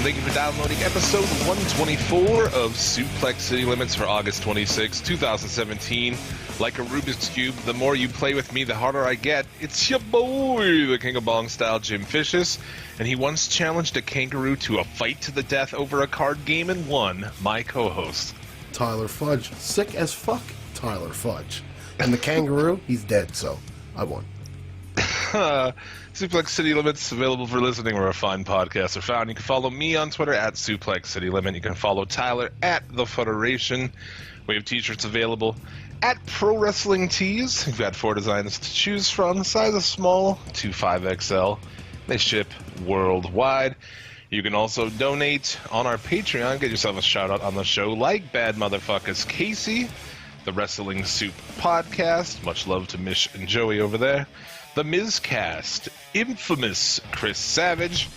Thank you for downloading episode 124 of Suplex City Limits for August 26, 2017. Like a Rubik's Cube, the more you play with me, the harder I get. It's your boy, the King of Bong style, Jim Fishes, and he once challenged a kangaroo to a fight to the death over a card game and won. My co-host, Tyler Fudge. Sick as fuck, Tyler Fudge. And the kangaroo, he's dead, so I won. Suplex City Limits, available for listening where a fine podcasts are found. You can follow me on Twitter at Suplex City Limit. You can follow Tyler at The Federation. We have t-shirts available at Pro Wrestling Tees. We've got 4 designs to choose from, sizes small to 5XL. They ship worldwide. You can also donate on our Patreon. Get yourself a shout out on the show, like Bad Motherfuckers Casey, the Wrestling Soup Podcast. Much love to Mish and Joey over there. The Mizcast, infamous Chris Savage,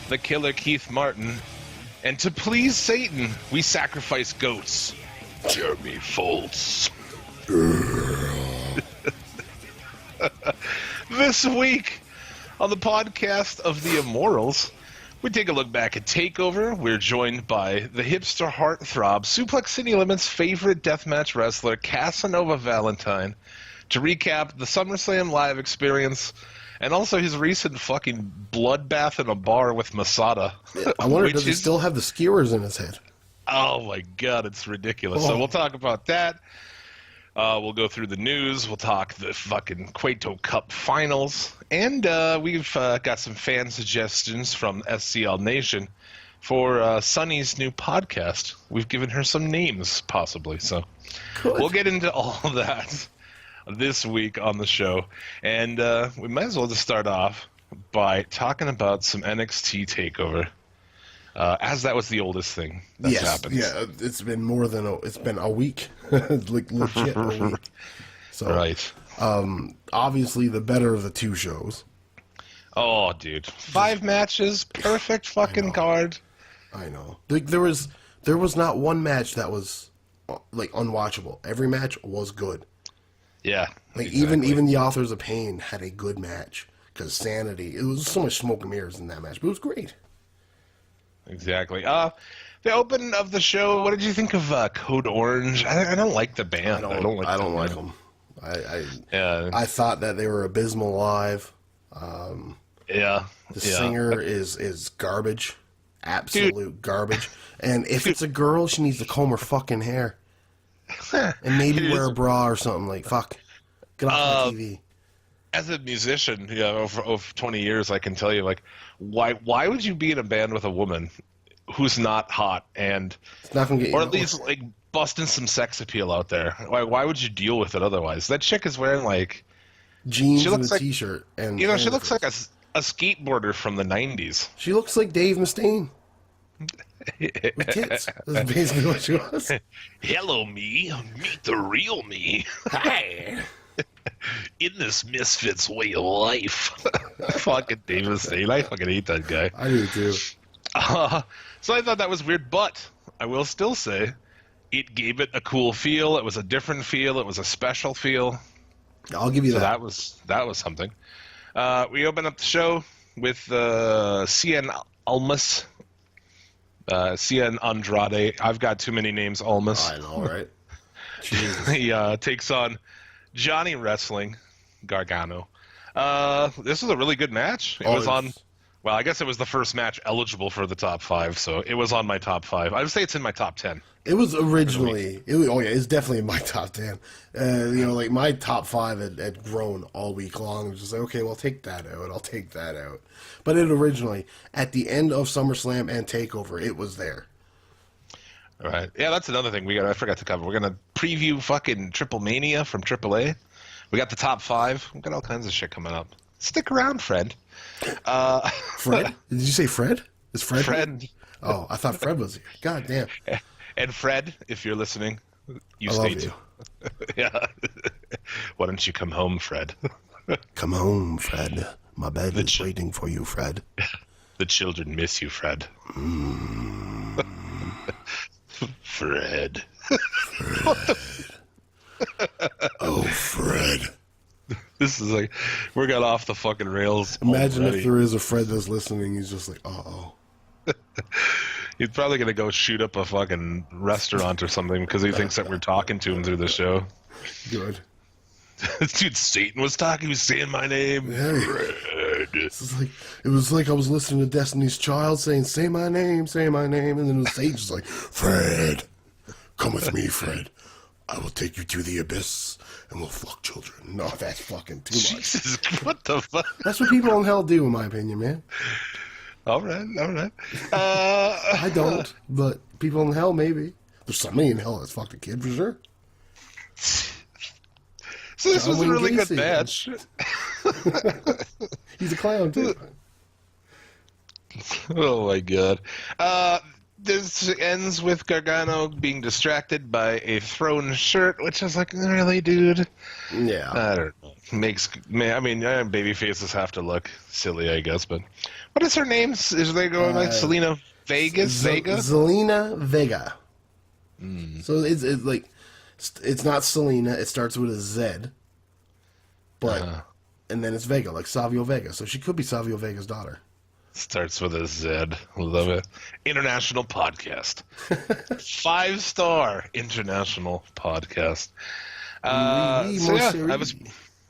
the Killer Keith Martin, and to please Satan, we sacrifice goats. Jeremy Foltz. This week on the podcast of the Immortals, we take a look back at TakeOver. We're joined by the hipster heartthrob, Suplex City Limits' favorite deathmatch wrestler, Casanova Valentine, to recap the SummerSlam Live experience and also his recent fucking bloodbath in a bar with Masada. I wonder, does he still have the skewers in his head? Oh my god, it's ridiculous. So we'll talk about that. We'll go through the news. We'll talk the fucking Cueto Cup finals. And we've got some fan suggestions from SCL Nation for Sunny's new podcast. We've given her some names, possibly. So we'll get into all of that this week on the show. And we might as well just start off by talking about some NXT TakeOver. As that was the oldest thing that's happened. Yeah, it's been more than it's been a week. Like legit a week. So, right. Obviously the better of the two shows. Oh, dude. 5 matches, perfect fucking card. I know. Like, there was not one match that was like unwatchable. Every match was good. Yeah. Like exactly. even the Authors of Pain had a good match because Sanity. It was so much smoke and mirrors in that match, but it was great. Exactly. The opening of the show, what did you think of Code Orange? I don't like the band. I don't like them. I thought that they were abysmal live. The singer is garbage. Absolute garbage. And if it's a girl, she needs to comb her fucking hair. And maybe wear a bra or something. Like, fuck. Get off my TV. As a musician, over 20 years, I can tell you, like, why would you be in a band with a woman who's not hot and, it's not gonna get or at least like busting some sex appeal out there? Why would you deal with it otherwise? That chick is wearing like jeans and a t-shirt, and she looks like a skateboarder from the 90s. She looks like Dave Mustaine. With tits. That's basically what she was. Hello, me. Meet the real me. Hi. In this Misfits way of life. Fucking Dave Mustaine. I fucking hate that guy. I do too. So I thought that was weird, but I will still say it gave it a cool feel. It was a different feel. It was a special feel. I'll give you that. That was something. We open up the show with Cien Almas. Cien Andrade. I've got too many names, Almas. I know, right? He takes on Johnny Wrestling Gargano. This was a really good match. It was on. Well, I guess it was the first match eligible for the top 5, so it was on my top 5. I would say it's in my top 10. It was originally. It's definitely in my top 10. Like my top 5 had grown all week long. It was just like, okay, well, I'll take that out. But it originally, at the end of SummerSlam and TakeOver, it was there. All right. Yeah, that's another thing I forgot to cover. We're gonna preview fucking Triple Mania from AAA. We got the top 5. We got all kinds of shit coming up. Stick around, Fred. Fred? Did you say Fred? Is Fred? Fred. Oh, I thought Fred was here. God damn. And Fred, if you're listening, I love you. Yeah. Why don't you come home, Fred? Come home, Fred. My bed is waiting for you, Fred. The children miss you, Fred. Fred. Oh, Fred. This is like, we got off the fucking rails. Imagine already. If there is a Fred that's listening, he's just like, uh-oh. He's probably going to go shoot up a fucking restaurant or something because he thinks that we're talking to him through the show. Good. Dude, Satan was talking. He was saying my name. Yeah. It was like I was listening to Destiny's Child saying, say my name, and then the sage was like, Fred, come with me, Fred. I will take you to the abyss, and we'll fuck children. No, that's fucking too much. Jesus, what the fuck? That's what people in hell do, in my opinion, man. All right. I don't, but people in hell, maybe. There's somebody in hell that's fucked a kid, for sure. So this was a really good match. He's a clown, too. Oh, my God. This ends with Gargano being distracted by a thrown shirt, which is like, really, dude? Yeah. I don't know. Baby faces have to look silly, I guess, but what is her name? Is they going like Selena Vega? Zelina Vega. So it's like, it's not Selena. It starts with a Z. But, and then it's Vega, like Savio Vega. So she could be Savio Vega's daughter. Starts with a Z. Love it. International podcast. 5-star international podcast.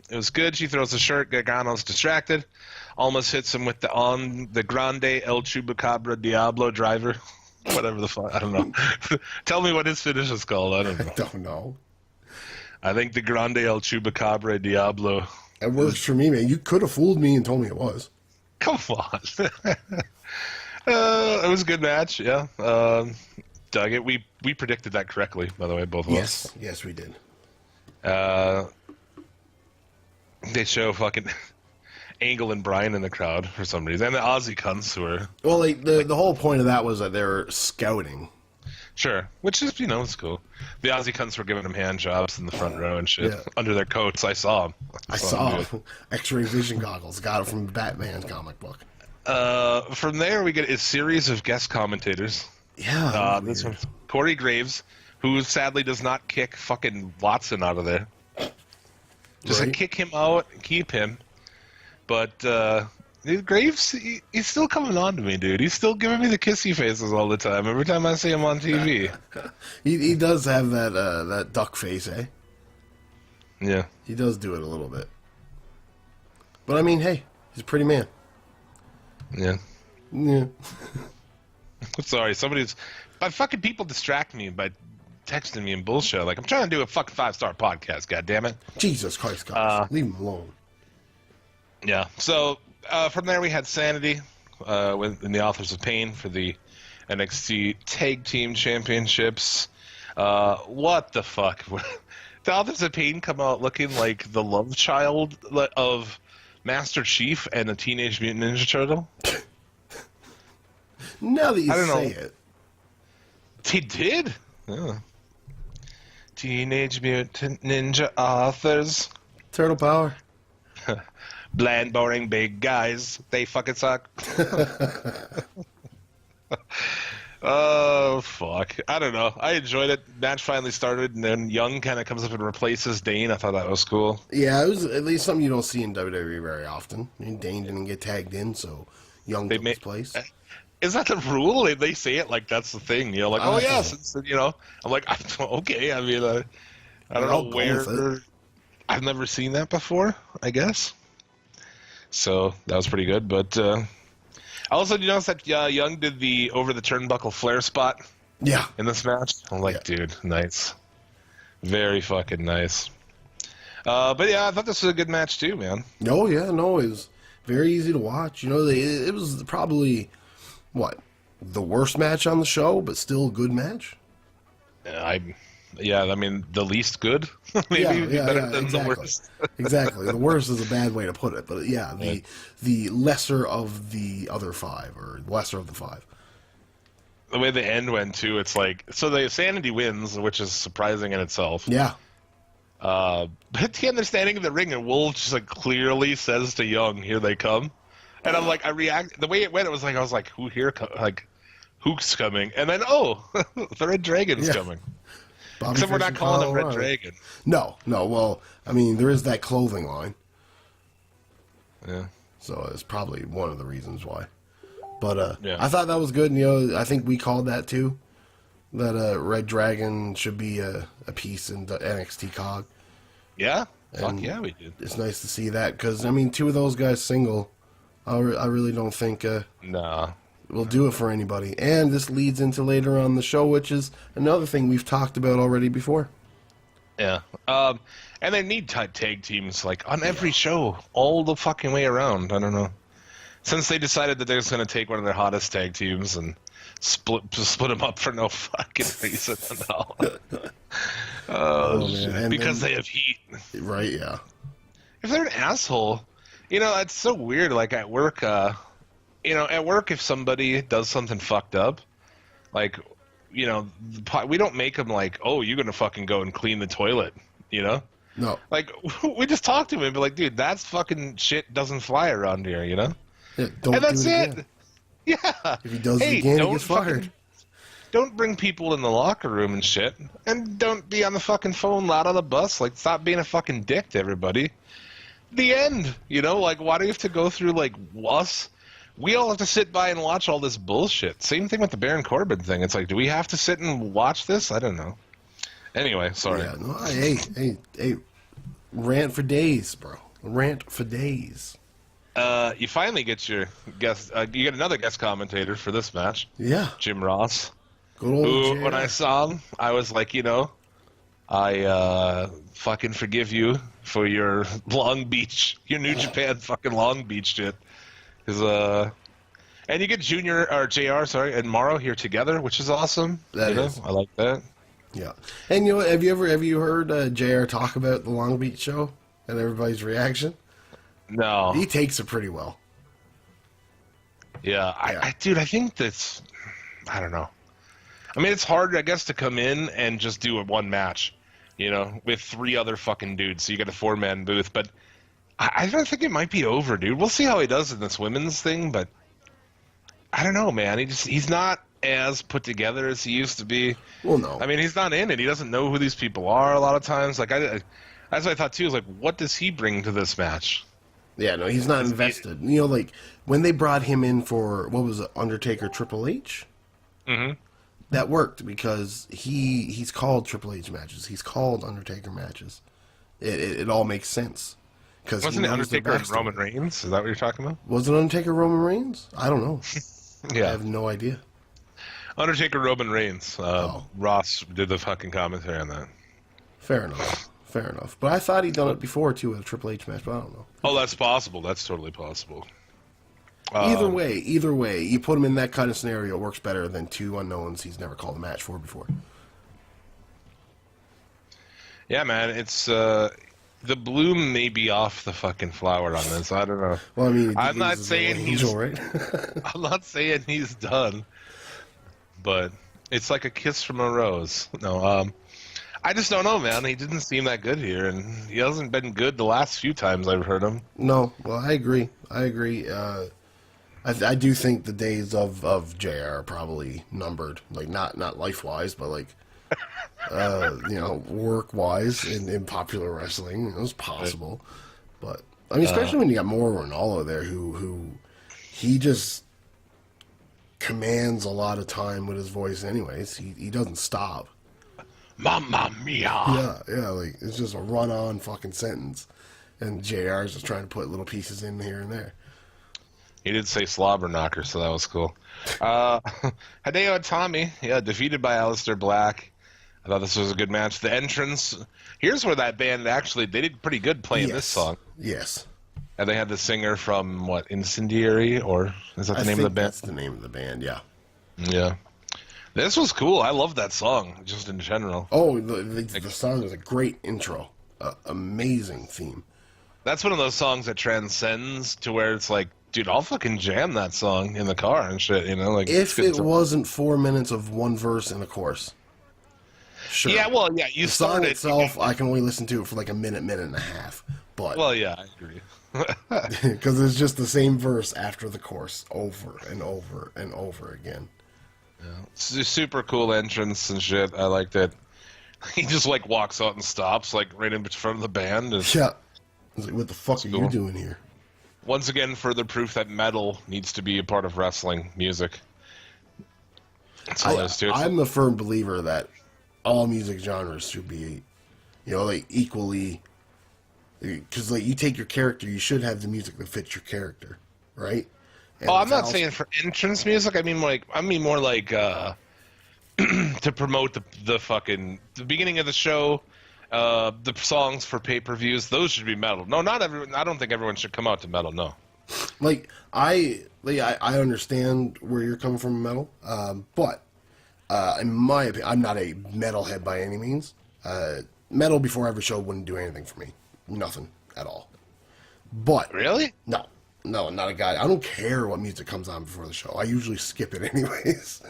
It was good. She throws the shirt. Gargano's distracted. Almost hits him with the Grande El Chupacabra Diablo driver. Whatever the fuck. I don't know. Tell me what his finish is called. I don't know. I don't know. I think the Grande El Chupacabra Diablo. It works for me, man. You could have fooled me and told me it was. Come on. It was a good match, yeah. Dug it. We predicted that correctly, by the way, both of us. Yes, we did. They show fucking Angle and Bryan in the crowd for some reason. And the Aussie cunts who are... Well, the whole point of that was that they were scouting. Sure, which is, it's cool. The Aussie cunts were giving them hand jobs in the front row and shit. Yeah. Under their coats, I saw them. I saw X-ray vision goggles. Got it from Batman's comic book. From there, we get a series of guest commentators. Yeah. This one's Corey Graves, who sadly does not kick fucking Watson out of there. Just right. Kick him out, keep him. But Graves, he's still coming on to me, dude. He's still giving me the kissy faces all the time. Every time I see him on TV. he does have that duck face, eh? Yeah. He does do it a little bit. But I mean, hey, he's a pretty man. Yeah. Yeah. Sorry, but fucking people distract me by texting me and bullshit. Like, I'm trying to do a fucking 5-star podcast, goddammit. Jesus Christ, guys. Leave him alone. Yeah. So, from there we had Sanity in the Authors of Pain for the NXT Tag Team Championships. What the fuck? The Authors of Pain come out looking like the love child of Master Chief and the Teenage Mutant Ninja Turtle. Now that you say it. He did? Yeah. Teenage Mutant Ninja Authors. Turtle power. Bland, boring, big guys. They fucking suck. Oh, fuck. I don't know. I enjoyed it. Match finally started, and then Young kind of comes up and replaces Dane. I thought that was cool. Yeah, it was at least something you don't see in WWE very often. I mean, Dane didn't get tagged in, so Young took his place. Is that the rule? They say it like that's the thing. Like, oh, yes. I'm like, okay. I mean, I don't know where. I've never seen that before, I guess. So that was pretty good. But also, you notice that Young did the over the turnbuckle flare spot? Yeah. In this match? I'm like, dude, nice. Very fucking nice. But yeah, I thought this was a good match too, man. Oh, yeah. No, it was very easy to watch. It was probably, the worst match on the show, but still a good match? I mean, the least good. Maybe better than exactly. The worst. Exactly. The worst is a bad way to put it, but the lesser of the other 5, or lesser of the 5. The way the end went too, it's like, so the Sanity wins, which is surprising in itself. Yeah. But the understanding of the ring, and Wolf just clearly says to Young, "Here they come," and I'm like, the way it went, I was like, who here? Who's coming? And then the Red Dragon's coming. Except we're not calling him Red Dragon. No. Well, I mean, there is that clothing line. Yeah. So it's probably one of the reasons why. But I thought that was good. And, I think we called that too. That Red Dragon should be a piece in the NXT cog. Yeah, fuck yeah, we did. It's nice to see that because two of those guys single. I really don't think we'll do it for anybody. And this leads into later on the show, which is another thing we've talked about already before. Yeah, and they need tag teams on every show all the fucking way around. I don't know. Since they decided that they're just going to take one of their hottest tag teams and split them up for no fucking reason at all. Shit. Because they have heat. Right, yeah. If they're an asshole, that's so weird. At work, at work, if somebody does something fucked up, we don't make them oh, you're going to fucking go and clean the toilet, No. We just talk to him and be like, dude, that's fucking shit doesn't fly around here, Yeah, and that's it. Yeah. If he does it again, he gets fired. Don't bring people in the locker room and shit. And don't be on the fucking phone loud on the bus. Stop being a fucking dick to everybody. The end. Why do you have to go through, us? We all have to sit by and watch all this bullshit. Same thing with the Baron Corbin thing. It's do we have to sit and watch this? I don't know. Anyway, sorry. Yeah, no, hey. Rant for days, bro. Rant for days. You finally get your guest. You get another guest commentator for this match. Yeah, Jim Ross. Good old who, when I saw him, I was like, I fucking forgive you for your Long Beach, your New Japan fucking Long Beach shit. And you get JR, and Morrow here together, which is awesome. That is. I like that. Yeah, and have you heard JR talk about the Long Beach show and everybody's reaction? No. He takes it pretty well. Yeah, dude, I think that's, I don't know. I mean, it's hard, I guess, to come in and just do one match, with 3 other fucking dudes. So you got a 4-man booth, but I don't think it might be over, dude. We'll see how he does in this women's thing, but I don't know, man. He's not as put together as he used to be. Well, no. I mean, he's not in it. He doesn't know who these people are a lot of times. That's what I thought, too, is what does he bring to this match? Yeah, no, he's not invested. When they brought him in for, what was it, Undertaker Triple H? Mm-hmm. That worked because he's called Triple H matches. He's called Undertaker matches. It all makes sense. Wasn't it Undertaker and Roman Reigns? Is that what you're talking about? Was it Undertaker Roman Reigns? I don't know. Yeah. I have no idea. Undertaker Roman Reigns. Ross did the fucking commentary on that. Fair enough. But I thought he'd done it before, too, with a Triple H match, but I don't know. Oh, that's possible. That's totally possible. Either way, you put him in that kind of scenario, it works better than 2 unknowns he's never called a match for before. Yeah, man, it's the bloom may be off the fucking flower on this. I don't know. Well, I mean, I'm not saying he's right. I'm not saying he's done, but it's like a kiss from a rose. No, I just don't know, man. He didn't seem that good here, and he hasn't been good the last few times I've heard him. No, well, I agree. I do think the days of JR are probably numbered. Not life-wise, but work-wise in popular wrestling. It was possible. But, I mean, especially when you got Mauro Ranallo there, who he just commands a lot of time with his voice anyways. He doesn't stop. Mamma mia! Yeah, it's just a run-on fucking sentence. And JR's just trying to put little pieces in here and there. He did say slobber knocker, so that was cool. Hideo Itami, defeated by Aleister Black. I thought this was a good match. The entrance, here's where that band they did pretty good playing this song. Yes. And they had the singer from, Incendiary, or is that the name of the band? That's the name of the band, yeah. Yeah. This was cool. I love that song, just in general. Oh, the song was a great intro. Amazing theme. That's one of those songs that transcends to where it's dude, I'll fucking jam that song in the car and shit, If it wasn't 4 minutes of one verse and a chorus. Sure. Yeah, well, yeah, the song itself, I can only listen to it for a minute and a half. But well, yeah, I agree. Because it's just the same verse after the chorus, over and over and over again. Yeah. It's a super cool entrance and shit. I liked it. He just walks out and stops right in front of the band. And yeah. He's what the fuck are you doing here? once again, further proof that metal needs to be a part of wrestling music. That's all there is to it. I'm a firm believer that all music genres should be, like equally. Because like you take your character, you should have the music that fits your character, right? And I'm not saying for entrance music. I mean more like to promote the beginning of the show, the songs for pay-per-views. Those should be metal. No, not everyone. I don't think everyone should come out to metal. No. I understand where you're coming from, metal. But in my opinion, I'm not a metalhead by any means. Metal before every show wouldn't do anything for me. Nothing at all. But really, no, not a guy. I don't care what music comes on before the show. I usually skip it anyways.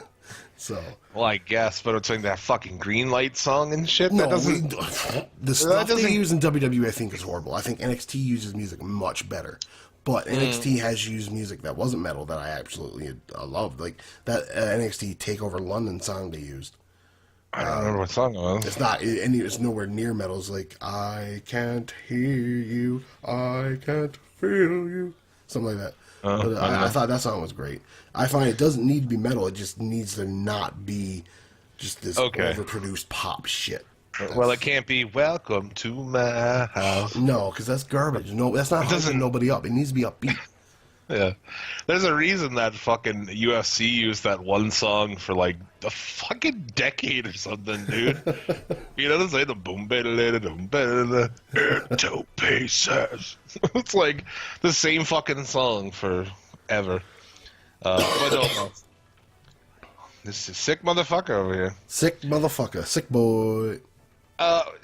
So, well, I guess, but it's like that fucking green light song and shit. No, the stuff they use in WWE, I think, is horrible. I think NXT uses music much better. But NXT has used music that wasn't metal that I absolutely loved, like that NXT Takeover London song they used. I don't remember what song it was. It's nowhere near metal. It's like, I can't hear you, I can't feel you, something like that. But I thought that song was great. I find it doesn't need to be metal. It just needs to not be just this overproduced pop shit. Well, it can't be "Welcome to My House." No, because that's garbage. No, that's not hyping nobody up. It needs to be upbeat. Yeah, there's a reason that fucking UFC used that one song for like a fucking decade or something, dude. You know what I'm saying? The boom, pieces. It's like the same fucking song forever. But no, this is sick motherfucker over here. Sick motherfucker, sick boy.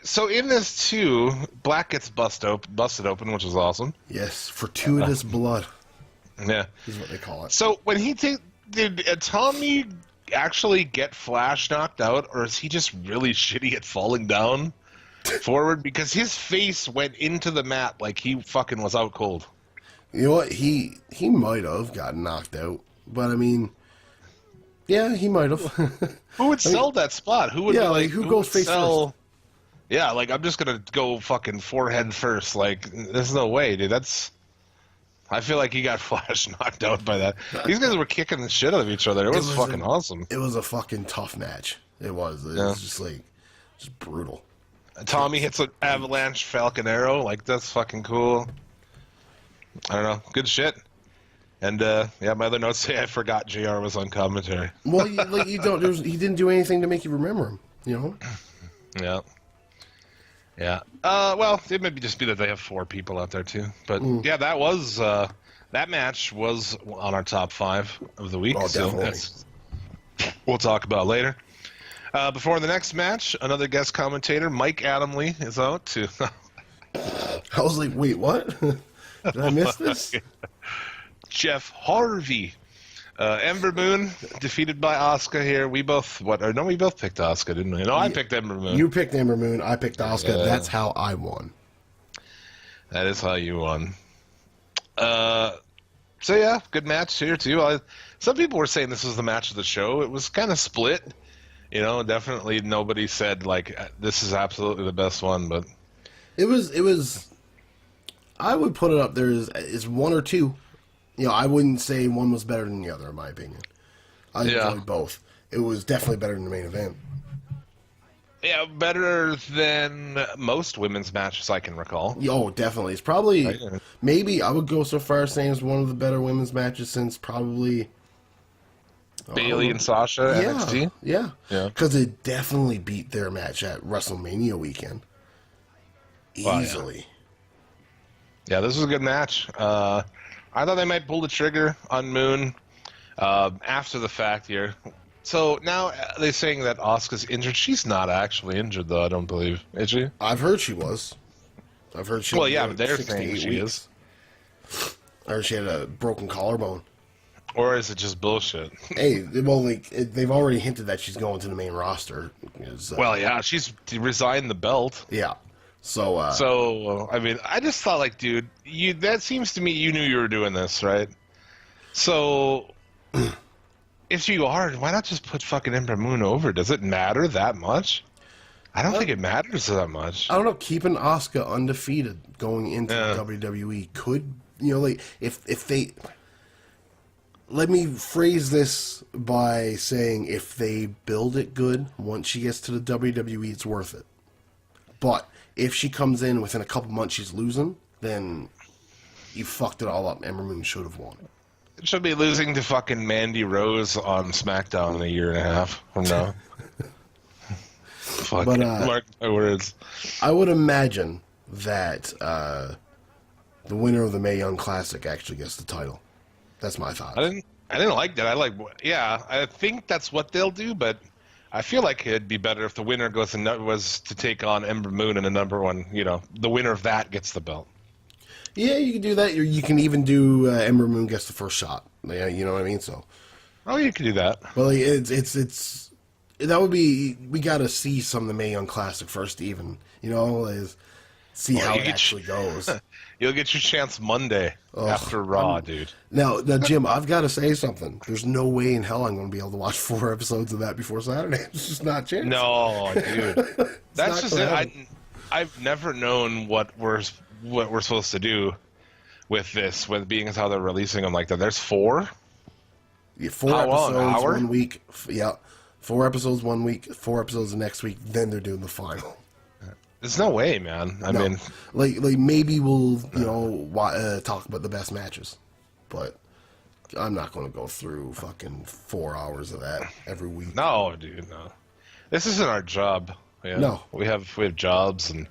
So in this too, Black gets busted open, which is awesome. Yes, fortuitous blood. Yeah, is what they call it. So when did Tommy actually get Flash knocked out, or is he just really shitty at falling down forward? Because his face went into the mat like he fucking was out cold. You know what? He might have gotten knocked out, but I mean, yeah, he might have. Who would sell that spot? Who would? Yeah, like who goes face first? Yeah, like I'm just gonna go fucking forehead first. Like there's no way, dude. I feel like he got Flash knocked out by that. These guys were kicking the shit out of each other. It was fucking awesome. It was a fucking tough match. It was. It was just brutal. Tommy hits an avalanche Falcon Arrow. Like, that's fucking cool. I don't know. Good shit. And, my other notes say I forgot JR was on commentary. Well, he didn't do anything to make you remember him, you know? Yeah. Yeah. Well, it may just be that they have 4 people out there too. But yeah, that match was on our top 5 of the week. Oh, definitely. So we'll talk about later. Before the next match, another guest commentator, Mike Adamle, is out too. I was like, wait, what? Did I miss this? Jeff Harvey. Ember Moon defeated by Asuka here. We both we both picked Asuka, didn't we? No, I picked Ember Moon. You picked Ember Moon. I picked Asuka. Yeah. That's how I won. That is how you won. So yeah, good match here too. Some people were saying this was the match of the show. It was kind of split. You know, definitely nobody said like this is absolutely the best one, but it was. I would put it up there as 1 or 2. You know, I wouldn't say one was better than the other, in my opinion. I enjoyed both. It was definitely better than the main event. Yeah, better than most women's matches I can recall. Oh, definitely. It's probably, maybe I would go so far as saying it's one of the better women's matches since probably Bayley and Sasha NXT. Yeah. Because it definitely beat their match at WrestleMania weekend. Easily. Yeah, this was a good match. I thought they might pull the trigger on Moon after the fact here. So now they're saying that Asuka's injured. She's not actually injured, though, I don't believe. Is she? I've heard she was. I've heard she was. Well, yeah, but they're saying she is. I heard she had a broken collarbone. Or is it just bullshit? Hey, well, they've already hinted that she's going to the main roster. Well, yeah, she's resigned the belt. Yeah. So, I mean, I just thought, like, dude, that seems to me you knew you were doing this, right? So, if you are, why not just put fucking Ember Moon over? Does it matter that much? I don't think it matters that much. I don't know. Keeping Asuka undefeated going into WWE could like if they, let me phrase this by saying, if they build it good, once she gets to the WWE, it's worth it. But if she comes in within a couple months, she's losing, then you fucked it all up. Ember Moon should have won. It should be losing to fucking Mandy Rose on SmackDown in a year and a half from now. Fuck, mark my words. I would imagine that the winner of the Mae Young Classic actually gets the title. That's my thought. I didn't like that. I think that's what they'll do, but I feel like it'd be better if the winner was to take on Ember Moon and the number one, the winner of that gets the belt. Yeah, you can do that. You can even do Ember Moon gets the first shot. Yeah, you know what I mean? So. Oh, you can do that. Well, it's that would be, we got to see some of the Mae Young Classic first, even, see how it actually goes. You'll get your chance Monday after Raw, dude. Now, Jim, I've got to say something. There's no way in hell I'm going to be able to watch 4 episodes of that before Saturday. It's just not a chance. No, dude. That's just it. I've never known what we're supposed to do with this, with being as how they're releasing them like that. There's 4? Yeah, 4 episodes, 1 week. Yeah. 4 episodes 1 week, 4 episodes the next week, then they're doing the final. There's no way, man. I mean, like maybe we'll talk about the best matches, but I'm not going to go through fucking 4 hours of that every week. No, dude, no. This isn't our job. Yeah? No, we have jobs, and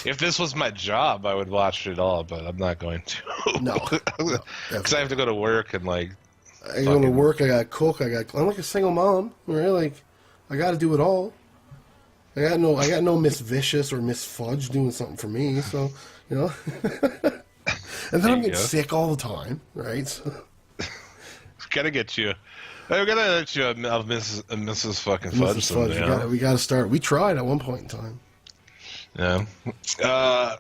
if this was my job, I would watch it all. But I'm not going to. No, because I have to go to work and I go to work. I got to cook. I'm like a single mom. Right? Like, I got to do it all. I got no Miss Vicious or Miss Fudge doing something for me, so and then I'm getting sick all the time, right? So. Gotta get you. We gotta get you a Mrs. fucking Fudge. Mrs. Fudge. We gotta start. We tried at one point in time. Yeah. And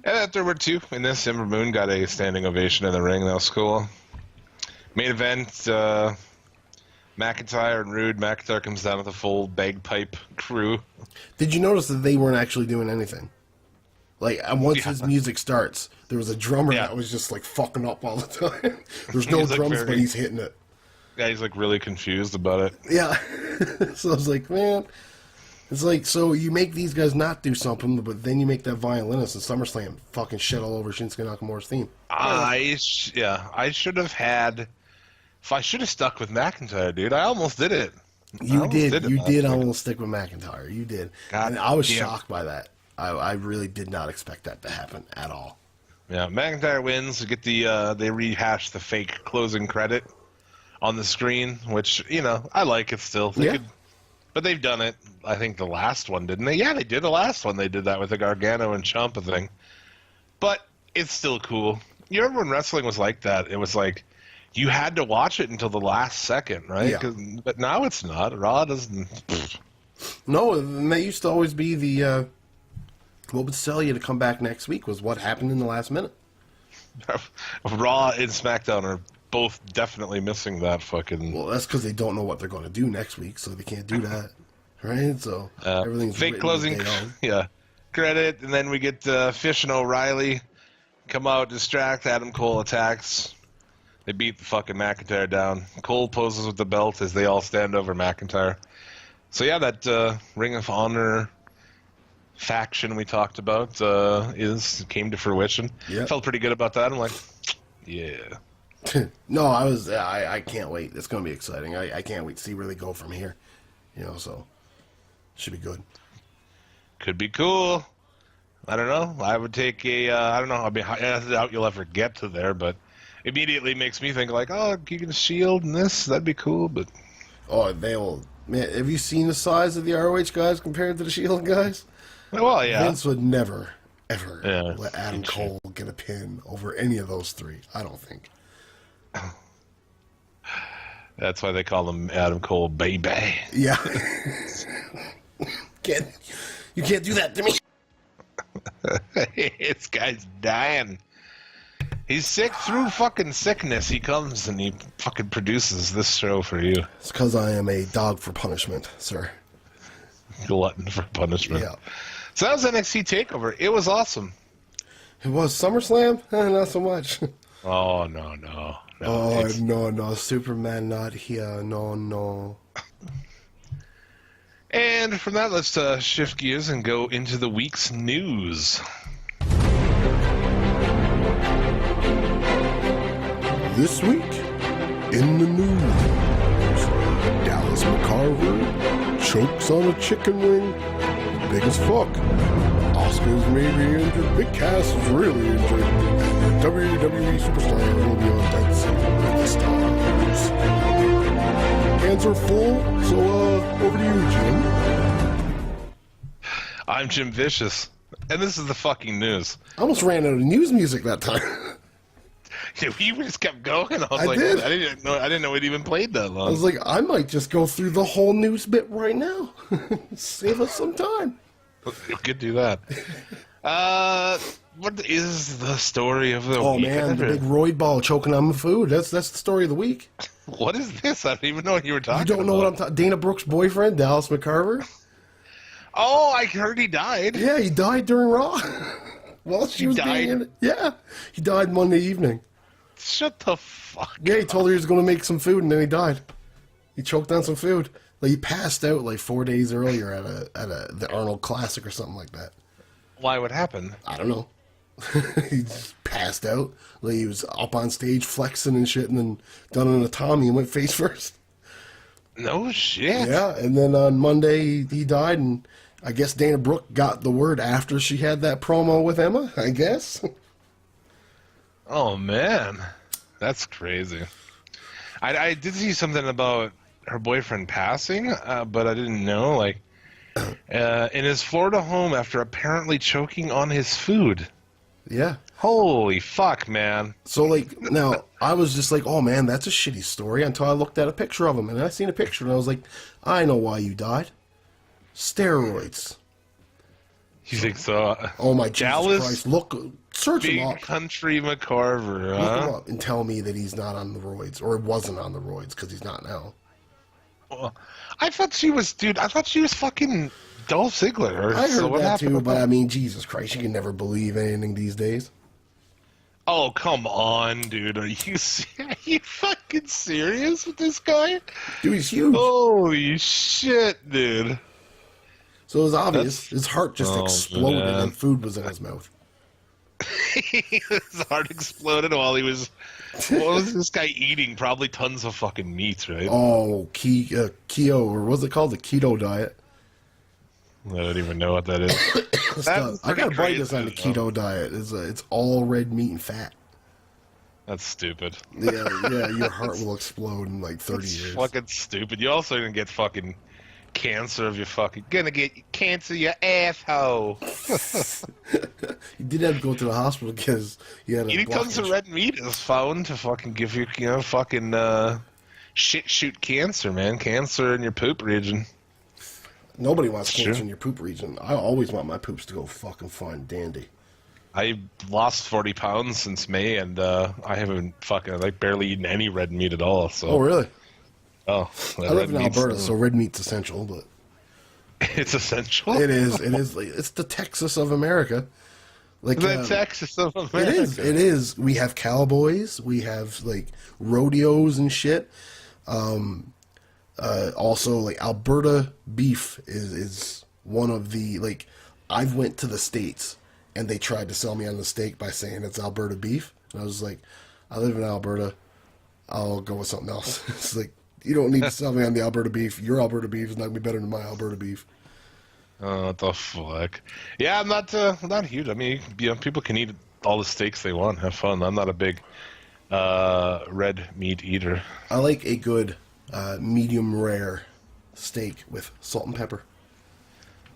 afterward too, in this, Ember Moon got a standing ovation in the ring. That was cool. Main event. McIntyre and Rude. McIntyre comes down with a full bagpipe crew. Did you notice that they weren't actually doing anything? Like, once his music starts, there was a drummer that was just, like, fucking up all the time. There's no drums, but he's hitting it. Yeah, he's, like, really confused about it. Yeah. So I was like, man, it's like, so you make these guys not do something, but then you make that violinist in SummerSlam fucking shit all over Shinsuke Nakamura's theme. I should have had... If I should have stuck with McIntyre, dude. I almost did it. You did almost stick with McIntyre. You did. And I was shocked by that. I really did not expect that to happen at all. Yeah, McIntyre wins. We get they rehash the fake closing credit on the screen, which, I like it still. But they've done it, I think, the last one, didn't they? Yeah, they did the last one. They did that with the Gargano and Ciampa thing. But it's still cool. You remember when wrestling was like that? It was like, you had to watch it until the last second, right? Yeah. But now it's not. Raw doesn't... No, and that used to always be the... what would sell you to come back next week was what happened in the last minute. Raw and SmackDown are both definitely missing that fucking... Well, that's because they don't know what they're going to do next week, so they can't do that. Right? So everything's fake closing, credit, and then we get Fish and O'Reilly come out, distract, Adam Cole attacks... They beat the fucking McIntyre down. Cole poses with the belt as they all stand over McIntyre. So yeah, that Ring of Honor faction we talked about came to fruition. Yep. Felt pretty good about that. I'm like, yeah. No, I can't wait. It's going to be exciting. I can't wait to see where they go from here. So should be good. Could be cool. I don't know. I would take I don't know. I mean, I doubt you'll ever get to there, but immediately makes me think like, oh, you can Shield and this, that'd be cool, but... Oh, they will... Man, have you seen the size of the ROH guys compared to the Shield guys? Well, yeah. Vince would never, ever let Adam Cole get a pin over any of those 3. I don't think. That's why they call him Adam Cole Baby. Yeah. You can't do that to me. This guy's dying. He's sick through fucking sickness. He comes and he fucking produces this show for you. It's because I am a dog for punishment, sir. Glutton for punishment. Yeah. So that was NXT TakeOver. It was awesome. It was SummerSlam? Not so much. Oh, no. No, Superman not here. No. And from that, let's shift gears and go into the week's news. This week, in the news, Dallas McCarver chokes on a chicken wing. Big as fuck. Oscar's maybe injured. Big Cass is really injured. And the WWE superstar will be on Dead Sea with the Stars. Hands are full, so over to you, Jim. I'm Jim Vicious, and this is the fucking news. I almost ran out of news music that time. Yeah, you just kept going. I didn't know it even played that long. I was like, I might just go through the whole news bit right now. Save us some time. You could do that. What is the story of the week? Oh man, the big roid ball choking on my food. That's the story of the week. What is this? I don't even know what you were talking about. You don't know what I'm talking. Dana Brooks' boyfriend, Dallas McCarver. Oh, I heard he died. Yeah, he died during Raw. Well, she was being in it. Yeah, he died Monday evening. Shut the fuck. Yeah, he told her he was going to make some food, and then he died. He choked on some food. Like, he passed out like 4 days earlier at the Arnold Classic or something like that. Why? What happened? I don't know. He just passed out. Like, he was up on stage flexing and shit, and then done an Tommy and went face first. No shit. Yeah, and then on Monday he died, and I guess Dana Brooke got the word after she had that promo with Emma, I guess. Oh man, that's crazy. I did see something about her boyfriend passing, but I didn't know. Like, in his Florida home after apparently choking on his food. Yeah. Holy fuck, man. So, like, now, I was just like, oh, man, that's a shitty story until I looked at a picture of him. And I seen a picture, and I was like, I know why you died. Steroids. You think so? Oh, my Jesus Christ. Look, search him up. Big Country McCarver, huh? Look him up and tell me that he's not on the roids, or wasn't on the roids, because he's not now. Well, I thought she was fucking Dolph Ziggler. I heard that too, but I mean, Jesus Christ, you can never believe anything these days. Oh, come on, dude. Are you fucking serious with this guy? Dude, he's huge. Holy shit, dude. So it was obvious. His heart just exploded and food was in his mouth. His heart exploded while he was... What was this guy eating? Probably tons of fucking meat, right? Oh, keto, or what's it called? The keto diet. I don't even know what that is. I gotta bite this on the keto diet. It's all red meat and fat. That's stupid. Yeah, your heart will explode in like 30 years. Fucking stupid. You also gonna get fucking cancer of your fucking... Gonna get cancer your asshole. You did have to go to the hospital because you had a eating tons of red meat is found to fucking give you, fucking shit shoot cancer, man. Cancer in your poop region. Nobody wants cancer in your poop region. I always want my poops to go fucking fine dandy. I lost 40 pounds since May, and I haven't fucking barely eaten any red meat at all. So. Oh, really? Oh, I live in Alberta, so red meat's essential, but it's essential. It is. It's the Texas of America. Like the Texas of America. It is. We have cowboys. We have like rodeos and shit. Also, like Alberta beef is one of the I've went to the States and they tried to sell me on the steak by saying it's Alberta beef, and I was like, I live in Alberta. I'll go with something else. It's like, you don't need to sell me on the Alberta beef. Your Alberta beef is not gonna be better than my Alberta beef. Oh, what the fuck? Yeah, I'm not huge. I mean, people can eat all the steaks they want, have fun. I'm not a big red meat eater. I like a good medium rare steak with salt and pepper.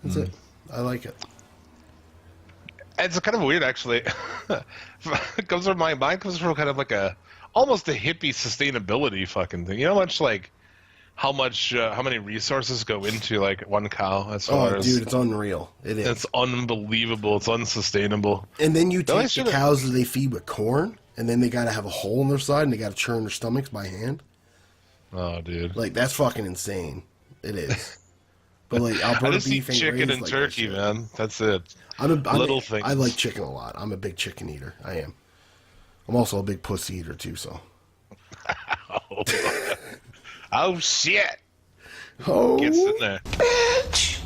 That's it. I like it. It's kind of weird, actually. It comes from my mind comes from kind of like almost a hippie sustainability fucking thing. You know how many resources go into one cow as far as... dude, it's unreal. It is. It's unbelievable. It's unsustainable. And then you take the cows that they feed with corn, and then they got to have a hole in their side, and they got to churn their stomachs by hand. Oh, dude. That's fucking insane. It is. But like Alberta I just beef eat ain't chicken and like turkey, man. That's it. Little things. I like chicken a lot. I'm a big chicken eater. I am. I'm also a big pussy eater too. So. Oh shit! Oh, gets in there. Bitch!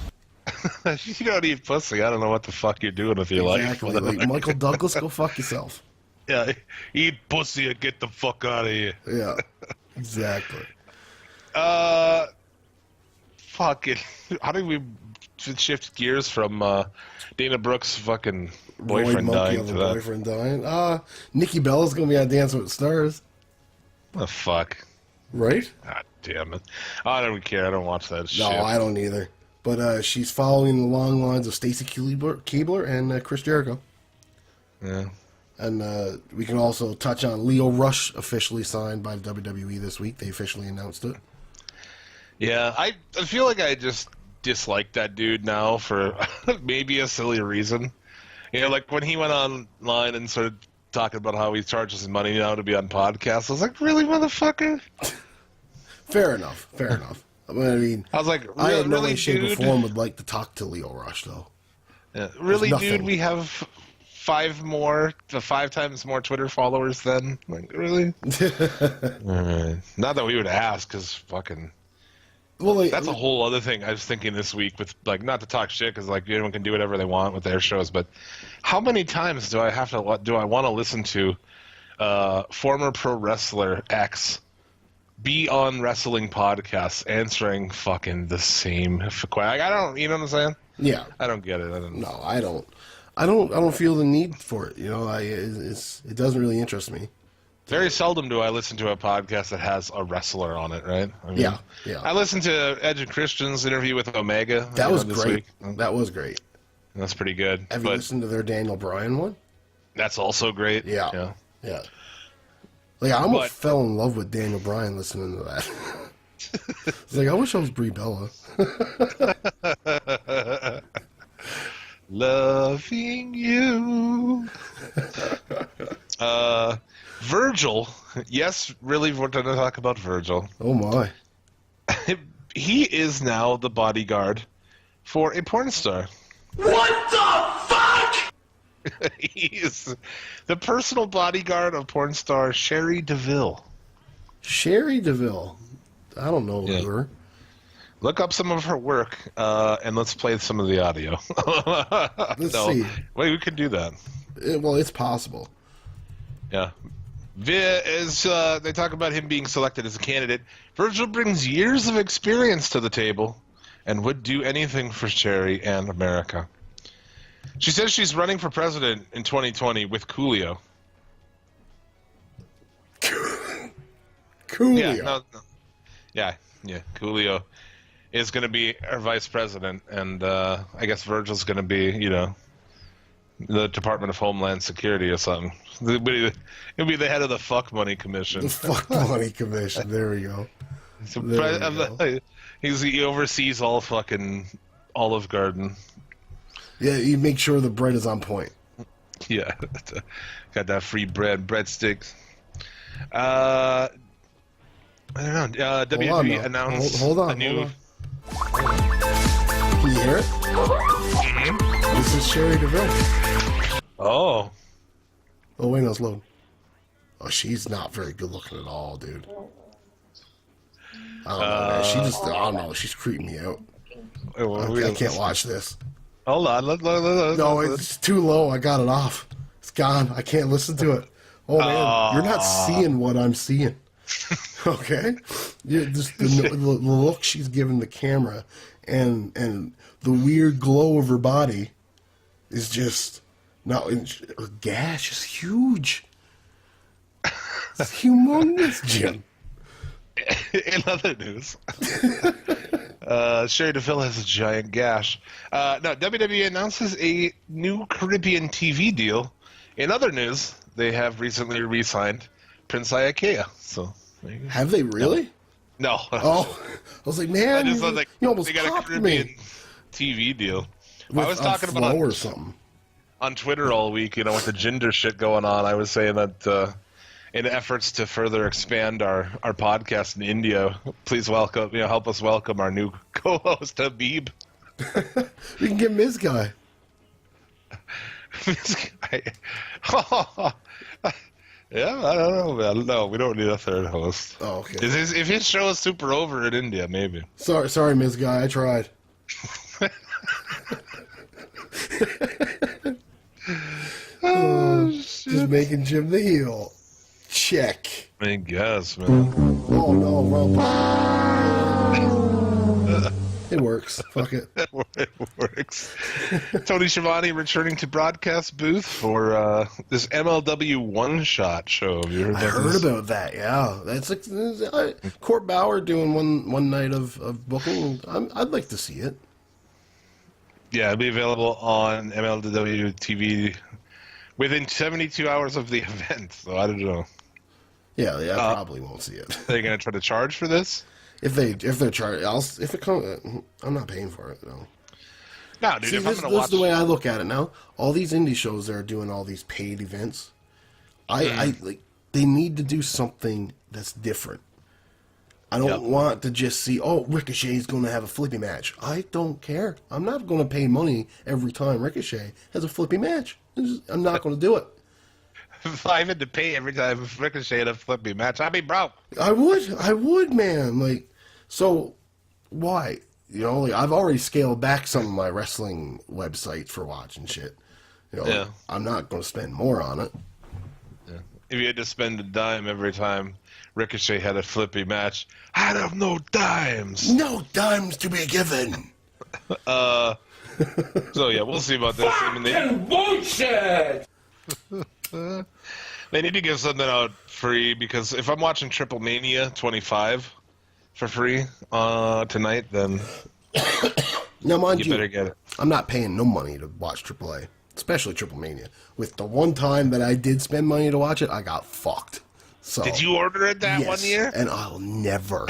You don't eat pussy. I don't know what the fuck you're doing with your life. Like Michael Douglas, go fuck yourself. Yeah, eat pussy and get the fuck out of here. Yeah, exactly. Fucking. How do we shift gears from Dana Brooks' fucking boyfriend dying to that? Boyfriend dying. Nikki Bella's gonna be on Dancing with the Stars. The fuck. Right? God damn it. I don't care. I don't watch that shit. No, I don't either. But she's following the long lines of Stacy Keibler and Chris Jericho. Yeah. And we can also touch on Leo Rush officially signed by the WWE this week. They officially announced it. Yeah, I feel like I just dislike that dude now for maybe a silly reason. You know, like when he went online and started talking about how he charges his money now to be on podcasts, I was like, really, motherfucker? Fair enough. I mean, I was like, I had no really, way, shape, or dude? form would like to talk to Leo Rush, though. Yeah, really, dude? We have 5 times more Twitter followers than? Like, really? Not that we would ask, because fucking... Well, that's a whole other thing I was thinking this week with, like, not to talk shit, because, like, anyone can do whatever they want with their shows, but how many times do I want to listen to former pro wrestler X be on wrestling podcasts answering fucking the same I don't, you know what I'm saying? Yeah. I don't get it. I don't feel the need for it. You know, it doesn't really interest me. Very seldom do I listen to a podcast that has a wrestler on it, right? I mean, yeah. I listened to Edge and Christian's interview with Omega. That was great. That was great. That's pretty good. Have you listened to their Daniel Bryan one? That's also great. Yeah. Like, I almost fell in love with Daniel Bryan listening to that. It's like, I wish I was Brie Bella. Loving you. Virgil. Yes, really, we're going to talk about Virgil. Oh, my. He is now the bodyguard for a porn star. What the fuck? He is the personal bodyguard of porn star Sherry DeVille. Sherry DeVille? I don't know her. Look up some of her work, and let's play some of the audio. Let's see. Wait, we can do that. Well, it's possible. Yeah. They talk about him being selected as a candidate. Virgil brings years of experience to the table and would do anything for Sherry and America. She says she's running for president in 2020 with Coolio. Coolio? Yeah, Coolio is going to be our vice president, and I guess Virgil's going to be, the Department of Homeland Security or something. He'll be the head of the Fuck Money Commission. The Fuck Money Commission. There we go. He oversees all fucking Olive Garden. Yeah, you make sure the bread is on point. Yeah, got that free breadsticks. I don't know. WWE announced a new. Can you hear it? Mm-hmm. This is Sherry DeVille. Oh. Oh, wait, no, it's loading. Oh, she's not very good looking at all, dude. I don't know, man. I don't know. She's creeping me out. I can't watch this. Hold on. No, it's too low. I got it off. It's gone. I can't listen to it. Oh, man. You're not seeing what I'm seeing. Okay? The look she's giving the camera and the weird glow of her body is just... No, her gash is huge. It's humongous, Jim. In other news, Sherry DeVille has a giant gash. WWE announces a new Caribbean TV deal. In other news, they have recently re-signed Prince Iaukea. So have they really? No. Oh, I was like, man, you almost they got a Caribbean TV deal. I was talking about or something on Twitter all week. With the gender shit going on, I was saying that. In efforts to further expand our podcast in India, please welcome, help us welcome our new co-host Habib. We can get Miz Guy. Miz Guy. Yeah, I don't know, man. No, we don't need a third host. Oh, okay. If his show is super over in India, maybe. Sorry, Miz Guy. I tried. Just making Jim the heel. Check. I guess, man. Oh no, well, it works. Fuck it. It works. Tony Schiavone returning to broadcast booth for this MLW One Shot show. Have you heard I heard about that. Yeah, that's like Court Bauer doing one night of booking. I'd like to see it. Yeah, it'll be available on MLW TV within 72 hours of the event. So I don't know. Yeah, I probably won't see it. Are they going to try to charge for this? If they're charged, if it comes, I'm not paying for it. No. No, dude. See, if I'm going to watch, this is the way I look at it now. All these indie shows that are doing all these paid events, I like. They need to do something that's different. I don't want to just see, Ricochet's going to have a flippy match. I don't care. I'm not going to pay money every time Ricochet has a flippy match. I'm not going to do it. If I had to pay every time Ricochet had a flippy match, I'd be broke. I would, man. Like, so why? You know, like, I've already scaled back some of my wrestling websites for watching shit. You know, I'm not going to spend more on it. Yeah. If you had to spend a dime every time Ricochet had a flippy match, I'd have no dimes. No dimes to be given. So yeah, we'll see about this. I mean, bullshit! They need to give something out free, because if I'm watching Triple Mania 25 for free tonight, then now, mind you, better get it. I'm not paying no money to watch AAA, especially Triple Mania. With the one time that I did spend money to watch it, I got fucked. So, did you order it that one year? And I'll never,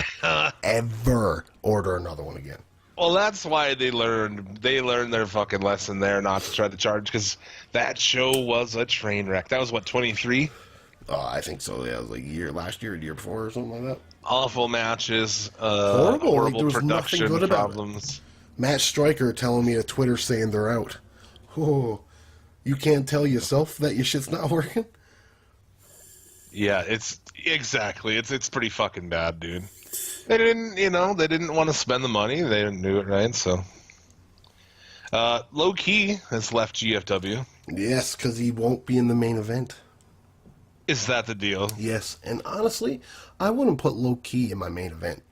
ever order another one again. Well, that's why they learned their fucking lesson there, not to try to charge, because that show was a train wreck. That was what, 23? I think so. Yeah, it was like last year, or the year before, or something like that. Awful matches, horrible like, there was production nothing good problems. Matt Stryker telling me to Twitter saying they're out. Oh, you can't tell yourself that your shit's not working? Yeah, it's pretty fucking bad, dude. They didn't want to spend the money. They didn't do it right, so. Low Key has left GFW. Yes, because he won't be in the main event. Is that the deal? Yes, and honestly, I wouldn't put Low Key in my main event.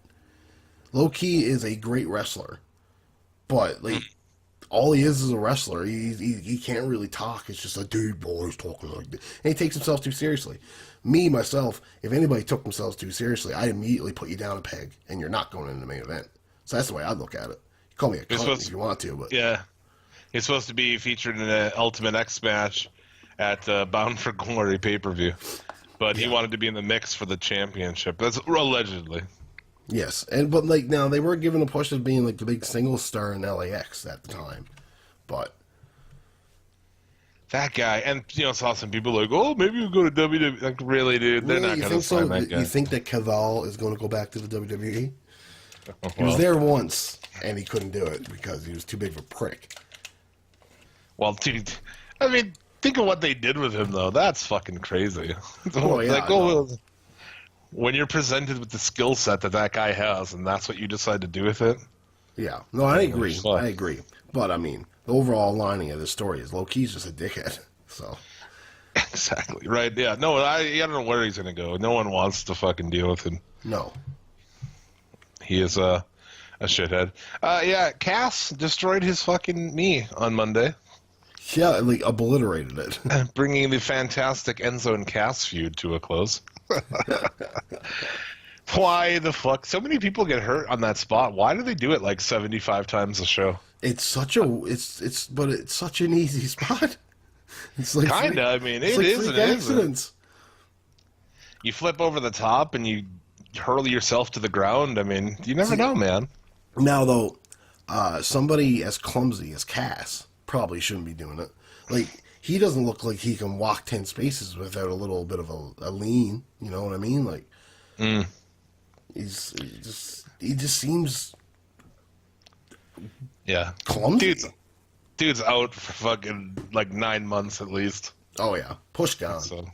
Low Key is a great wrestler, but like all he is a wrestler. He can't really talk. It's just a dude boy's talking like this, and he takes himself too seriously. Me, myself, if anybody took themselves too seriously, I'd immediately put you down a peg, and you're not going in the main event. So that's the way I'd look at it. You call me a cunt if you want to, but yeah, he's supposed to be featured in an Ultimate X match at Bound for Glory pay-per-view, but he wanted to be in the mix for the championship. That's allegedly. Yes, but like now they were given a push as being like the big single star in LAX at the time, but. That guy, and saw some people like, oh, maybe we'll go to WWE. Like, really, dude? They're not going to sign that guy. You think that Caval is going to go back to the WWE? He was there once, and he couldn't do it because he was too big of a prick. Well, dude, I mean, think of what they did with him, though. That's fucking crazy. Oh, yeah, when you're presented with the skill set that guy has, and that's what you decide to do with it. Yeah, no, I agree. I agree. But, I mean, the overall lining of the story is Low Key's just a dickhead. So exactly right. Yeah. No, I don't know where he's gonna go. No one wants to fucking deal with him. No. He is a shithead. Yeah. Cass destroyed his fucking knee on Monday. Yeah, like obliterated it, bringing the fantastic Enzo and Cass feud to a close. Why the fuck? So many people get hurt on that spot. Why do they do it like 75 times a show? It's such an easy spot. It's like kinda. I mean, it is an accident. You flip over the top and you hurl yourself to the ground. I mean, you never know, man. Now though, somebody as clumsy as Cass probably shouldn't be doing it. Like he doesn't look like he can walk 10 spaces without a little bit of a lean. You know what I mean? Like. He just seems Yeah. Clumsy. Dude's out for fucking, like, 9 months at least. Oh, yeah. Push gone. So,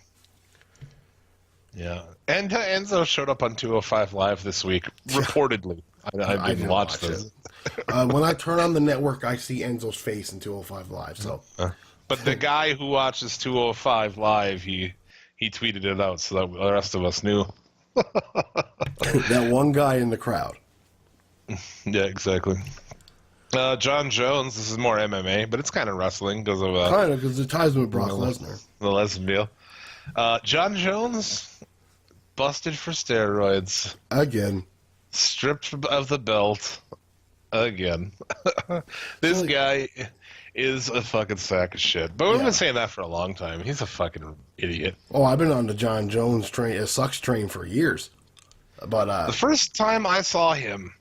yeah. And Enzo showed up on 205 Live this week, reportedly. I didn't watch this. When I turn on the network, I see Enzo's face in 205 Live. So, but the guy who watches 205 Live, he tweeted it out so that the rest of us knew. That one guy in the crowd. Yeah, exactly. John Jones, this is more MMA, but it's kind of wrestling because of... kind of, because it ties with Brock Lesnar. The Lesnar deal. John Jones, busted for steroids. Again. Stripped of the belt. Again. This guy is a fucking sack of shit. But we've been saying that for a long time. He's a fucking idiot. Oh, I've been on the John Jones train, sucks train for years. But the first time I saw him,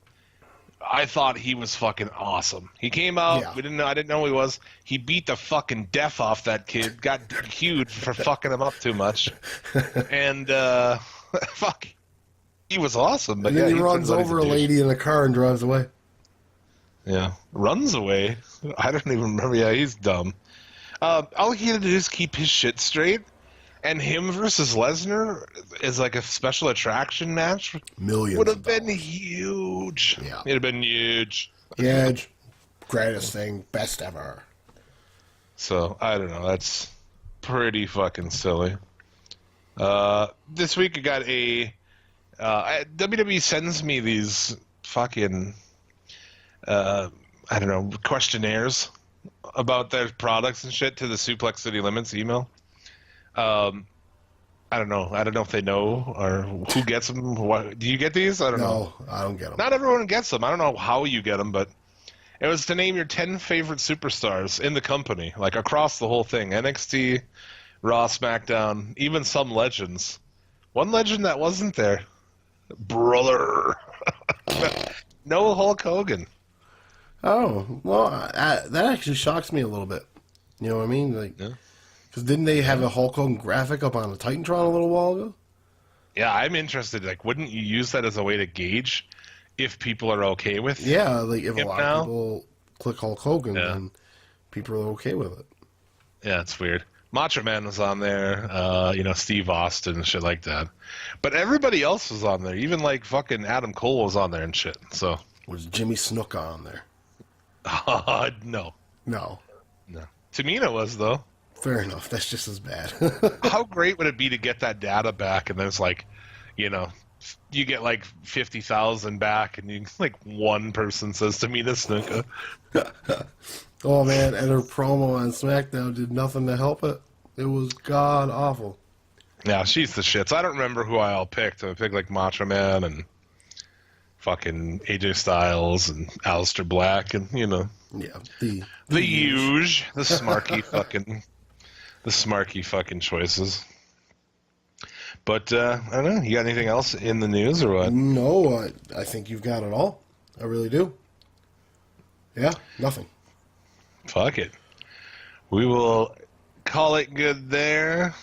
I thought he was fucking awesome. He came out. I didn't know who he was. He beat the fucking death off that kid. Got DQ'd for fucking him up too much. And fuck, he was awesome. But and then he runs over a lady in a car and drives away. Yeah, runs away. I don't even remember. Yeah, he's dumb. All he had to do is keep his shit straight. And him versus Lesnar is like a special attraction match. Millions would have been huge. Yeah. It'd have been huge. Huge. Greatest thing. Best ever. So, I don't know. That's pretty fucking silly. This week I got WWE sends me these fucking, I don't know, questionnaires about their products and shit to the Suplex City Limits email. I don't know. I don't know if they know or who gets them. Do you get these? I don't know. No, I don't get them. Not everyone gets them. I don't know how you get them, but it was to name your 10 favorite superstars in the company, like across the whole thing. NXT, Raw, SmackDown, even some legends. One legend that wasn't there. Brother. No Hulk Hogan. Oh, well, that actually shocks me a little bit. You know what I mean? Like, yeah. Because didn't they have a Hulk Hogan graphic up on the Titantron a little while ago? Yeah, I'm interested. Like, wouldn't you use that as a way to gauge if people are okay with it? Yeah, like if a lot of people click Hulk Hogan, then people are okay with it. Yeah, it's weird. Macho Man was on there, Steve Austin and shit like that. But everybody else was on there. Even like fucking Adam Cole was on there and shit. So was Jimmy Snuka on there? No. No. Tamina was, though. Fair enough. That's just as bad. How great would it be to get that data back and there's like, you get like 50,000 back and you like one person says Tamina Snuka. Oh man, and her promo on SmackDown did nothing to help it. It was god awful. Yeah, she's the shits. I don't remember who I all picked. I picked like Macho Man and fucking AJ Styles and Aleister Black and Yeah. The huge. The smarky fucking choices. But, I don't know. You got anything else in the news or what? No, I think you've got it all. I really do. Yeah, nothing. Fuck it. We will call it good there.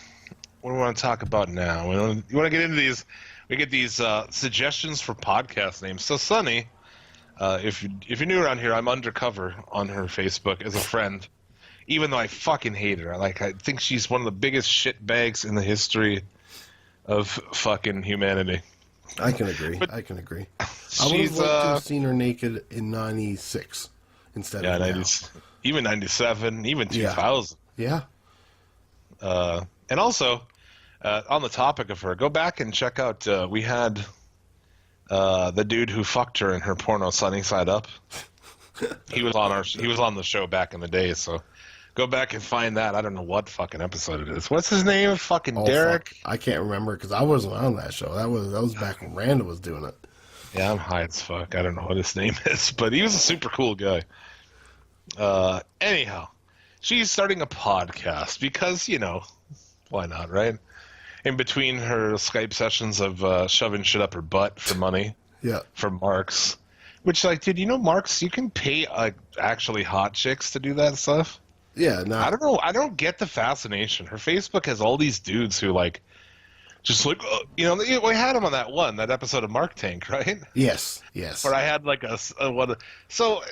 What do we want to talk about now? You want to get into these? We get these suggestions for podcast names. So, Sunny, if you're new around here, I'm undercover on her Facebook as a friend. Even though I fucking hate her. I think she's one of the biggest shitbags in the history of fucking humanity. I can agree. I would have liked to have seen her naked in 96 instead of 90s. Even 97, even 2000. Yeah. And also, on the topic of her, go back and check out, we had the dude who fucked her in her porno Sunny Side Up. He was on the show back in the day, so go back and find that. I don't know what fucking episode it is. What's his name? Fucking Derek? Fuck. I can't remember because I wasn't on that show. That was back when Randa was doing it. Yeah, I'm high as fuck. I don't know what his name is, but he was a super cool guy. Anyhow, she's starting a podcast because, why not, right? In between her Skype sessions of shoving shit up her butt for money. Yeah. For marks. Which, dude, marks, you can pay actually hot chicks to do that stuff. Yeah, no. I don't know. I don't get the fascination. Her Facebook has all these dudes who we had him on that episode of Mark Tank, right? Yes. Where I had So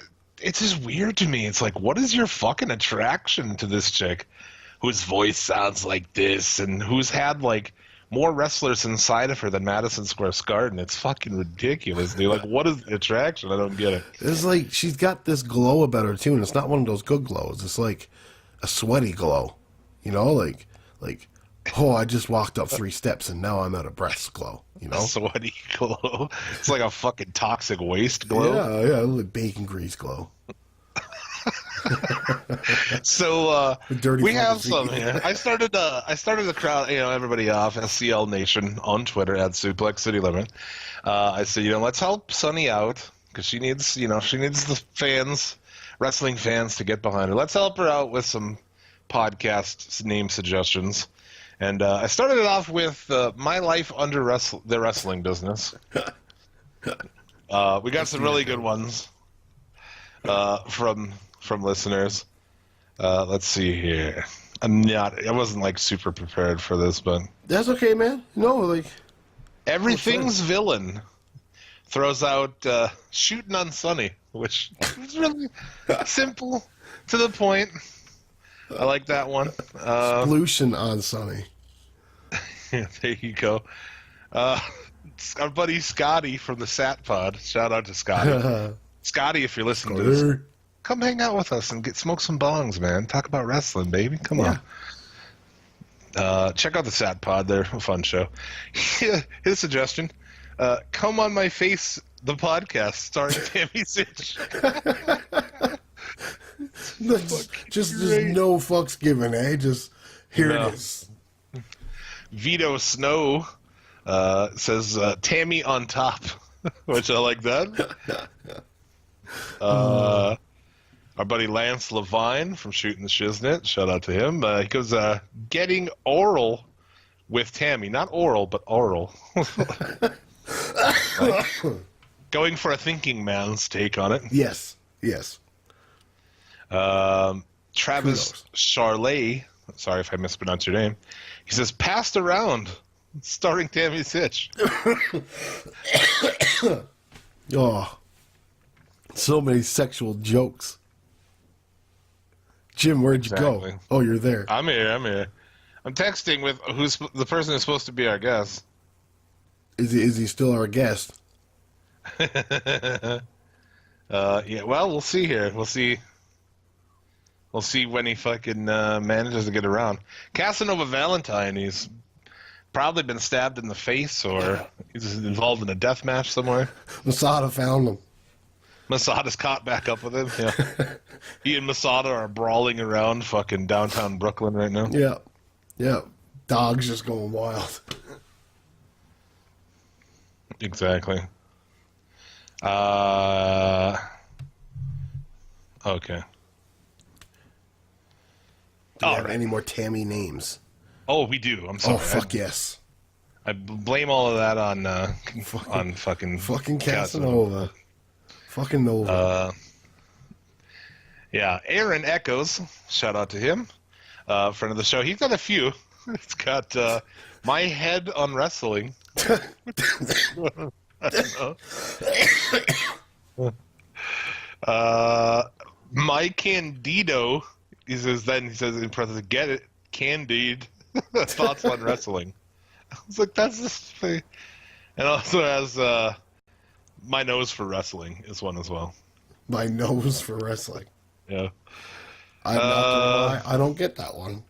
it's just weird to me. It's like, what is your fucking attraction to this chick whose voice sounds like this and who's had like more wrestlers inside of her than Madison Square Garden? It's fucking ridiculous, dude. Like, what is the attraction? I don't get it. It's like she's got this glow about her too, and it's not one of those good glows. It's like a sweaty glow, you know, like oh, I just walked up 3 steps and now I'm at a breast glow, you know? A sweaty glow. It's like a fucking toxic waste glow. Yeah, like bacon grease glow. So we have some here. I started the crowd, everybody off, SCL Nation on Twitter at Suplex City Limit. I said, let's help Sunny out because she needs the fans, wrestling fans, to get behind her. Let's help her out with some podcast name suggestions. And I started it off with My Life Under the Wrestling Business. We got some really good ones from listeners. Let's see here. I wasn't like super prepared for this, but that's okay, man. No, like Everything's Villain throws out Shooting on Sunny, which is really simple, to the point. I like that one. Solution on Sunny. There you go. Our buddy Scotty from the Sat Pod. Shout out to Scotty. Scotty, if you're listening to this, come hang out with us and smoke some bongs, man. Talk about wrestling, baby. Come on. Check out the Sat Pod. They're a fun show. His suggestion: Come on My Face, the podcast starring Tammy Sitch. Just no fucks given, eh? Just here it is. Vito Snow says Tammy on top, which I like that. Our buddy Lance Levine from Shooting the Shiznit, shout out to him. He goes, getting oral with Tammy. Not oral, but oral. Going for a thinking man's take on it. Yes. Travis Charlet, sorry if I mispronounced your name, he says, Passed Around, starring Tammy Sitch. Oh, so many sexual jokes. Jim, where'd you go? Oh, you're there. I'm here. I'm texting with who's the person who's supposed to be our guest. Is he still our guest? Yeah, well, we'll see here. We'll see when he fucking manages to get around. Casanova Valentine, he's probably been stabbed in the face or he's involved in a death match somewhere. Masada found him. Masada's caught back up with him. Yeah. He and Masada are brawling around fucking downtown Brooklyn right now. Yeah. Dog's just going wild. Exactly. Okay. Do you have any more Tammy names? Oh, we do. I'm sorry. Oh, fuck yes. I blame all of that on fucking Casanova. Fucking Nova. Yeah, Aaron Echoes. Shout out to him. Friend of the show. He's got a few. It's got My Head on Wrestling. I don't know. My Candido. He says in parentheses, get it, Candide. Thoughts on wrestling. I was like, that's just funny. And also has My Nose for Wrestling is one as well. My Nose for Wrestling. Yeah. I'm not gonna lie, I don't get that one.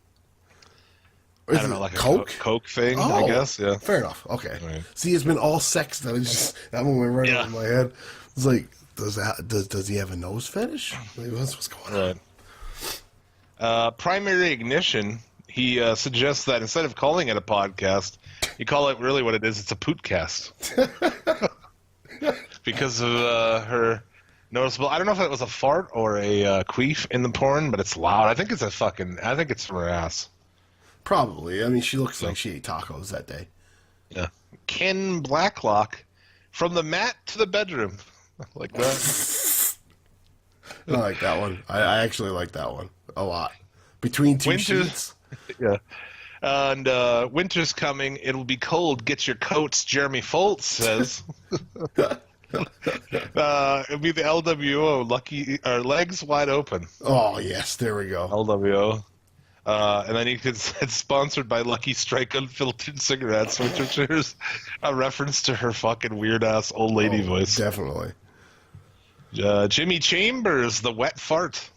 I don't know, like Coke? A Coke thing, I guess. Yeah. Fair enough. Okay. Right. See, it's been all sex that that one went right over my head. It's like, does he have a nose fetish? Like, what's going on? Right. Primary Ignition. He suggests that instead of calling it a podcast, you call it really what it is. It's a pootcast. Because of her noticeable. I don't know if it was a fart or a queef in the porn, but it's loud. I think it's from her ass. Probably. I mean, she looks like she ate tacos that day. Yeah. Ken Blacklock, from the mat to the bedroom. Like that. I like that one. I actually like that one a lot. Between two sheets. Yeah. And winter's coming. It'll be cold. Get your coats, Jeremy Foltz says. It'd be the LWO, lucky or legs wide open. Oh yes, there we go. LWO. And then it's sponsored by Lucky Strike Unfiltered Cigarettes, which is a reference to her fucking weird-ass old lady voice. Definitely. Jimmy Chambers, the wet fart.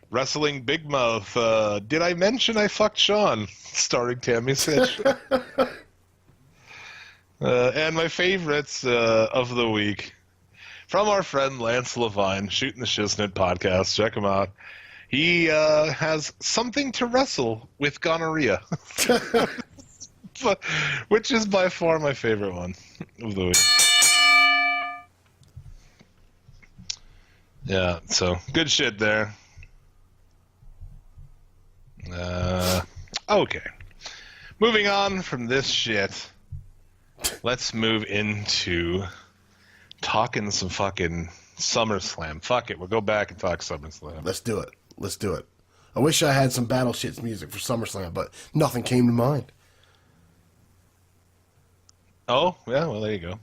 Wrestling Big Mouth. Did I mention I fucked Sean? Starring Tammy Sitch. And my favorites of the week. From our friend Lance Levine, Shooting the Shiznit podcast. Check him out. He has something to wrestle with gonorrhea. Which is by far my favorite one of the week. Yeah, so good shit there. Okay. Moving on from this shit, let's move into talking some fucking SummerSlam. Fuck it, we'll go back and talk SummerSlam. Let's do it. I wish I had some Battle Shits music for SummerSlam, but nothing came to mind. Oh, yeah, well, there you go.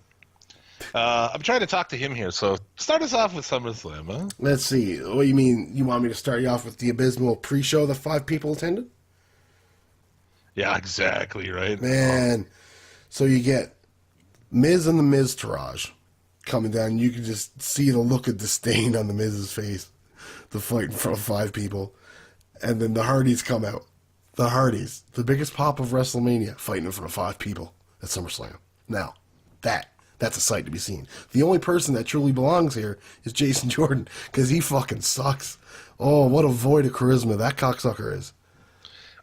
I'm trying to talk to him here, so start us off with SummerSlam, huh? Let's see. What do you mean? You want me to start you off with the abysmal pre-show that 5 people attended? Yeah, exactly, right? Man. So you get Miz and the Miz-tourage coming down. You can just see the look of disdain on the Miz's face. The fight in front of 5 people. And then the Hardys come out. The Hardys, the biggest pop of WrestleMania, fighting in front of 5 people at SummerSlam. Now, that's a sight to be seen. The only person that truly belongs here is Jason Jordan, because he fucking sucks. Oh, what a void of charisma that cocksucker is.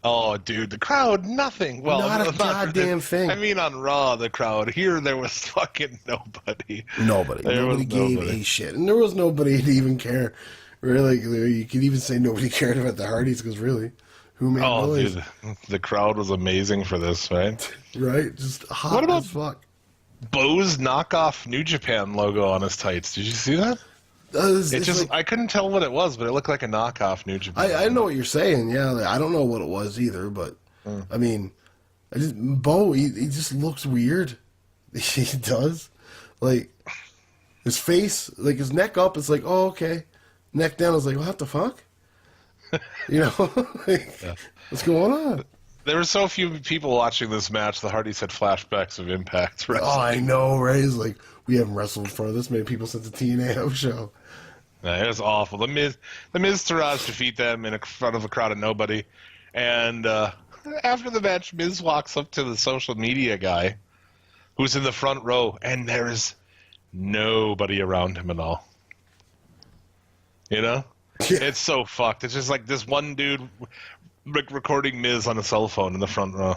Oh, dude, the crowd, nothing. Well, not a goddamn thing. I mean, on Raw, the crowd. Here, there was fucking nobody. Nobody gave a shit. And there was nobody to even care. Really, you could even say nobody cared about the Hardys, because really, who made noise? Dude, the crowd was amazing for this, right? Right? Just hot as fuck. Bo's knockoff New Japan logo on his tights. Did you see that? I couldn't tell what it was, but it looked like a knockoff New Japan. I know what you're saying. Yeah, I don't know what it was either, but I mean, Bo, he just looks weird. He does. Like his face, like his neck up, it's like, oh, okay. Neck down, I was like, what the fuck? You know, what's going on? There were so few people watching this match, the Hardys had flashbacks of Impact Wrestling. Oh, I know, right? It's like, we haven't wrestled in front of this many people since the TNA house show. Yeah, it was awful. The Miz Taraj defeat them in front of a crowd of nobody. And after the match, Miz walks up to the social media guy who's in the front row, and there is nobody around him at all. You know? Yeah. It's so fucked. It's just like this one dude recording Miz on a cell phone in the front row.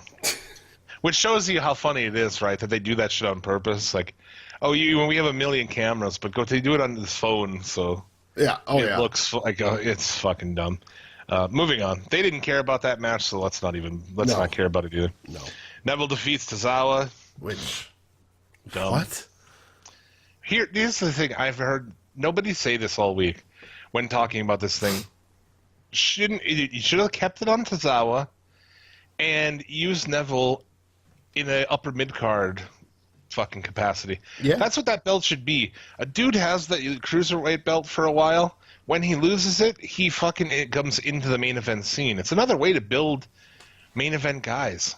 Which shows you how funny it is, right? That they do that shit on purpose. Like, we have a million cameras, but they do it on this phone, so yeah. It looks like it's fucking dumb. Moving on. They didn't care about that match, so let's not care about it either. No. Neville defeats Tozawa. Which dumb. What? Here's the thing. I've heard nobody say this all week when talking about this thing. You should have kept it on Tozawa and used Neville in an upper mid card fucking capacity. Yeah. That's what that belt should be. A dude has the cruiserweight belt for a while. When he loses it, it comes into the main event scene. It's another way to build main event guys.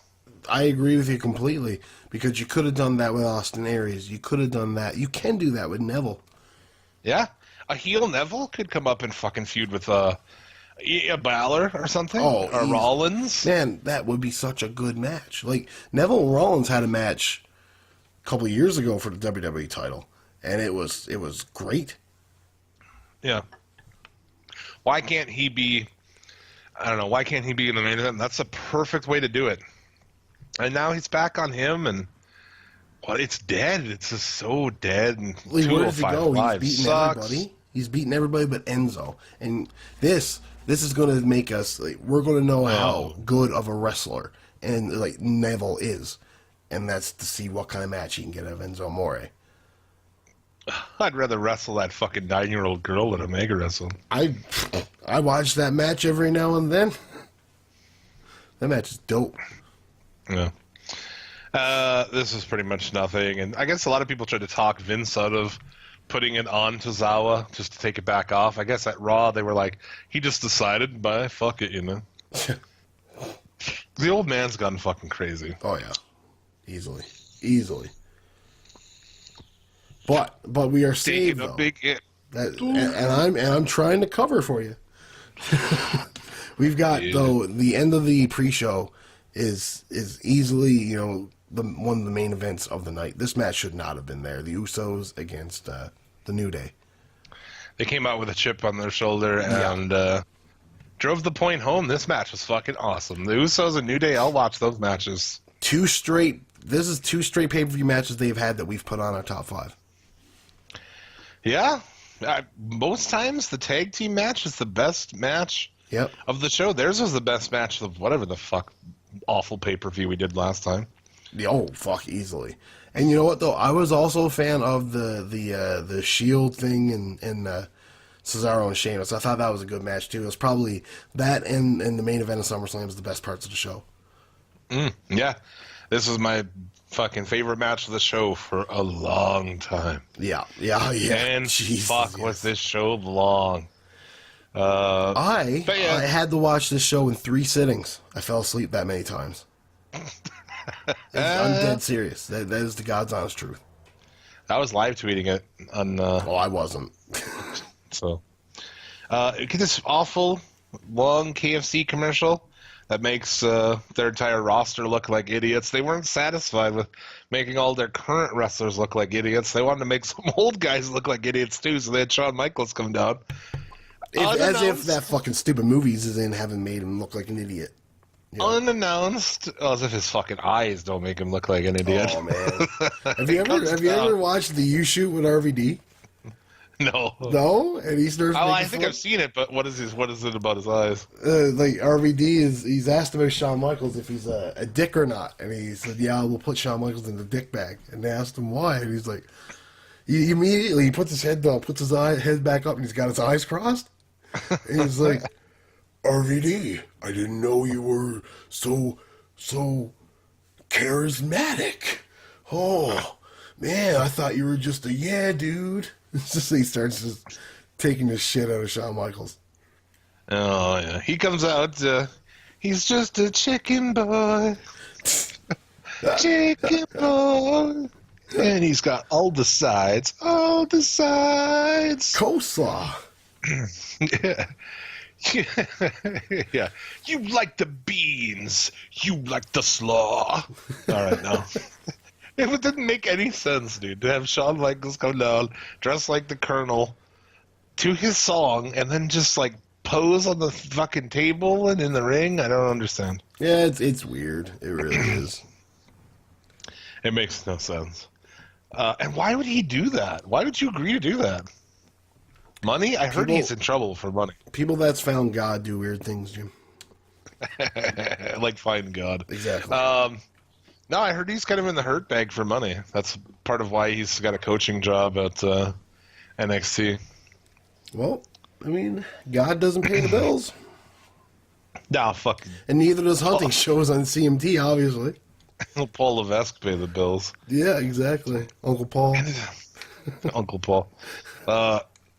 I agree with you completely, because you could have done that with Austin Aries. You could have done that. You can do that with Neville. Yeah. A heel Neville could come up and fucking feud with a Balor or something, or Rollins. Man, that would be such a good match. Like, Neville and Rollins had a match a couple of years ago for the WWE title, and it was great. Yeah. Why can't he be? I don't know. Why can't he be in the main event? That's a perfect way to do it. And now he's back on him, and it's dead. It's just so dead. And where does he go? He's beating everybody. He's beating everybody but Enzo, and this is going to make us we're going to know how good of a wrestler and Neville is, and that's to see what kind of match he can get out of Enzo Amore. I'd rather wrestle that fucking 9-year-old girl than Omega wrestle. I watch that match every now and then. That match is dope. Yeah. This is pretty much nothing, and I guess a lot of people tried to talk Vince out of putting it on Tozawa just to take it back off. I guess at Raw they were like, he just decided, but fuck it, you know. The old man's gone fucking crazy. Oh yeah, easily. But we are saved though. Big hit. And I'm trying to cover for you. We've got though the end of the pre-show is easily, you know, one of the main events of the night. This match should not have been there. The Usos against the New Day. They came out with a chip on their shoulder and drove the point home. This match was fucking awesome. The Usos and New Day, I'll watch those matches. This is two straight pay-per-view matches they've had that we've put on our top 5. Yeah. Most times the tag team match is the best match of the show. Theirs was the best match of whatever the fuck awful pay-per-view we did last time. Oh, fuck, easily. And you know what, though? I was also a fan of the Shield thing and Cesaro and Sheamus. I thought that was a good match, too. It was probably that and the main event of SummerSlam is the best parts of the show. Yeah. This was my fucking favorite match of the show for a long time. Yeah. And was this show long. I had to watch this show in 3 sittings. I fell asleep that many times. I'm dead serious. That is the God's honest truth. I was live tweeting it on. I wasn't. So, get this awful long KFC commercial that makes their entire roster look like idiots. They weren't satisfied with making all their current wrestlers look like idiots. They wanted to make some old guys look like idiots too. So they had Shawn Michaels come down. As if that fucking stupid movies is in haven't made him look like an idiot. Yeah. Unannounced, as if his fucking eyes don't make him look like an idiot. Oh man! have you ever watched the U Shoot with RVD? No. And he starts. I think I've seen it, but what is it about his eyes? Like RVD he's asked about Shawn Michaels if he's a dick or not, and he said, "Yeah, we'll put Shawn Michaels in the dick bag." And they asked him why, and he's like, he immediately puts his head down, puts his head back up, and he's got his eyes crossed. And he's like, RVD, I didn't know you were so charismatic. Oh, man, I thought you were just a dude. It's just he starts just taking the shit out of Shawn Michaels. Oh, yeah. He comes out, he's just a chicken boy. Chicken boy. And he's got all the sides. Coleslaw. Yeah. You like the beans. You like the slaw. All right, now. It didn't make any sense, dude, to have Shawn Michaels come down, dressed like the Colonel, to his song, and then just, like, pose on the fucking table and in the ring. I don't understand. Yeah, it's weird. It really is. It makes no sense. And why would he do that? Why would you agree to do that? Money? I heard he's in trouble for money. People that's found God do weird things, Jim. Like find God. Exactly. No, I heard he's kind of in the hurt bag for money. That's part of why he's got a coaching job at NXT. Well, I mean, God doesn't pay the bills. Nah, fuck. And neither does hunting shows on CMT, obviously. Paul Levesque pay the bills. Yeah, exactly. Uncle Paul. Uncle Paul.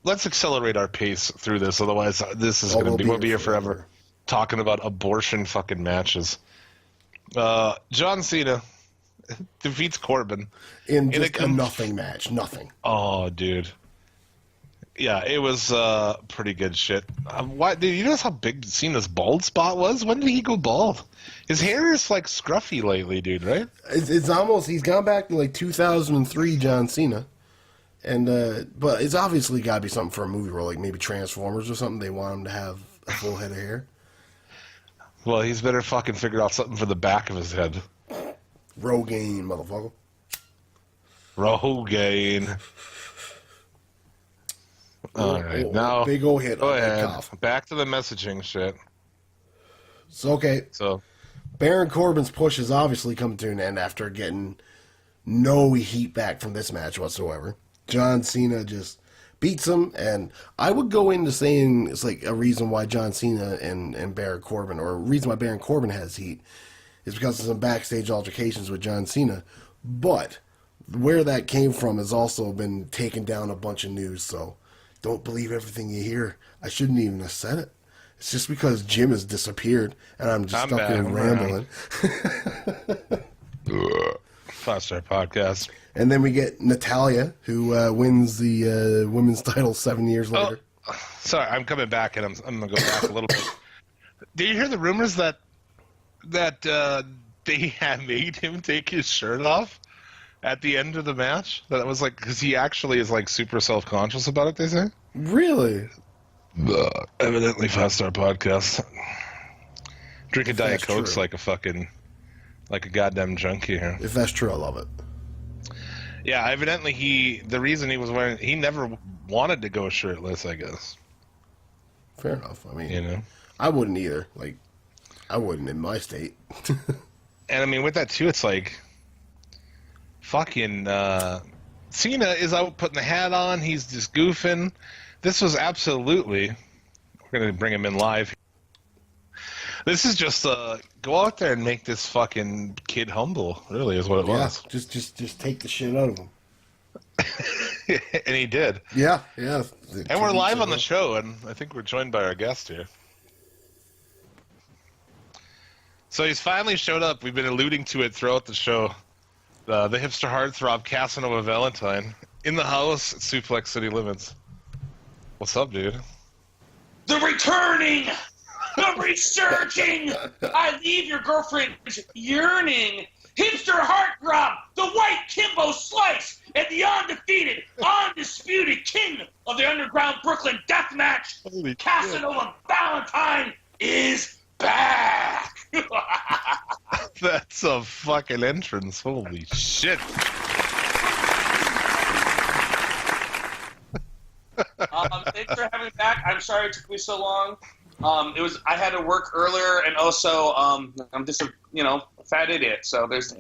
Let's accelerate our pace through this, otherwise this is going to be, we'll be here forever talking about abortion fucking matches. John Cena defeats Corbin in just a nothing match. Nothing. Oh, dude. Yeah, it was pretty good shit. Why? Dude, you notice how big Cena's bald spot was? When did he go bald? His hair is like scruffy lately, dude. Right? It's almost. He's gone back to like 2003 John Cena, and but it's obviously got to be something for a movie role, like maybe Transformers or something. They want him to have a full head of hair. Well, he's better fucking figure out something for the back of his head. Rogaine, motherfucker. Rogaine. All right, now big old hit. Go ahead. Back to the messaging shit. So Baron Corbin's push is obviously coming to an end after getting no heat back from this match whatsoever. John Cena just beats him, and I would go into saying it's like a reason why John Cena and Baron Corbin, or a reason why Baron Corbin has heat, is because of some backstage altercations with John Cena. But where that came from has also been taken down a bunch of news, so don't believe everything you hear. I shouldn't even have said it. It's just because Jim has disappeared, and I'm stuck here rambling. 5-star podcast. And then we get Natalya, who wins the women's title 7 years later. Sorry, I'm coming back, and I'm going to go back a little bit. Did you hear the rumors that they had made him take his shirt off at the end of the match? That it was like, because he actually is like super self-conscious about it, they say? Really? Evidently 5-star podcast. Drinking Diet Coke's like a goddamn junkie here. If that's true, I love it. Yeah, evidently the reason he was wearing, he never wanted to go shirtless, I guess. Fair enough. I mean, you know, I wouldn't either. Like, I wouldn't in my state. And I mean, with that too, it's like, fucking, Cena is out putting the hat on, he's just goofing. This was absolutely, we're going to bring him in live. This is just, go out there and make this fucking kid humble, really, is what it was. Just take the shit out of him. And he did. Yeah. And we're live on the show, and I think we're joined by our guest here. So he's finally showed up. We've been alluding to it throughout the show. The hipster heartthrob Casanova Valentine in the house at Suplex City Limits. What's up, dude? The returning, the resurging, I leave your girlfriend's yearning, hipster heartthrob, the white Kimbo Slice, and the undefeated, undisputed king of the underground Brooklyn deathmatch, Casanova Valentine is back. That's a fucking entrance. Holy shit. Thanks for having me back. I'm sorry it took me so long. I had to work earlier, and also I'm just a fat idiot. So there's.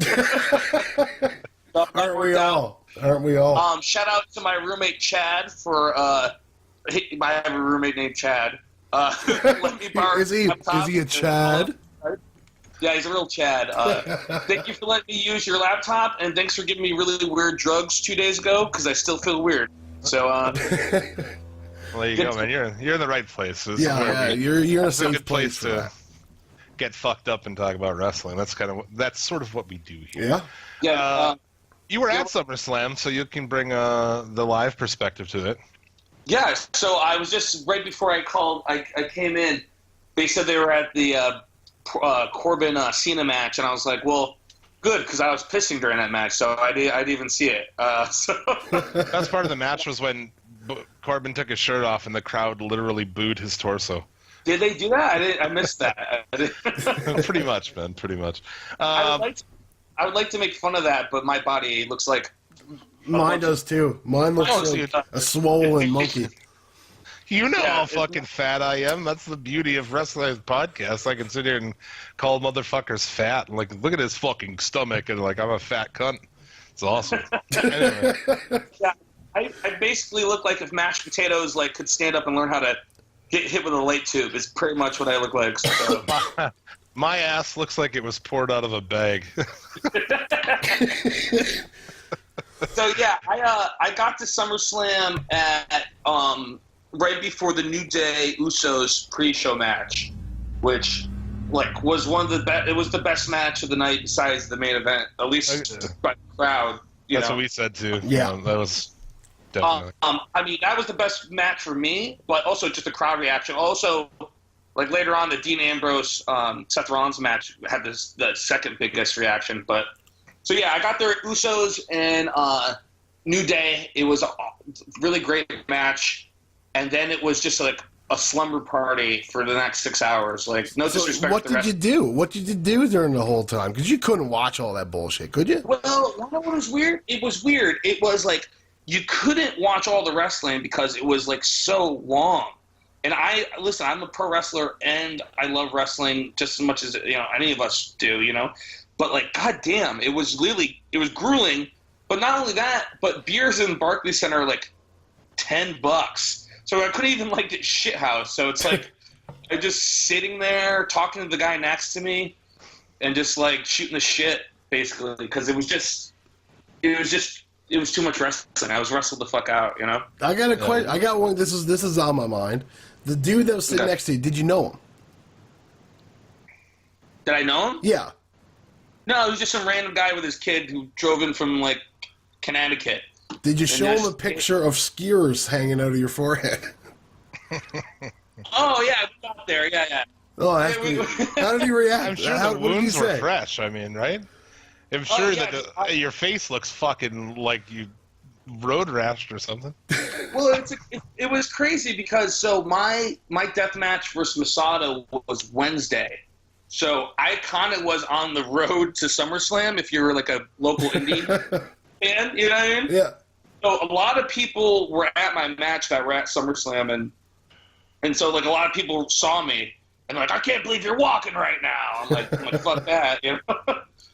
Aren't we all? Shout out to my roommate Chad for. I have a roommate named Chad. Let me borrow. Is he a Chad? Yeah, he's a real Chad. Thank you for letting me use your laptop, and thanks for giving me really weird drugs 2 days ago because I still feel weird. So, well, there you go, man. You're in the right place. You're in a safe place to get fucked up and talk about wrestling. That's sort of what we do here. Yeah. You were at SummerSlam, so you can bring the live perspective to it. Yeah. So I was just right before I called. I came in. They said they were at the Corbin Cena match, and I was like, well. Good, because I was pissing during that match, so I didn't even see it. That's part of the match was when Corbin took his shirt off and the crowd literally booed his torso. Did they do that? I missed that. Pretty much, man. Pretty much. I would like to make fun of that, but my body looks like... Mine does, too. Mine looks like a swollen monkey. You know how fucking fat I am. That's the beauty of Wrestling Podcast. I can sit here and call motherfuckers fat and look at his fucking stomach and I'm a fat cunt. It's awesome. Anyway. Yeah, I basically look like if mashed potatoes could stand up and learn how to get hit with a light tube. It's pretty much what I look like. So. My ass looks like it was poured out of a bag. So yeah, I got to SummerSlam at right before the New Day Usos pre-show match, which was one of the best. It was the best match of the night besides the main event, at least by the crowd. That's what we said too. Yeah, that was definitely. I mean, that was the best match for me, but also just the crowd reaction. Also, later on, the Dean Ambrose Seth Rollins match had the second biggest reaction. But so yeah, I got there at Usos and New Day. It was a really great match. And then it was just a slumber party for the next 6 hours. No disrespect. What did you do? What did you do during the whole time? Because you couldn't watch all that bullshit, could you? Well, you know what was weird? It was weird. It was you couldn't watch all the wrestling because it was so long. And I'm a pro wrestler and I love wrestling just as much as any of us do. But goddamn, it was grueling. But not only that, but beers in Barclays Center are $10. So I couldn't even get shithoused. So it's I'm just sitting there talking to the guy next to me, and just like shooting the shit basically because it was too much wrestling. I was wrestled the fuck out, you know. I got a question. I got one. This is on my mind. The dude that was sitting next to you, did you know him? Did I know him? Yeah. No, he was just some random guy with his kid who drove in from like Connecticut. Did you show him a picture of skewers hanging out of your forehead? Oh yeah, I was out there. Yeah. Oh, how did he react? I'm sure the wounds were fresh. I mean, right? I'm sure that your face looks fucking like you road rashed or something. Well, it was crazy because my death match versus Masato was Wednesday. So I kind of was on the road to SummerSlam if you're like a local indie fan, you know what I mean? Yeah. So a lot of people were at my match that were at SummerSlam, and so like a lot of people saw me and like, I can't believe you're walking right now. I'm like fuck that, you know.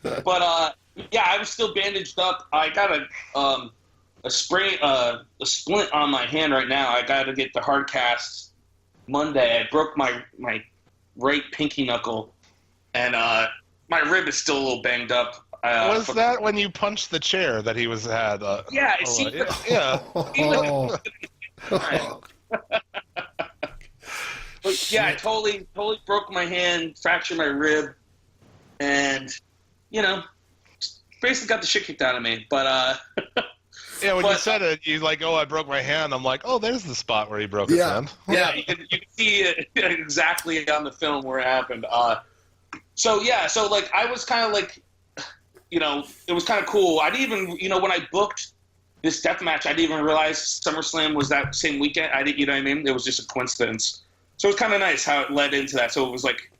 But yeah, I was still bandaged up. I got a splint on my hand right now. I got to get the hard cast Monday. I broke my right pinky knuckle. And my rib is still a little banged up. Was that when you punched the chair that he had? Yeah, it seemed yeah. But yeah, I totally broke my hand, fractured my rib, and you know, basically got the shit kicked out of me. But yeah, when you said it, you like, oh, I broke my hand. I'm like, oh, there's the spot where he broke his hand. Yeah, you can see it exactly on the film where it happened. So like I was kind of like, you know, it was kind of cool. I didn't even, you know, when I booked this death match, I didn't even realize SummerSlam was that same weekend. I didn't, you know what I mean? It was just a coincidence. So it was kind of nice how it led into that. So it was like,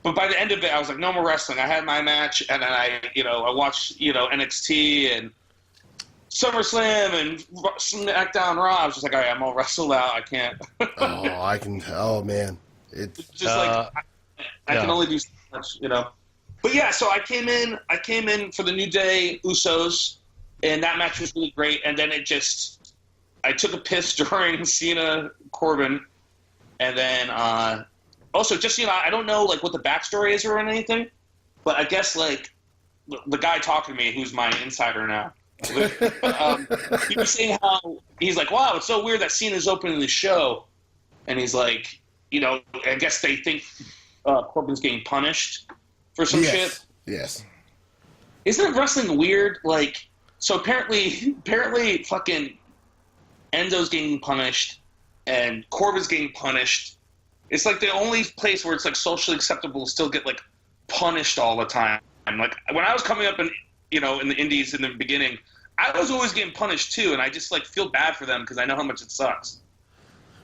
but by the end of it, I was like, no more wrestling. I had my match, and then I watched, you know, NXT and SummerSlam and SmackDown Raw. I was just like, all right, I'm all wrestled out. I can't. Oh man, it's just like I can only do so much, you know. But yeah, so I came in for the New Day Usos, and that match was really great. And then I took a piss during Cena Corbin, and then also just, you know, I don't know like what the backstory is or anything, but I guess like the guy talking to me, who's my insider now, he was saying how he's like, wow, it's so weird that Cena's opening the show, and he's like, you know, I guess they think Corbin's getting punished for some shit. Yes. Isn't wrestling weird? Like, so apparently fucking Enzo's getting punished and Corbin's getting punished. It's like the only place where it's like socially acceptable to still get like punished all the time. Like when I was coming up in the indies in the beginning, I was always getting punished too, and I just like feel bad for them because I know how much it sucks.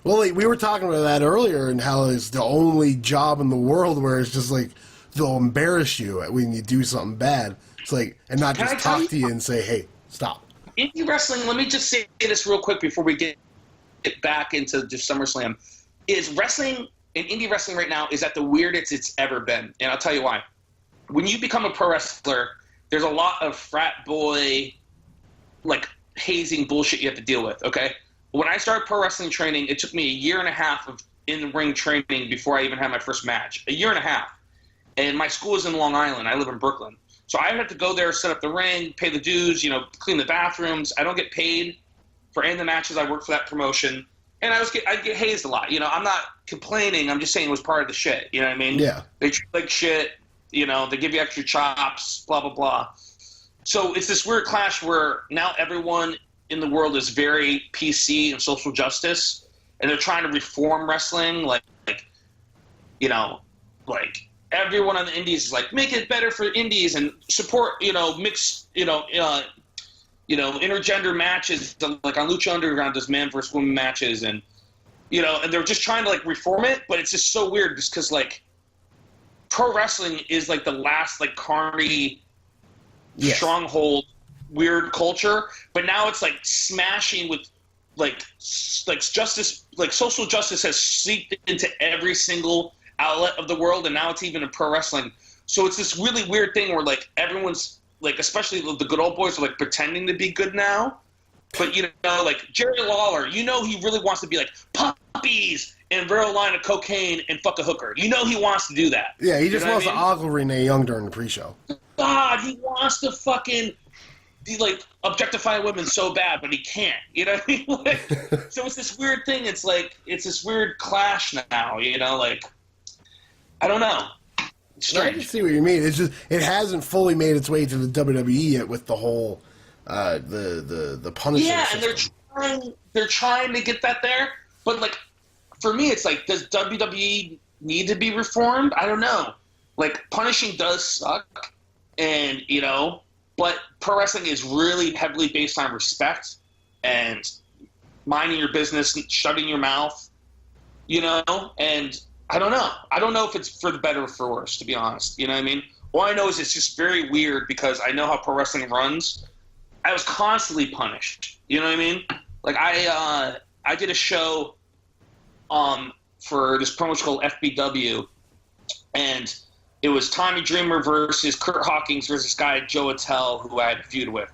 Well, like, we were talking about that earlier, and how it's the only job in the world where it's just like they'll embarrass you when you do something bad. It's like, and not just talk to you and say, "Hey, stop." Indie wrestling. Let me just say this real quick before we get back into just SummerSlam. Is wrestling and indie wrestling right now is at the weirdest it's ever been, and I'll tell you why. When you become a pro wrestler, there's a lot of frat boy, like hazing bullshit you have to deal with. Okay. When I started pro wrestling training, it took me a year and a half of in-ring training before I even had my first match. A year and a half. And my school is in Long Island. I live in Brooklyn. So I had to go there, set up the ring, pay the dues, you know, clean the bathrooms. I don't get paid for any of the matches. I work for that promotion. And I'd get hazed a lot. You know, I'm not complaining. I'm just saying it was part of the shit. You know what I mean? Yeah. They treat like shit. You know, they give you extra chops, blah, blah, blah. So it's this weird clash where now everyone in the world is very PC and social justice, and they're trying to reform wrestling. Like you know, like everyone on the indies is like, make it better for indies and support, you know, mixed, intergender matches. Like on Lucha Underground, there's man versus woman matches, and you know, and they're just trying to like reform it, but it's just so weird just because like pro wrestling is like the last like carny stronghold weird culture, but now it's like smashing with like justice, like social justice has seeped into every single outlet of the world, and now it's even in pro wrestling. So it's this really weird thing where like everyone's like, especially the good old boys, are like pretending to be good now, But, you know, like Jerry Lawler, you know he really wants to be like, puppies and roll a line of cocaine and fuck a hooker. You know he wants to do that. Yeah, he just wants to ogle Renee Young during the pre-show. God, he wants to fucking objectify women so bad, but he can't. You know what I mean? Like, so it's this weird thing. It's like, it's this weird clash now, you know? Like, I don't know. It's strange. I can see what you mean. It's just, it hasn't fully made its way to the WWE yet with the whole, the Punisher system. And they're trying to get that there, but like, for me, it's like, does WWE need to be reformed? I don't know. Like, punishing does suck, and, you know, but pro wrestling is really heavily based on respect and minding your business, shutting your mouth, you know, and I don't know. I don't know if it's for the better or for worse, to be honest. You know what I mean? All I know is it's just very weird because I know how pro wrestling runs. I was constantly punished. You know what I mean? Like, I did a show for this promotion called FBW, and it was Tommy Dreamer versus Kurt Hawkins versus this guy, Joe Attell, who I had a feud with.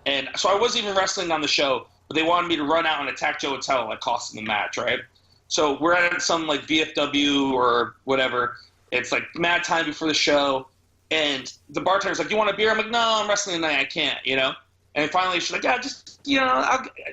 And so I wasn't even wrestling on the show, but they wanted me to run out and attack Joe Attell, like costing the match, right? So we're at some like VFW or whatever. It's like mad time before the show, and the bartender's like, "You want a beer?" I'm like, "No, I'm wrestling tonight. I can't," you know. And finally, she's like, "Yeah, just, you know,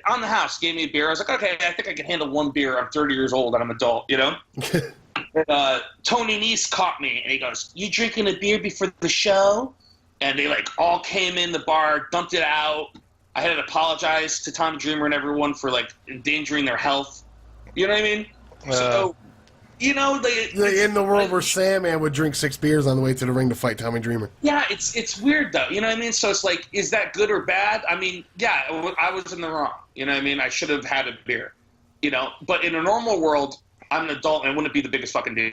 on the house." Gave me a beer. I was like, "Okay, I think I can handle one beer. I'm 30 years old and I'm an adult," you know. And, Tony Nese caught me, and he goes, "You drinking a beer before the show?" And they like all came in the bar, dumped it out. I had to apologize to Tommy Dreamer and everyone for like endangering their health. You know what I mean? So, you know, in the world where Sandman would drink 6 beers on the way to the ring to fight Tommy Dreamer. Yeah, it's weird though. You know what I mean? So it's like, is that good or bad? I mean, yeah, I was in the wrong. You know what I mean? I should have had a beer. You know, but in a normal world, I'm an adult and it wouldn't be the biggest fucking deal.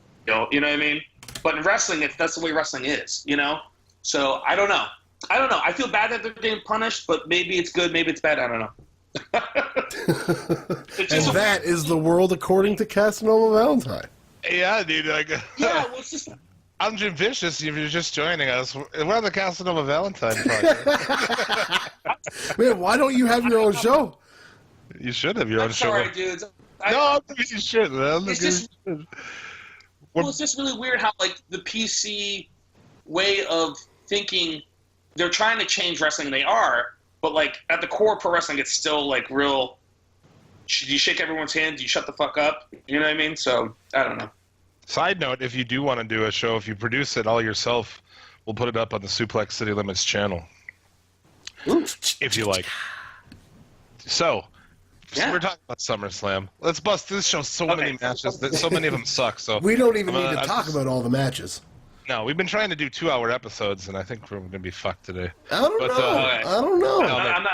You know what I mean? But in wrestling, that's the way wrestling is. You know? So I don't know. I feel bad that they're getting punished, but maybe it's good, maybe it's bad. I don't know. And that is the world according to Casanova Valentine. Yeah, dude. Yeah, well, it's just... I'm Jim Vicious. If you're just joining us, we're on the Casanova Valentine project. Man, why don't you have your own show? You should have your own show. Sorry, dudes. No, you should, man. It's just really weird how like the PC way of thinking, they're trying to change wrestling. They are. But, like, at the core of pro wrestling, it's still, like, real... Do you shake everyone's hand? Do you shut the fuck up? You know what I mean? So, I don't know. Side note, if you do want to do a show, if you produce it all yourself, we'll put it up on the Suplex City Limits channel. Ooh. If you like. So we're talking about SummerSlam. Let's bust this show. So many matches. So many of them suck. So we don't even need to talk about all the matches. No, we've been trying to do 2-hour episodes, and I think we're going to be fucked today. I don't know. I'm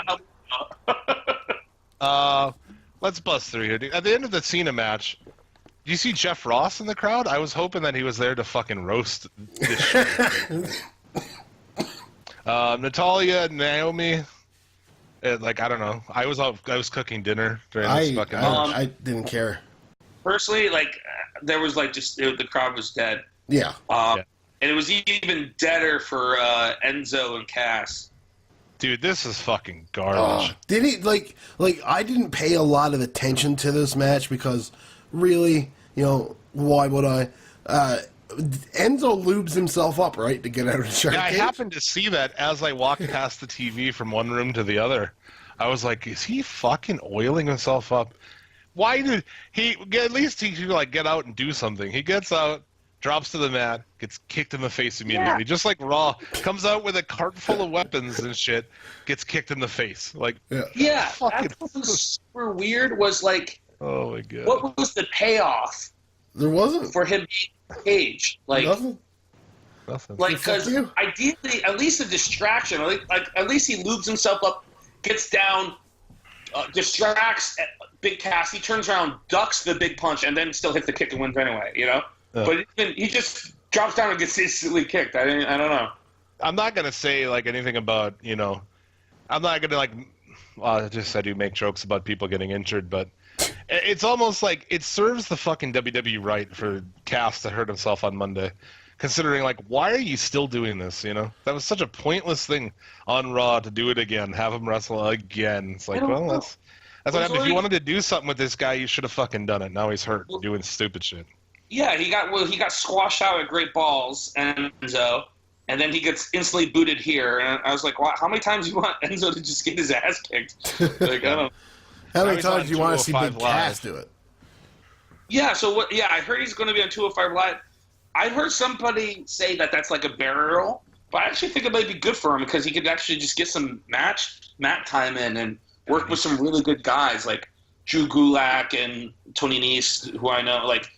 not. Let's bust through here. At the end of the Cena match, do you see Jeff Ross in the crowd? I was hoping that he was there to fucking roast this shit. Natalya and Naomi. Like, I don't know. I was cooking dinner during this fucking match. I didn't care. Personally, like, there was like just the crowd was dead. Yeah. And it was even deader for Enzo and Cass. Dude, this is fucking garbage. Did he like? I didn't pay a lot of attention to this match because, really, you know, why would I? Enzo lubes himself up, right, to get out of the shark cage? I happened to see that as I walked past the TV from one room to the other. I was like, is he fucking oiling himself up? Why did he? At least he could like get out and do something. He gets out. Drops to the mat, gets kicked in the face immediately. Yeah. Just like Raw, comes out with a cart full of weapons and shit, gets kicked in the face. Like, yeah, that's what was super weird. Was like, oh my god, what was the payoff? There wasn't for him being Cage. Like nothing. Like because ideally, at least a distraction. Like at least he lubes himself up, gets down, distracts Big Cass. He turns around, ducks the big punch, and then still hits the kick and wins anyway. You know. But he just drops down and gets instantly kicked. I don't know. I'm not going to say, like, anything about, you know... I'm not going to, like... Well, I do make jokes about people getting injured, but... It's almost like it serves the fucking WWE right for Cass to hurt himself on Monday. considering, like, why are you still doing this, you know? That was such a pointless thing on Raw to do it again, have him wrestle again. It's like, well, that's what happened. If you wanted to do something with this guy, you should have fucking done it. Now he's hurt doing stupid shit. Yeah, he got squashed out at Great Balls, Enzo, and then he gets instantly booted here. And I was like, wow, how many times do you want Enzo to just get his ass kicked? Like, I don't. How many times do you want to see Big Cass do it? Yeah, so what? Yeah, I heard he's going to be on 205 Live. I heard somebody say that that's like a burial, but I actually think it might be good for him because he could actually just get some mat time in and work with some really good guys like Drew Gulak and Tony Nese, who I know. Like,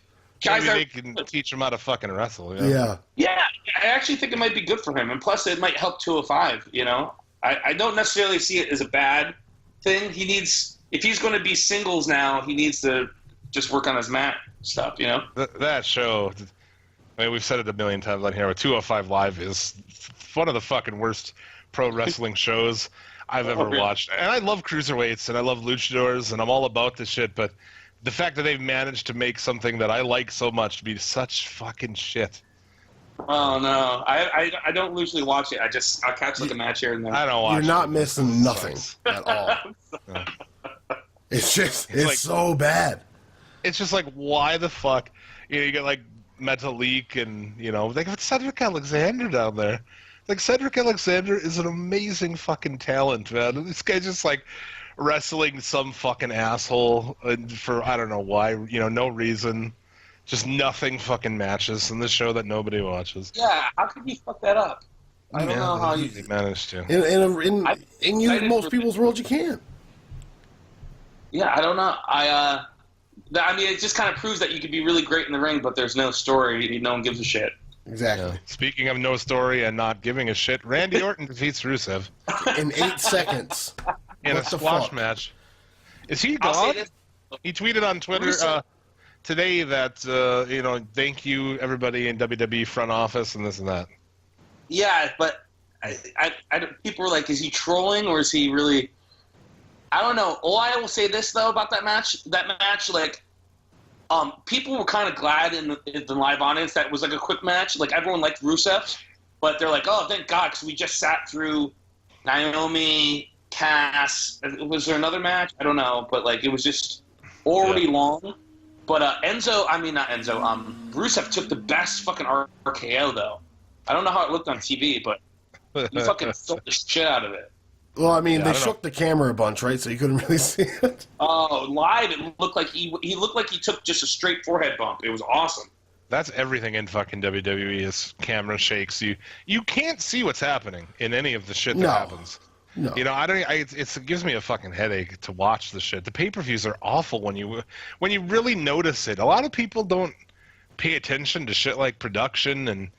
guys maybe they can teach him how to fucking wrestle. You know? Yeah, I actually think it might be good for him, and plus it might help 205. You know, I don't necessarily see it as a bad thing. He needs, if he's going to be singles now, he needs to just work on his mat stuff. You know, that show. I mean, we've said it a million times on here, but 205 Live is one of the fucking worst pro wrestling shows I've ever watched. And I love cruiserweights, and I love luchadors, and I'm all about this shit, but the fact that they've managed to make something that I like so much to be such fucking shit. Oh, no. I don't usually watch it. I'll catch like a match here and there. I don't watch it. You're not missing nothing at all. No. It's like, so bad. It's just like, why the fuck? You know, you get like Metalik and, you know, they got Cedric Alexander down there. Like, Cedric Alexander is an amazing fucking talent, man. And this guy's just like wrestling some fucking asshole for I don't know why, you know, no reason. Just nothing fucking matches in the show that nobody watches. Yeah, how could you fuck that up? I don't know how you managed to. In most people's world, you can't. Yeah, I don't know. I mean, it just kind of proves that you could be really great in the ring, but there's no story. No one gives a shit. Exactly. Yeah. Speaking of no story and not giving a shit, Randy Orton defeats Rusev in 8 seconds in a squash match. Is he gone? He tweeted on Twitter today that you know, thank you everybody in WWE front office and this and that. Yeah, but people were like, is he trolling or is he really? I don't know. All I will say this though about that match, like, people were kind of glad in the live audience that it was like a quick match. Like, everyone liked Rusev, but they're like, oh, thank God, because we just sat through Naomi, Cass. Was there another match? I don't know, but like it was just already long. But Rusev took the best fucking RKO though. I don't know how it looked on TV, but he fucking sold the shit out of it. Well, I mean, they shook the camera a bunch, right? So you couldn't really see it. Oh, live, it looked like he looked like he took just a straight forehead bump. It was awesome. That's everything in fucking WWE is camera shakes. You can't see what's happening in any of the shit that happens. No. You know, it gives me a fucking headache to watch the shit. The pay-per-views are awful when you really notice it. A lot of people don't pay attention to shit like production and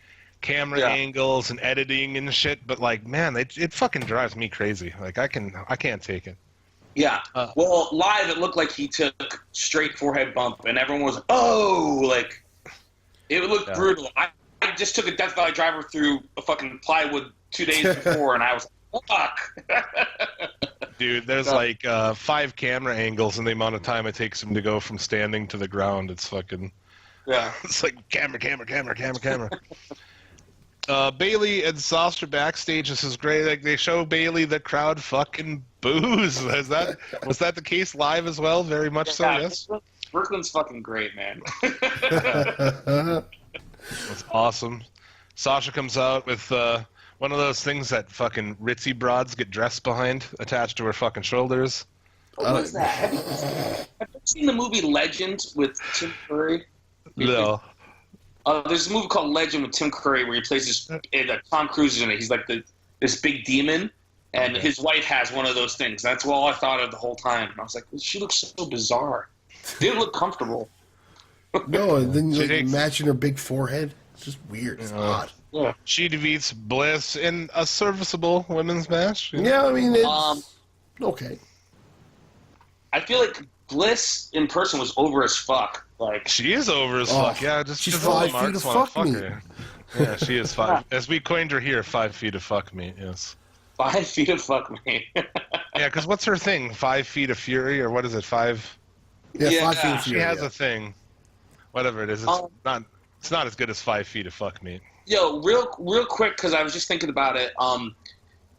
camera angles and editing and shit, but like, man, it fucking drives me crazy. Like, I can't take it. Yeah. Well, live it looked like he took straight forehead bump, and everyone was like, it looked brutal. I just took a Death Valley Driver through a fucking plywood 2 days before, and I was like, fuck. Dude, there's like 5 camera angles in the amount of time it takes him to go from standing to the ground. It's fucking it's like camera. Bailey and Sasha backstage. This is great. Like, they show Bailey, the crowd fucking boos. Was that the case live as well? Very much so. Yes. Brooklyn's fucking great, man. That's awesome. Sasha comes out with one of those things that fucking ritzy broads get dressed behind, attached to her fucking shoulders. What is that? Have you seen the movie Legend with Tim Curry? No. There's a movie called Legend with Tim Curry where he plays this. Tom Cruise is in it. He's like this big demon, and his wife has one of those things. That's all I thought of the whole time. I was like, she looks so bizarre. Didn't look comfortable. No, and then like, matching her big forehead. It's just weird. It's odd. Yeah. She defeats Bliss in a serviceable women's match. Yeah, I mean, it's okay. I feel like Bliss in person was over as fuck. Like, she is over as fuck. Yeah, she's 5 feet of fuck me. Yeah, she is 5. As we coined her here, 5 feet of fuck me. Yes. 5 feet of fuck me. Yeah, because what's her thing? 5 feet of fury, or what is it? 5. Yeah, 5 feet of fury. She has a thing. Whatever it is, it's not. It's not as good as 5 feet of fuck meat. Yo, real quick, because I was just thinking about it.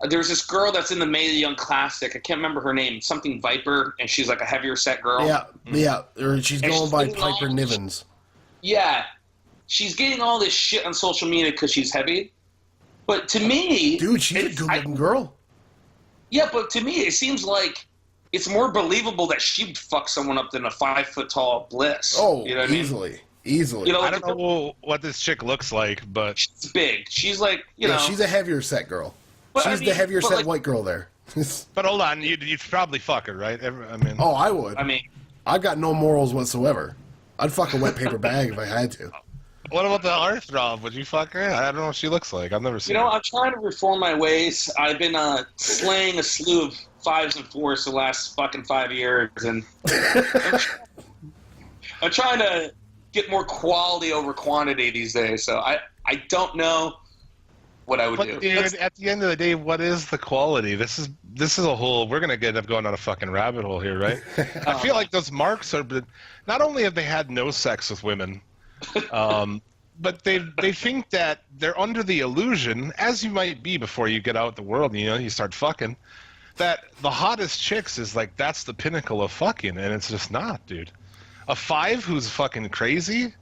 There's this girl that's in the May the Young Classic. I can't remember her name. Something Viper, and she's like a heavier set girl. Yeah. Or she's going by Piper Nivens. Yeah. She's getting all this shit on social media because she's heavy. But to me... Dude, she's a good-looking girl. Yeah, but to me, it seems like it's more believable that she'd fuck someone up than a 5-foot-tall Bliss. Oh, you know what easily. I mean? Easily. You know, I don't know what this chick looks like, but... She's big. She's like, you know... she's a heavier set girl. But, she's the heavier set white girl there. But hold on, you'd probably fuck her, right? Oh, I would. I mean... I've got no morals whatsoever. I'd fuck a wet paper bag if I had to. What about the heartthrob? Would you fuck her? I don't know what she looks like. I've never seen her. I'm trying to reform my ways. I've been slaying a slew of 5s and 4s the last fucking 5 years, and I'm trying to get more quality over quantity these days. So I don't know what I would do. Dude, at the end of the day, what is the quality? This is a whole. We're gonna end up going on a fucking rabbit hole here, right? I feel like those marks are. Not only have they had no sex with women. But they think that they're under the illusion, as you might be before you get out in the world, you start fucking, that the hottest chicks is like, that's the pinnacle of fucking, and it's just not, dude. A 5 who's fucking crazy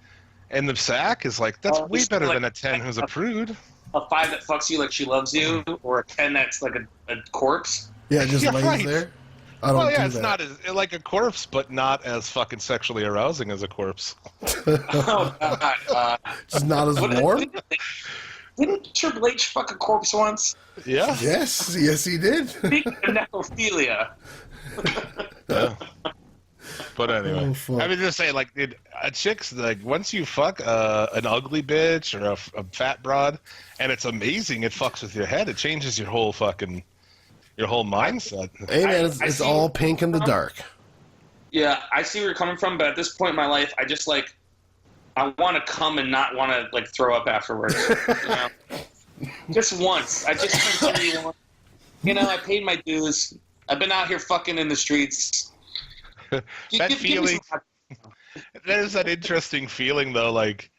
in the sack is like, that's way better than a 10 who's a prude. A 5 that fucks you like she loves you, or a 10 that's like a corpse. Yeah, just lays there. I don't do it's that. not as like a corpse, but not as fucking sexually arousing as a corpse. Oh, God. Just not as warm? Didn't Triple H fuck a corpse once? Yeah. Yes, he did. Speaking of necrophilia. Yeah. But anyway, Oh, I mean, just saying, like, a chick's like, once you fuck an ugly bitch or a fat broad, and it's amazing, it fucks with your head. It changes your whole fucking. Your whole mindset. Hey man, it's all pink in the dark. Yeah, I see where you're coming from, but at this point in my life, I just I want to come and not want to throw up afterwards. Just once. I just really want. I paid my dues. I've been out here fucking in the streets. That feeling. There's that interesting feeling though, like.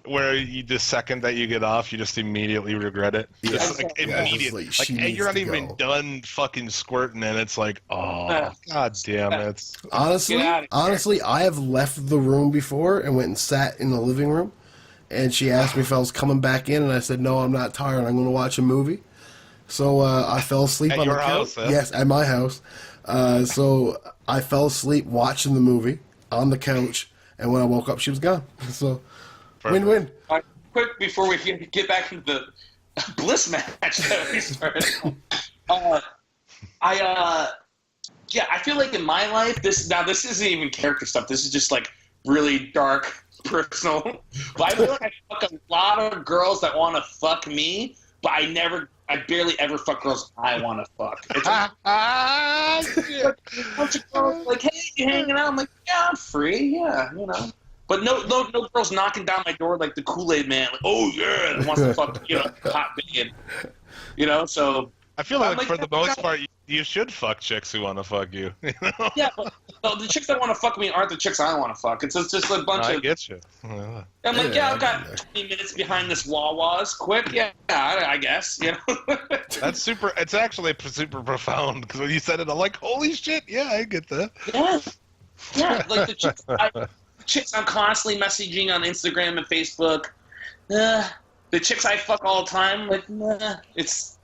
Where the second that you get off, you just immediately regret it. Just immediately. Like you're not even done fucking squirting, and it's like, oh, god damn it. Honestly, I have left the room before and went and sat in the living room, and she asked me if I was coming back in, and I said, no, I'm not tired. I'm going to watch a movie. So I fell asleep on the couch. House, huh? Yes, at my house. So I fell asleep watching the movie on the couch, and when I woke up, she was gone. So... Win-win. Quick, before we get back into the Bliss match that we started, I feel like in my life, this isn't even character stuff. This is just really dark, personal. But I feel like I fuck a lot of girls that want to fuck me, but I barely ever fuck girls I want to fuck. It's a bunch of girls hey, you hanging out? I'm like, yeah, I'm free, yeah, But no girls knocking down my door like the Kool-Aid man. Like, oh yeah, and wants to fuck hot bacon. So I feel like for the most part, you should fuck chicks who want to fuck you. Yeah, but the chicks that want to fuck me aren't the chicks I want to fuck. It's just a bunch of. I get you. I'm like, I've got 20 minutes behind this Wawa's. Quick, yeah, I guess. That's super. It's actually super profound because when you said it, I'm like, holy shit, yeah, I get that. Yeah, like the chicks I'm constantly messaging on Instagram and Facebook. The chicks I fuck all the time, it's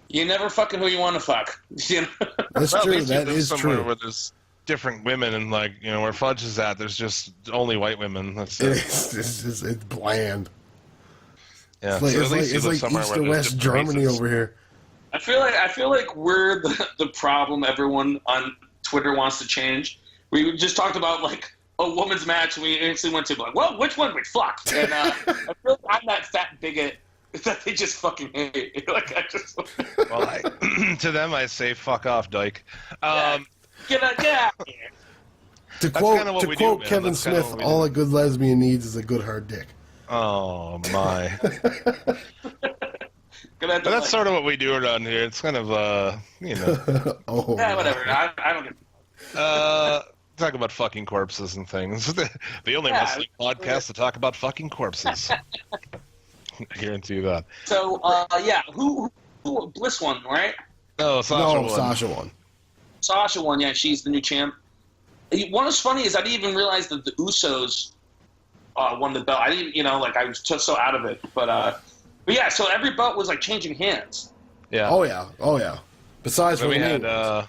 you never fucking who you want to fuck. That's true. That is true. Where there's different women and where Fudge is at, there's just only white women. That's it. It's bland. Yeah, it's like East or West Germany over here. I feel like we're the problem everyone on Twitter wants to change. We just talked about a woman's match, and we instantly went to well, which one would fuck? And I feel like I'm that fat bigot that they just fucking hate. To them, I say, fuck off, dyke. Get out of here. To quote Kevin Smith, all a good lesbian needs is a good hard dick. Oh my! But that's sort of what we do around here. It's kind of Oh, yeah, whatever. I don't get. talk about fucking corpses and things. The only wrestling podcast to talk about fucking corpses. I guarantee you that. So, who Bliss won, right? No, Sasha won. Sasha won, yeah, she's the new champ. What was funny is I didn't even realize that the Usos won the belt. I didn't, I was just so out of it. But yeah, so every belt was, like, changing hands. Yeah. Oh, yeah. Besides we had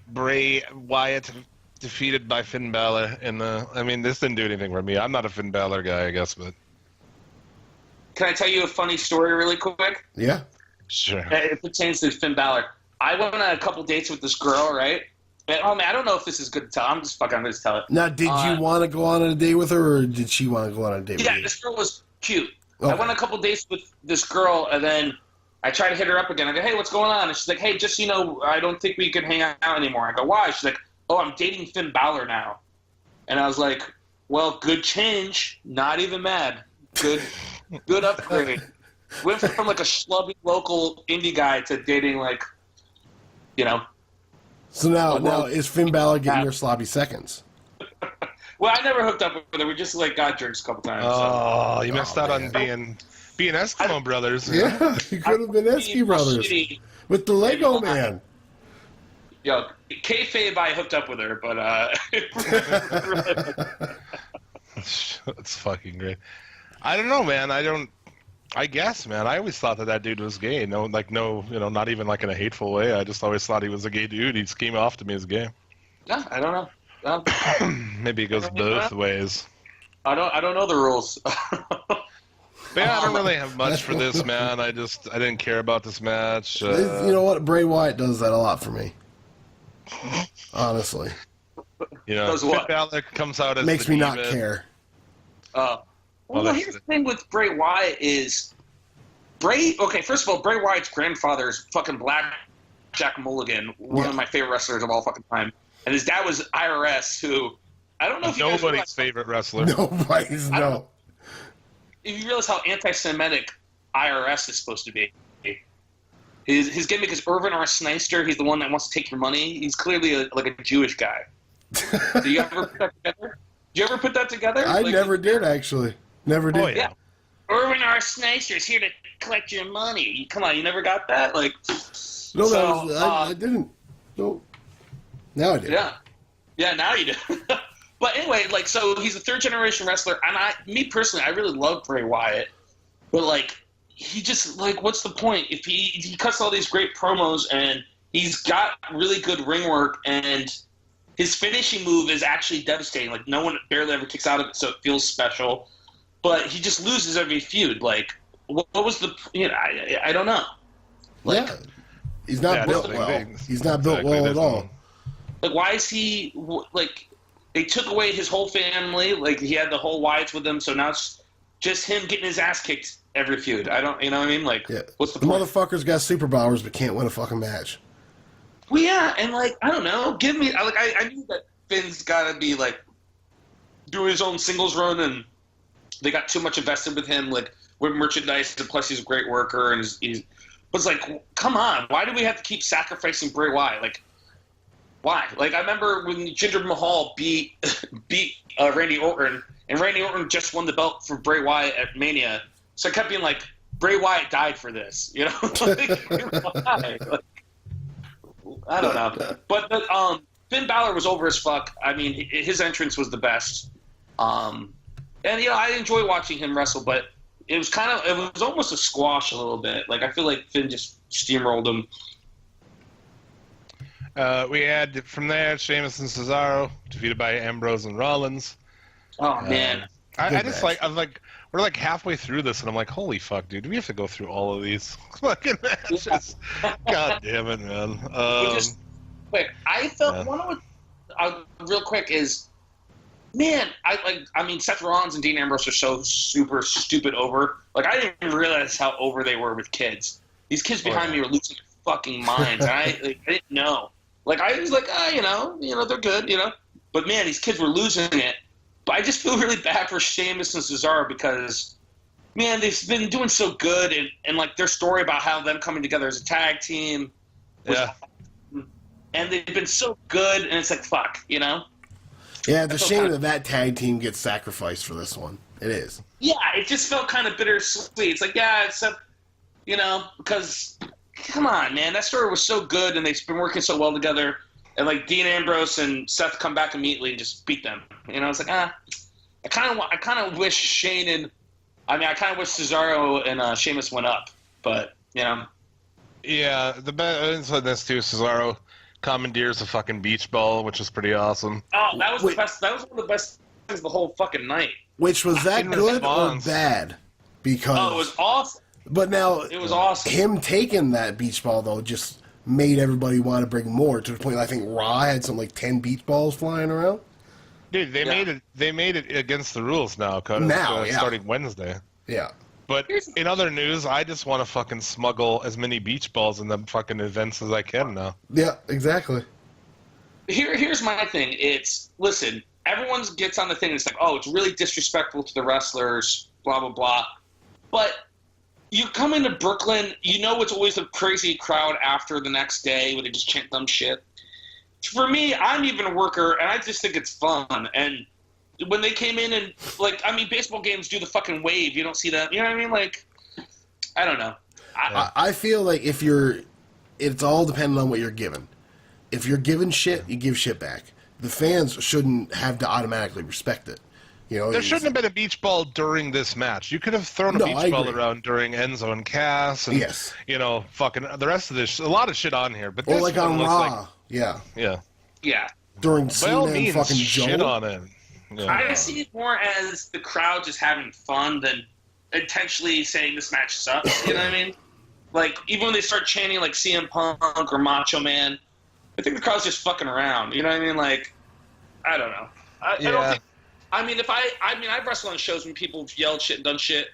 Bray Wyatt defeated by Finn Balor in the... I mean, this didn't do anything for me. I'm not a Finn Balor guy, I guess, but... Can I tell you a funny story really quick? Yeah. Sure. It pertains to Finn Balor. I went on a couple dates with this girl, right? And, I don't know if this is good to tell. I'm going to tell it. Now, did you want to go on a date with her, or did she want to go on a date with you? Yeah, this girl was cute. Okay. I went on a couple dates with this girl, and then I tried to hit her up again. I go, hey, what's going on? And she's like, hey, just, I don't think we can hang out anymore. I go, why? She's like, oh, I'm dating Finn Balor now. And I was like, well, good change. Not even mad. Good upgrade. Went from like a schlubby local indie guy to dating So now is Finn Balor getting your sloppy seconds? Well, I never hooked up with her. We just got drinks a couple times. Oh, so. You missed out on being Eskimo brothers. Yeah, you could have been Eskimo brothers with the Lego man. Yo, kayfabe, I hooked up with her, but That's fucking great. I don't know, man. I guess, man. I always thought that dude was gay. No, not even like in a hateful way. I just always thought he was a gay dude. He came off to me as gay. Yeah, I don't know. Maybe it goes both ways. I don't know the rules. But yeah, I don't really have much for this, man. I didn't care about this match. You know what? Bray Wyatt does that a lot for me. Honestly. Finn Balor comes out as makes me not care. Well, here's the thing with Bray Wyatt is first of all, Bray Wyatt's grandfather is fucking Blackjack Mulligan, one of my favorite wrestlers of all fucking time. And his dad was IRS, who I don't know if nobody's favorite wrestler. Nobody's no. If you realize how anti-Semitic IRS is supposed to be. His gimmick is Irvin R. Snyster. He's the one that wants to take your money. He's clearly a Jewish guy. Do you ever put that together? Did you ever put that together? I never did, actually. Never did. Oh, yeah. Irvin R. Snyster is here to collect your money. Come on, you never got that? I didn't. No. Now I do. Yeah, now you do. But anyway, so he's a third-generation wrestler, and me personally, I really love Bray Wyatt. But, he just, what's the point? If he cuts all these great promos, and he's got really good ring work, and his finishing move is actually devastating. No one barely ever kicks out of it, so it feels special. But he just loses every feud. What was the... I don't know. He's not built well. He's not built well at all. Why is he... they took away his whole family. He had the whole Wyatts with him, so now it's just him getting his ass kicked every feud. I don't... You know what I mean? What's the point? Motherfucker's got superpowers but can't win a fucking match. Well, yeah, and, I don't know. Give me... I knew that Finn's got to be, doing his own singles run, and they got too much invested with him, with merchandise, and plus he's a great worker, and he's... But it's come on. Why do we have to keep sacrificing Bray Wyatt? Why? I remember when Jinder Mahal beat Randy Orton, and Randy Orton just won the belt for Bray Wyatt at Mania. So I kept being Bray Wyatt died for this, why? I don't know. But Finn Balor was over as fuck. I mean, his entrance was the best. And I enjoy watching him wrestle, but it was almost a squash a little bit. I feel like Finn just steamrolled him. We had from there Sheamus and Cesaro defeated by Ambrose and Rollins. Oh man, I just we're halfway through this and I'm holy fuck, dude, do we have to go through all of these fucking matches? God damn it, man. Just quick, I felt one of real quick is, man, I mean Seth Rollins and Dean Ambrose are so super stupid over. I didn't even realize how over they were with kids. These kids behind me were losing their fucking minds, and I didn't know. I was they're good, But, man, these kids were losing it. But I just feel really bad for Sheamus and Cesaro because, man, they've been doing so good. And their story about how them coming together as a tag team. And they've been so good. And it's fuck, Yeah, it's a shame that tag team gets sacrificed for this one. It is. Yeah, it just felt kind of bittersweet. It's like, yeah, except, because, come on, man, that story was so good, and they've been working so well together, and like Dean Ambrose and Seth come back immediately and just beat them. It's like, I kind of wish Shane and, I kind of wish Cesaro and Sheamus went up, but Yeah, the best in this too, Cesaro commandeers a fucking beach ball, which is pretty awesome. Oh, that was the best. That was one of the best things of the whole fucking night. Which was that good or bad? Because it was awesome. But now it was awesome. Him taking that beach ball though just made everybody want to bring more, to the point I think Raw had something like 10 beach balls flying around. Dude, they made it against the rules now, starting Wednesday. Yeah. But in other news, I just want to fucking smuggle as many beach balls in the fucking events as I can now. Yeah, exactly. Here's my thing. Listen, everyone gets on the thing and it's like, oh, it's really disrespectful to the wrestlers, blah, blah, blah. But you come into Brooklyn, it's always a crazy crowd after the next day where they just chant dumb shit. For me, I'm even a worker, and I just think it's fun. And when they came in and, baseball games do the fucking wave. You don't see that. You know what I mean? Like, I don't know. I feel like it's all dependent on what you're given. If you're given shit, you give shit back. The fans shouldn't have to automatically respect it. There shouldn't have been a beach ball during this match. You could have thrown a beach ball around during Enzo and Cass, and fucking the rest of this. A lot of shit on here, but this like on Raw, yeah. During Cena and fucking shit Joe. On it. Yeah. I see it more as the crowd just having fun than intentionally saying this match sucks. You know what I mean? Like, even when they start chanting like CM Punk or Macho Man, I think the crowd's just fucking around. You know what I mean? Like, I don't know. I don't think. I've wrestled on shows when people have yelled shit and done shit,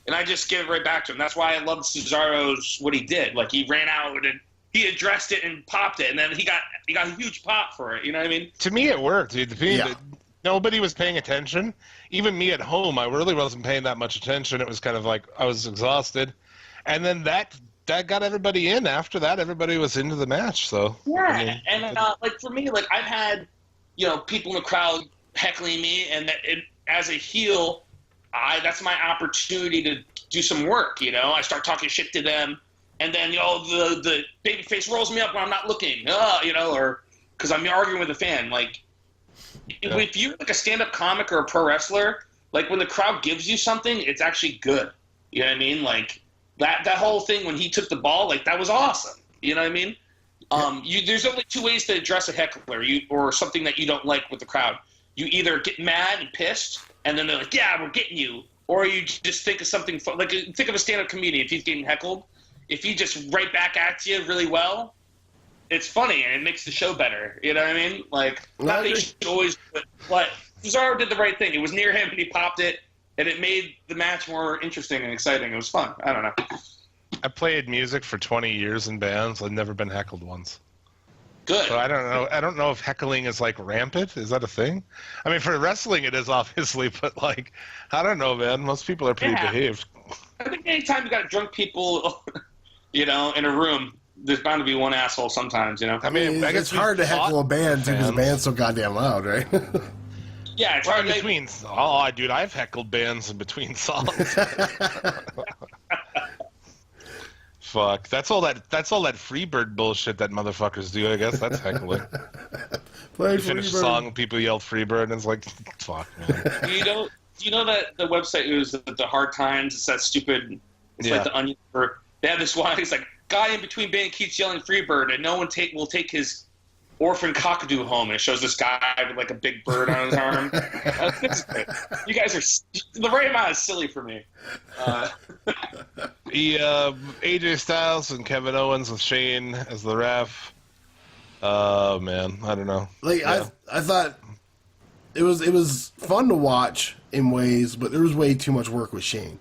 and I just give it right back to him. That's why I love Cesaro's what he did. Like, he ran out and he addressed it and popped it, and then he got a huge pop for it. You know what I mean? To me, it worked, dude. Nobody was paying attention. Even me at home, I really wasn't paying that much attention. It was kind of like I was exhausted, and then that got everybody in. After that, everybody was into the match. So for me, like I've had people in the crowd heckling me, and as a heel, that's my opportunity to do some work. I start talking shit to them, and then the babyface rolls me up when I'm not looking, or because I'm arguing with a fan. Like, if you're like a stand-up comic or a pro wrestler, like when the crowd gives you something, it's actually good. You know what I mean? Like that whole thing when he took the ball, like that was awesome. You know what I mean? There's only two ways to address a heckler, or something that you don't like with the crowd. You either get mad and pissed, and then they're like, "Yeah, we're getting you," or you just think of something like think of a stand-up comedian. If he's getting heckled, if he just right back at you really well, it's funny and it makes the show better. You know what I mean? Like, not that you should always, but Cesaro did the right thing. It was near him and he popped it, and it made the match more interesting and exciting. It was fun. I don't know. I played music for 20 years in bands. I've never been heckled once. Good. So I don't know. I don't know if heckling is like rampant. Is that a thing? I mean, for wrestling, it is obviously, but like, I don't know, man. Most people are pretty behaved. I think anytime you got drunk people, in a room, there's bound to be one asshole sometimes. I mean, I guess it's hard to heckle a band too, because the band's so goddamn loud, right? Yeah, it's hard between. Oh, dude, I've heckled bands in between songs. Fuck. That's all that Freebird bullshit that motherfuckers do, I guess. That's heckling. You finish a song, people yell Freebird, and it's like, fuck, man. Do you know that the website is the Hard Times? It's that stupid, like the Onion. They have this one, it's like, guy in between band keeps yelling Freebird, and no one will take his orphan cockadoo home, and it shows this guy with like a big bird on his arm. You guys are the right amount of silly for me. AJ Styles and Kevin Owens with Shane as the ref. Oh man, I don't know. Like I thought it was fun to watch in ways, but there was way too much work with Shane.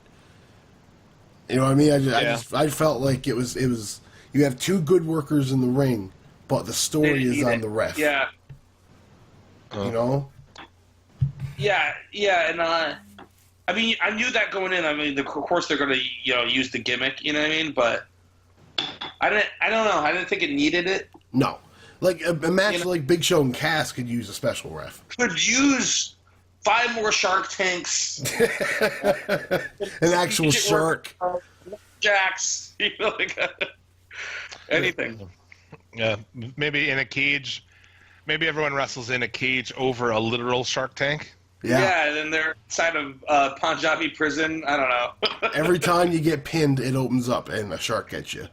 You know what I mean? I felt like it was you have two good workers in the ring, but the story is on the ref. Yeah. You know? Yeah, and I mean, I knew that going in. I mean, of course they're going to use the gimmick. You know what I mean? But I don't know. I didn't think it needed it. No, Like a match like Big Show and Cass could use a special ref. Could use 5 more Shark Tanks. An actual shark. Jacks. Anything. Yeah, maybe in a cage. Maybe everyone wrestles in a cage over a literal Shark Tank. Yeah, and then they're inside of Punjabi prison. I don't know. Every time you get pinned, it opens up and a shark gets you.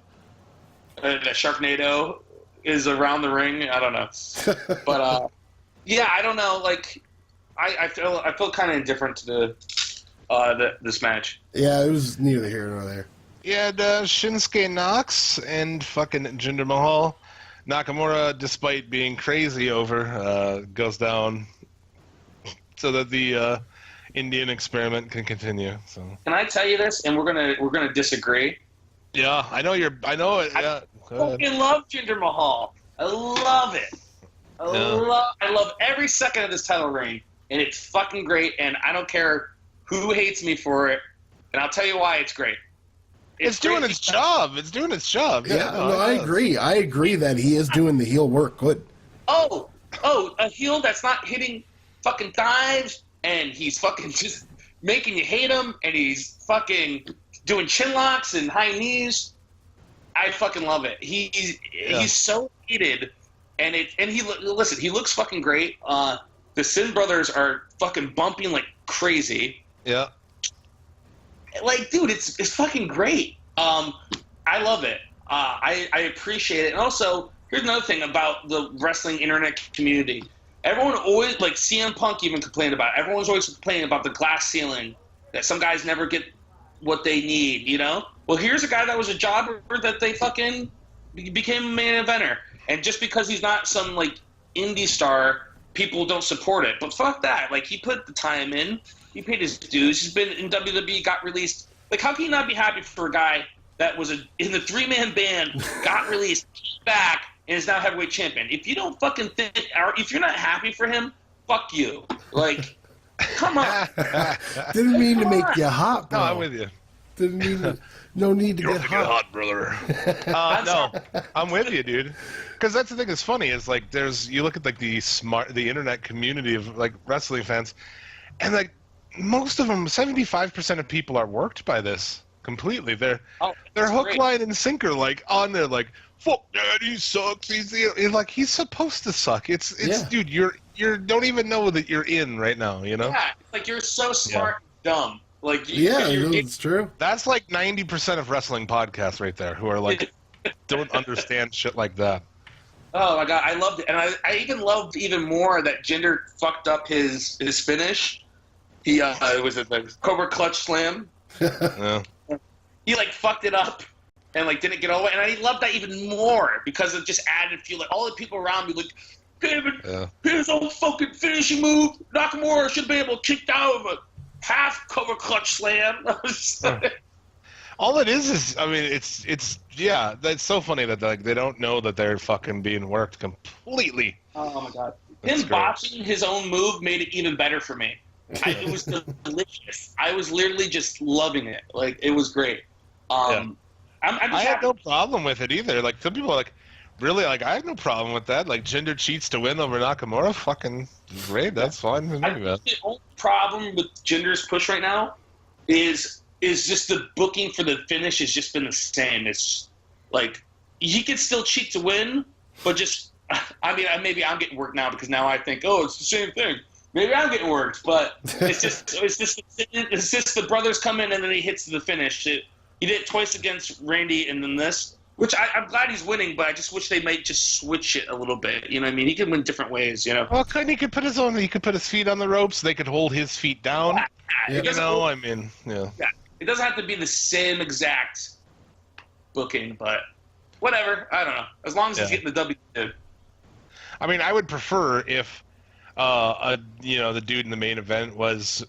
And a Sharknado is around the ring. I don't know. But, yeah, I don't know. Like, I feel kind of indifferent to this match. Yeah, it was neither here nor there. Yeah, Shinsuke Knox and fucking Jinder Mahal. Nakamura, despite being crazy over, goes down so that the Indian experiment can continue. So can I tell you this? And we're gonna disagree. Yeah, I know you're. I know it. Yeah, I fucking love Jinder Mahal. I love it. I love every second of this title reign, and it's fucking great. And I don't care who hates me for it, and I'll tell you why it's great. It's doing its job. It's doing its job. Yeah, no, I agree. I agree that he is doing the heel work good. Oh, a heel that's not hitting fucking dives, and he's fucking just making you hate him, and he's fucking doing chin locks and high knees. I fucking love it. He's so hated, and he looks fucking great. The Sin Brothers are fucking bumping like crazy. Yeah. Like, dude, it's fucking great. I love it. I appreciate it. And also, here's another thing about the wrestling internet community. Everyone always, like CM Punk even complained about it. Everyone's always complaining about the glass ceiling, that some guys never get what they need, you know? Well, here's a guy that was a jobber that they fucking became a main eventer. And just because he's not some, like, indie star, people don't support it. But fuck that. Like, he put the time in. He paid his dues. He's been in WWE, got released. Like, how can you not be happy for a guy that was in the 3-man band, got released, came back, and is now heavyweight champion? If you don't fucking think, or if you're not happy for him, fuck you. Like, come on. Didn't mean to make you hot, bro. No, I'm with you. Didn't mean to, no need to get hot. Brother. No, I'm with you, dude. Because that's the thing that's funny is, like, you look at, like, the internet community of, like, wrestling fans, and, like, most of them, 75% of people are worked by this completely. They're hook, great. Line, and sinker, like, on there, like, fuck that, he sucks. He's like, he's supposed to suck. It's dude, you don't even know that you're in right now, you know? Yeah, like, you're so smart and dumb. Like, it's true. That's like 90% of wrestling podcasts right there who are like, don't understand shit like that. Oh my god, I loved it, and I even loved even more that Jinder fucked up his finish. He was it the Cobra Clutch Slam? Yeah. He like fucked it up and like didn't get over, and I loved that even more because it just added feel. Like all the people around me like, David, here's a fucking finishing move. Nakamura should be able to kick out of a half Cobra Clutch Slam. All it is I mean, it's that's so funny that like they don't know that they're fucking being worked completely. Oh my god, him botching his own move made it even better for me. It was delicious. I was literally just loving it. Like, it was great. I had no problem with it either. Like, some people are like, really? Like, I have no problem with that. Like, Jinder cheats to win over Nakamura? Fucking great. That's fine with me, man. The only problem with Jinder's push right now is just the booking for the finish has just been the same. It's like, he could still cheat to win, but just, I mean, maybe I'm getting worked now because now I think, oh, it's the same thing. Maybe I'm getting worked, but it's just the brothers come in and then he hits the finish. He did it twice against Randy and then this, which I'm glad he's winning, but I just wish they might just switch it a little bit. You know what I mean? He could win different ways, you know? Well, he could put his feet on the ropes. They could hold his feet down. Yeah. You know, I mean, yeah. Yeah. It doesn't have to be the same exact booking, but whatever. I don't know. As long as he's getting the W. I mean, I would prefer if the dude in the main event was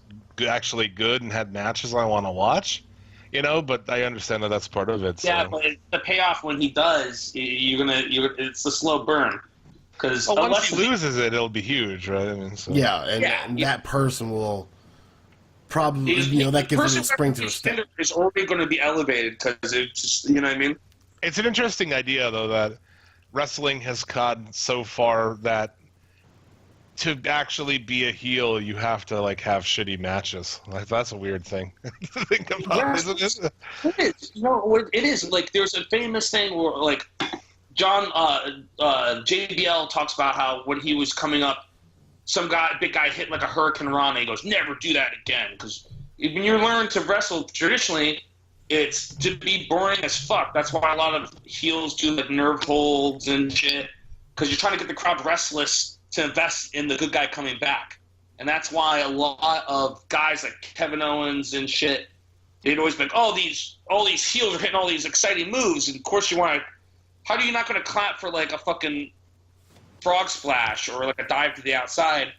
actually good and had matches I want to watch, you know. But I understand that that's part of it. Yeah, so. but the payoff when he does, it's a slow burn. Because once he loses it, it'll be huge, right? I mean, so. And that person will probably, that gives him a spring to the step. Is already going to be elevated because it's just, you know what I mean. It's an interesting idea though that wrestling has gone so far that to actually be a heel, you have to like have shitty matches. Like that's a weird thing to think about, isn't it? It is. It is. Like there's a famous thing where like John JBL talks about how when he was coming up, some big guy hit like a Hurricane Rana. He goes, "Never do that again," because when you learn to wrestle traditionally, it's to be boring as fuck. That's why a lot of heels do like nerve holds and shit, because you're trying to get the crowd restless to invest in the good guy coming back. And that's why a lot of guys like Kevin Owens and shit, they'd always be like, all these heels are hitting all these exciting moves. And of course you want to, how are you not going to clap for like a fucking frog splash or like a dive to the outside?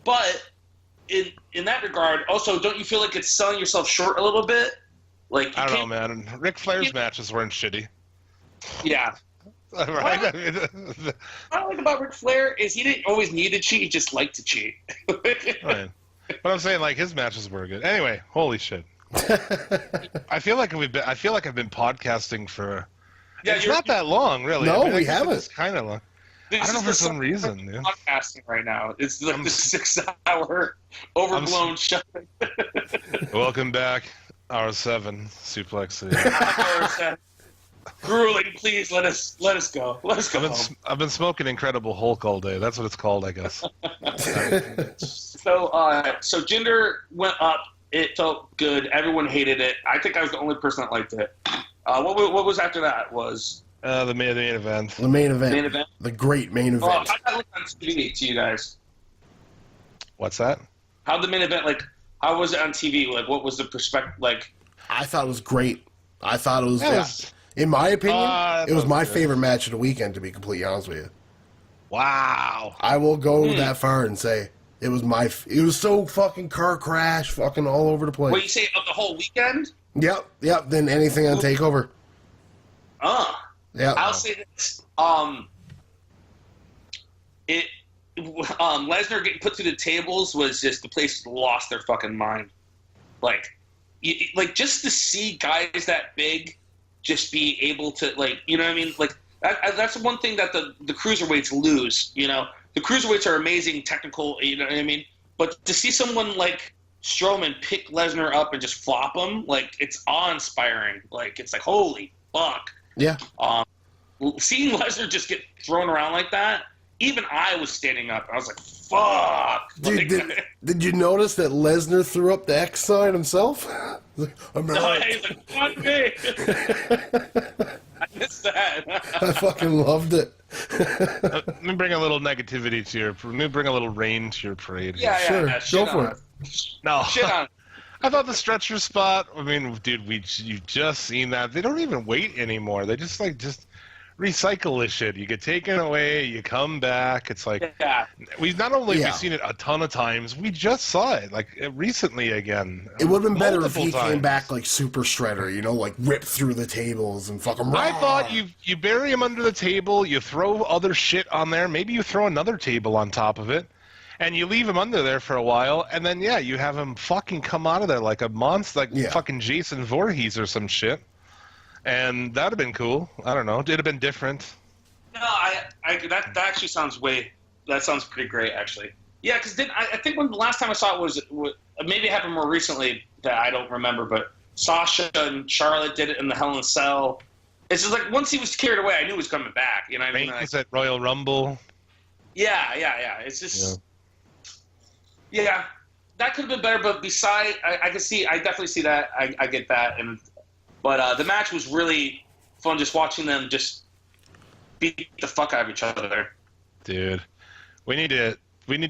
But in that regard, also, don't you feel like it's selling yourself short a little bit? Like I don't know, man. Ric Flair's matches weren't shitty. Yeah. Right? What I like about Ric Flair is he didn't always need to cheat; he just liked to cheat. Right. But I'm saying like his matches were good. Anyway, holy shit! I feel like I've been podcasting for. Yeah, it's not that long, really. No, we haven't. It's kind of long. I don't know for some reason. Yeah. Podcasting right now. It's like the 6-hour overblown show. Welcome back, hour 7 Suplex. Hour 7. Grueling, please let us go. Let us go. I've been smoking Incredible Hulk all day. That's what it's called, I guess. So Jinder went up. It felt good. Everyone hated it. I think I was the only person that liked it. What was after that? Was the main event. The main event. The great main event. How'd that look on TV to you guys? What's that? How'd the main event how was it on TV? Like, what was the perspective like? I thought it was great. I thought it was. In my opinion, it was my favorite match of the weekend, to be completely honest with you. Wow. I will go that far and say it was so fucking car crash, fucking all over the place. What, you say of the whole weekend? Yep, then anything on TakeOver. Yeah. I'll say this. Lesnar getting put through the tables was just, the place lost their fucking mind. Like just to see guys that big just be able to, like, you know what I mean? Like, that's one thing that the cruiserweights lose, you know? The cruiserweights are amazing technical, you know what I mean? But to see someone like Strowman pick Lesnar up and just flop him, like, it's awe-inspiring. Like, it's like, holy fuck. Yeah. Seeing Lesnar just get thrown around like that, even I was standing up. I was like, fuck. Dude, did you notice that Lesnar threw up the X sign himself? He's like, fuck me. I missed that. I fucking loved it. Let me bring a little negativity to let me bring a little rain to your parade. Yeah, sure. Go for it. No. Shit on it. I thought the stretcher spot, I mean, dude, you just seen that. They don't even wait anymore. They just recycle this shit. You get taken away, you come back. It's like we've seen it a ton of times. We just saw it like recently again. It would have been better if he came back like Super Shredder, you know, like ripped through the tables and fucking. I thought you bury him under the table, you throw other shit on there, maybe you throw another table on top of it, and you leave him under there for a while, and then you have him fucking come out of there like a monster, like fucking Jason Voorhees or some shit. And that would have been cool. I don't know. It'd have been different. No, that actually sounds that sounds pretty great, actually. Yeah, because I think when the last time I saw it was maybe it happened more recently that I don't remember, but Sasha and Charlotte did it in the Hell in a Cell. It's just like once he was carried away, I knew he was coming back. You know what I mean? He's at Royal Rumble. Yeah. It's just that could have been better. But I definitely see that. I get that. But the match was really fun, just watching them just beat the fuck out of each other. Dude, we need to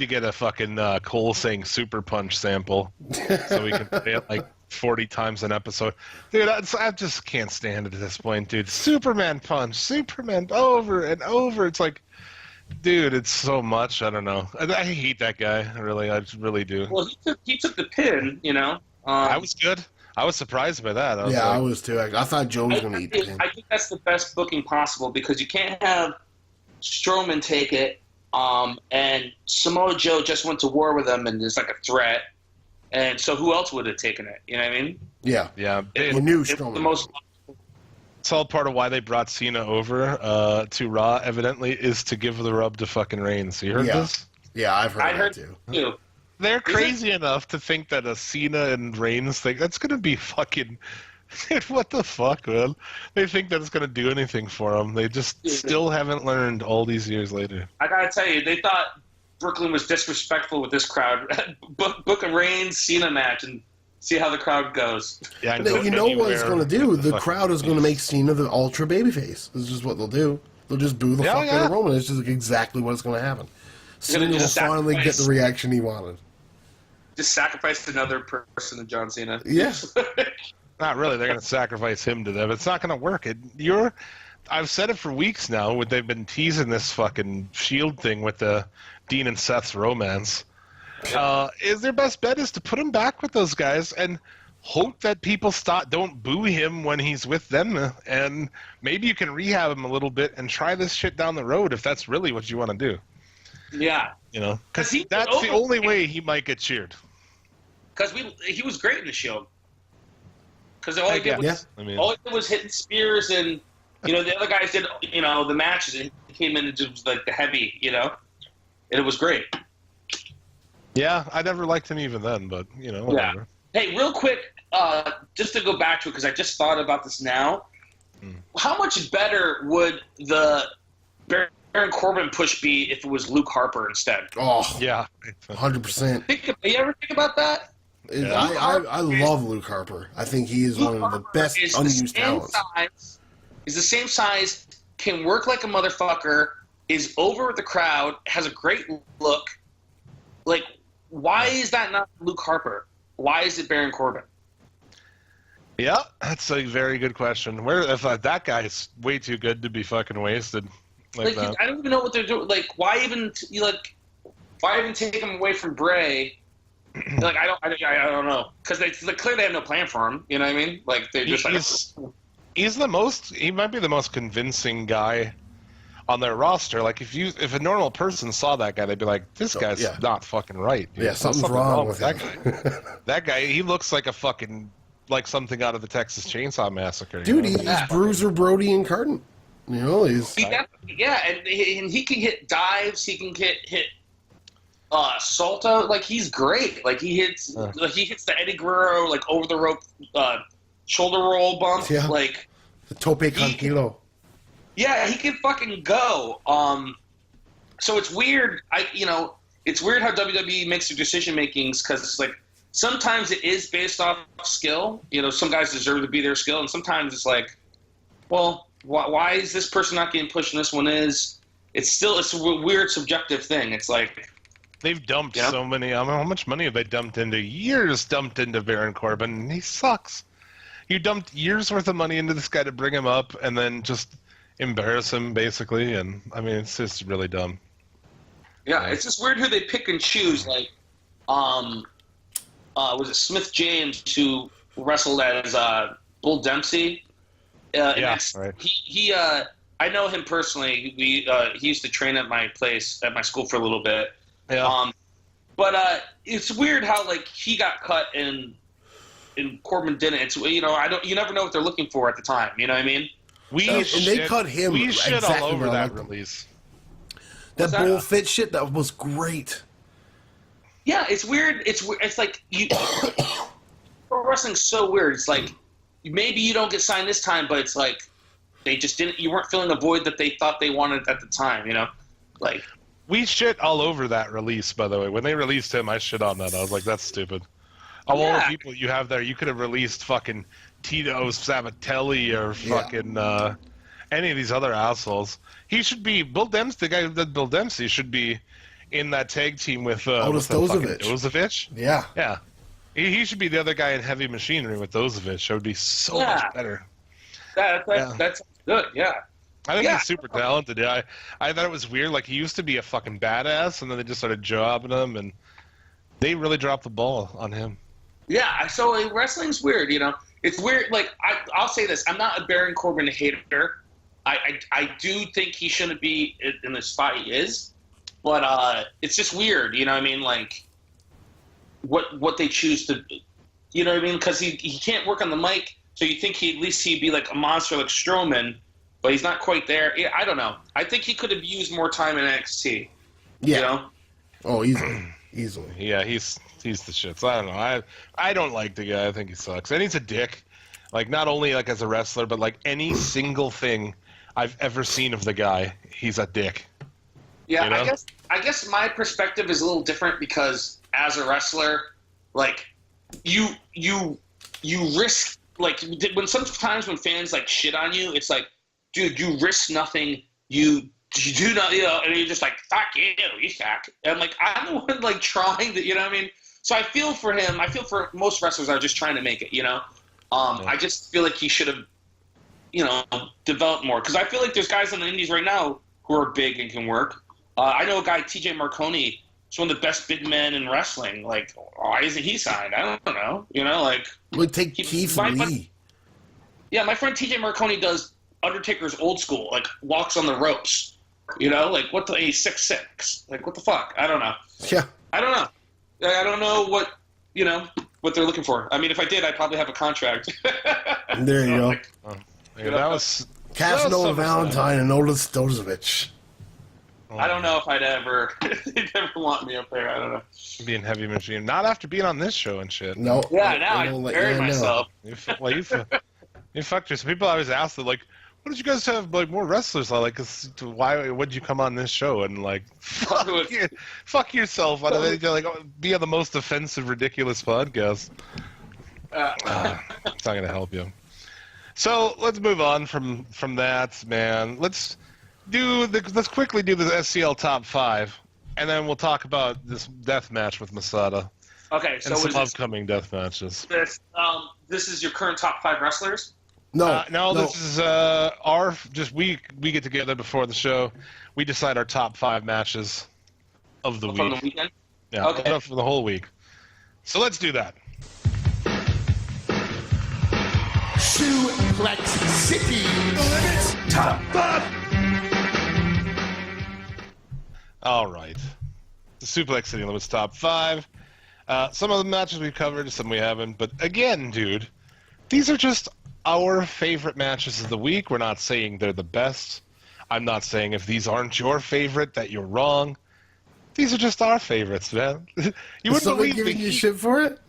get a fucking Cole saying super punch sample so we can play it like 40 times an episode. Dude, I just can't stand it at this point, dude. Superman punch, Superman over and over. It's like, dude, it's so much. I don't know. I hate that guy. I really do. Well, he took the pin, you know. That was good. I was surprised by that. I was too. I thought Joe was going to eat the pin. I think that's the best booking possible because you can't have Strowman take it, and Samoa Joe just went to war with him and is like a threat. And so who else would have taken it? You know what I mean? Yeah. Yeah. You knew Strowman. The most. It's all part of why they brought Cena over to Raw, evidently, is to give the rub to fucking Reigns. You heard this? Yeah, I've heard that too. They're crazy enough to think that a Cena and Reigns thing, that's going to be fucking... What the fuck, man? They think that it's going to do anything for them. They just still haven't learned all these years later. I got to tell you, they thought Brooklyn was disrespectful with this crowd. Book a Reigns Cena match and see how the crowd goes. Yeah, you know what it's going to do? The crowd is going to make Cena the ultra babyface. This is just what they'll do. They'll just boo the fuck out of Roman. It's just exactly what's going to happen. Cena will finally get the reaction he wanted. Just sacrifice another person to John Cena. Yes. Not really. They're going to sacrifice him to them. It's not going to work. I've said it for weeks now. They've been teasing this fucking Shield thing with the Dean and Seth's romance. Is their best bet is to put him back with those guys and hope that people don't boo him when he's with them, and maybe you can rehab him a little bit and try this shit down the road if that's really what you want to do. Yeah, because that's the only way he might get cheered. Because he was great in the Shield. Because all he did was hitting spears, and the other guys did the matches, and he came in and just was like the heavy, and it was great. Yeah, I never liked him even then, but whatever. Yeah. Hey, real quick, just to go back to it, because I just thought about this now. How much better would the Baron Corbin push be if it was Luke Harper instead? Oh, yeah, 100%. You ever think about that? I love Luke Harper. I think he is one of the best unused talents. Is the same size, can work like a motherfucker, is over the crowd, has a great look. Like, why is that not Luke Harper? Why is it Baron Corbin? Yeah, that's a very good question. If that guy is way too good to be fucking wasted like that? I don't even know what they're doing. Like, why even take him away from Bray? Like, I don't know, because they clearly have no plan for him. You know what I mean? Like, they're just he might be the most convincing guy on their roster. Like, if a normal person saw that guy, they'd be like, this guy's not fucking right. Dude. Yeah, something's wrong with that guy. That guy, he looks like a fucking, like something out of the Texas Chainsaw Massacre. Dude, he's Bruiser Brody incarnate. He's... and he can hit dives, he can hit salto, like he's great. Like he hits the Eddie Guerrero like over the rope shoulder roll bump. Yeah. Like the tope con kilo. Yeah, he can fucking go. So it's weird. It's weird how WWE makes their decision makings, because it's like sometimes it is based off skill. Some guys deserve to be their skill, and sometimes it's like, well, why is this person not getting pushed and this one is? It's a weird subjective thing. It's like they've dumped so many. How much money have they dumped into? Years dumped into Baron Corbin, and he sucks. You dumped years worth of money into this guy to bring him up, and then just embarrass him, basically. And I mean, it's just really dumb. Yeah, it's just weird who they pick and choose. Like, was it Smith James who wrestled as Bull Dempsey? Right. He I know him personally. He used to train at my place at my school for a little bit. Yeah. But it's weird how like he got cut and Corbin didn't. It's you never know what they're looking for at the time. You know what I mean? They cut him. We shit exactly all over that release. That Bull Fit shit, that was great. Yeah, it's weird. It's like pro wrestling's so weird. It's like maybe you don't get signed this time, but it's like they just didn't. You weren't filling the void that they thought they wanted at the time. Like. We shit all over that release, by the way. When they released him, I shit on that. I was like, that's stupid. Of all the people you have there, you could have released fucking Tito Sabatelli or fucking any of these other assholes. He should be Bill Dempsey. The guy who did Bill Dempsey should be in that tag team with Otis Dozovich. Yeah. Yeah. He should be the other guy in Heavy Machinery with Dozovich. It would be so much better. That's good, yeah. I think he's super talented. Yeah, I thought it was weird. Like, he used to be a fucking badass, and then they just started jobbing him, and they really dropped the ball on him. Yeah, so wrestling's weird, It's weird. Like, I'll say this. I'm not a Baron Corbin hater. I do think he shouldn't be in the spot he is, but it's just weird, you know what I mean? Like, what they choose to, you know what I mean? Because he can't work on the mic. So you think at least he'd be like a monster like Strowman, but he's not quite there. Yeah, I don't know. I think he could have used more time in NXT. Yeah. You know? Oh, easily. Yeah, he's the shits. I don't know. I don't like the guy. I think he sucks, and he's a dick. Like not only like as a wrestler, but like any single thing I've ever seen of the guy, he's a dick. Yeah, you know? I guess my perspective is a little different because as a wrestler, like you risk like sometimes when fans like shit on you, it's like, dude, you risk nothing. You do not, and you're just like, fuck you suck. And like I'm the one like trying to, you know what I mean? So I feel for him. I feel for most wrestlers are just trying to make it, you know. I just feel like he should have, developed more because I feel like there's guys in the indies right now who are big and can work. I know a guy, TJ Marconi. He's one of the best big men in wrestling. Like, why isn't he signed? I don't know. Would take Keith Lee. My friend TJ Marconi does Undertaker's old school, like walks on the ropes. Like he's 6'6". Like what the fuck? I don't know. Yeah. I don't know. I don't know what they're looking for. I mean, if I did, I'd probably have a contract. There you go. That was Casanova Valentine and Otis Dozovich. I don't know if they'd ever want me up there. I don't know. Being heavy machine, not after being on this show and shit. No. Yeah, now I buried myself. You fucked yourself. People always ask that, like, what did you guys have like more wrestlers? Like, why would you come on this show and like fuck yourself? Why do they like be on the most offensive, ridiculous podcast? It's not gonna help you. So let's move on from that, man. Let's quickly do the SCL top 5, and then we'll talk about this death match with Masada. Okay, so and some upcoming death matches. This is your current top 5 wrestlers? No. This is we get together before the show. We decide our top 5 matches of the week. From the weekend? Yeah, okay. For the whole week. So let's do that. Suplex City Limits Top 5. All right. The Suplex City Limits Top 5. Some of the matches we've covered, some we haven't. But again, dude, these are just our favorite matches of the week. We're not saying they're the best. I'm not saying if these aren't your favorite that you're wrong. These are just our favorites, man. You wouldn't believe giving you shit for it?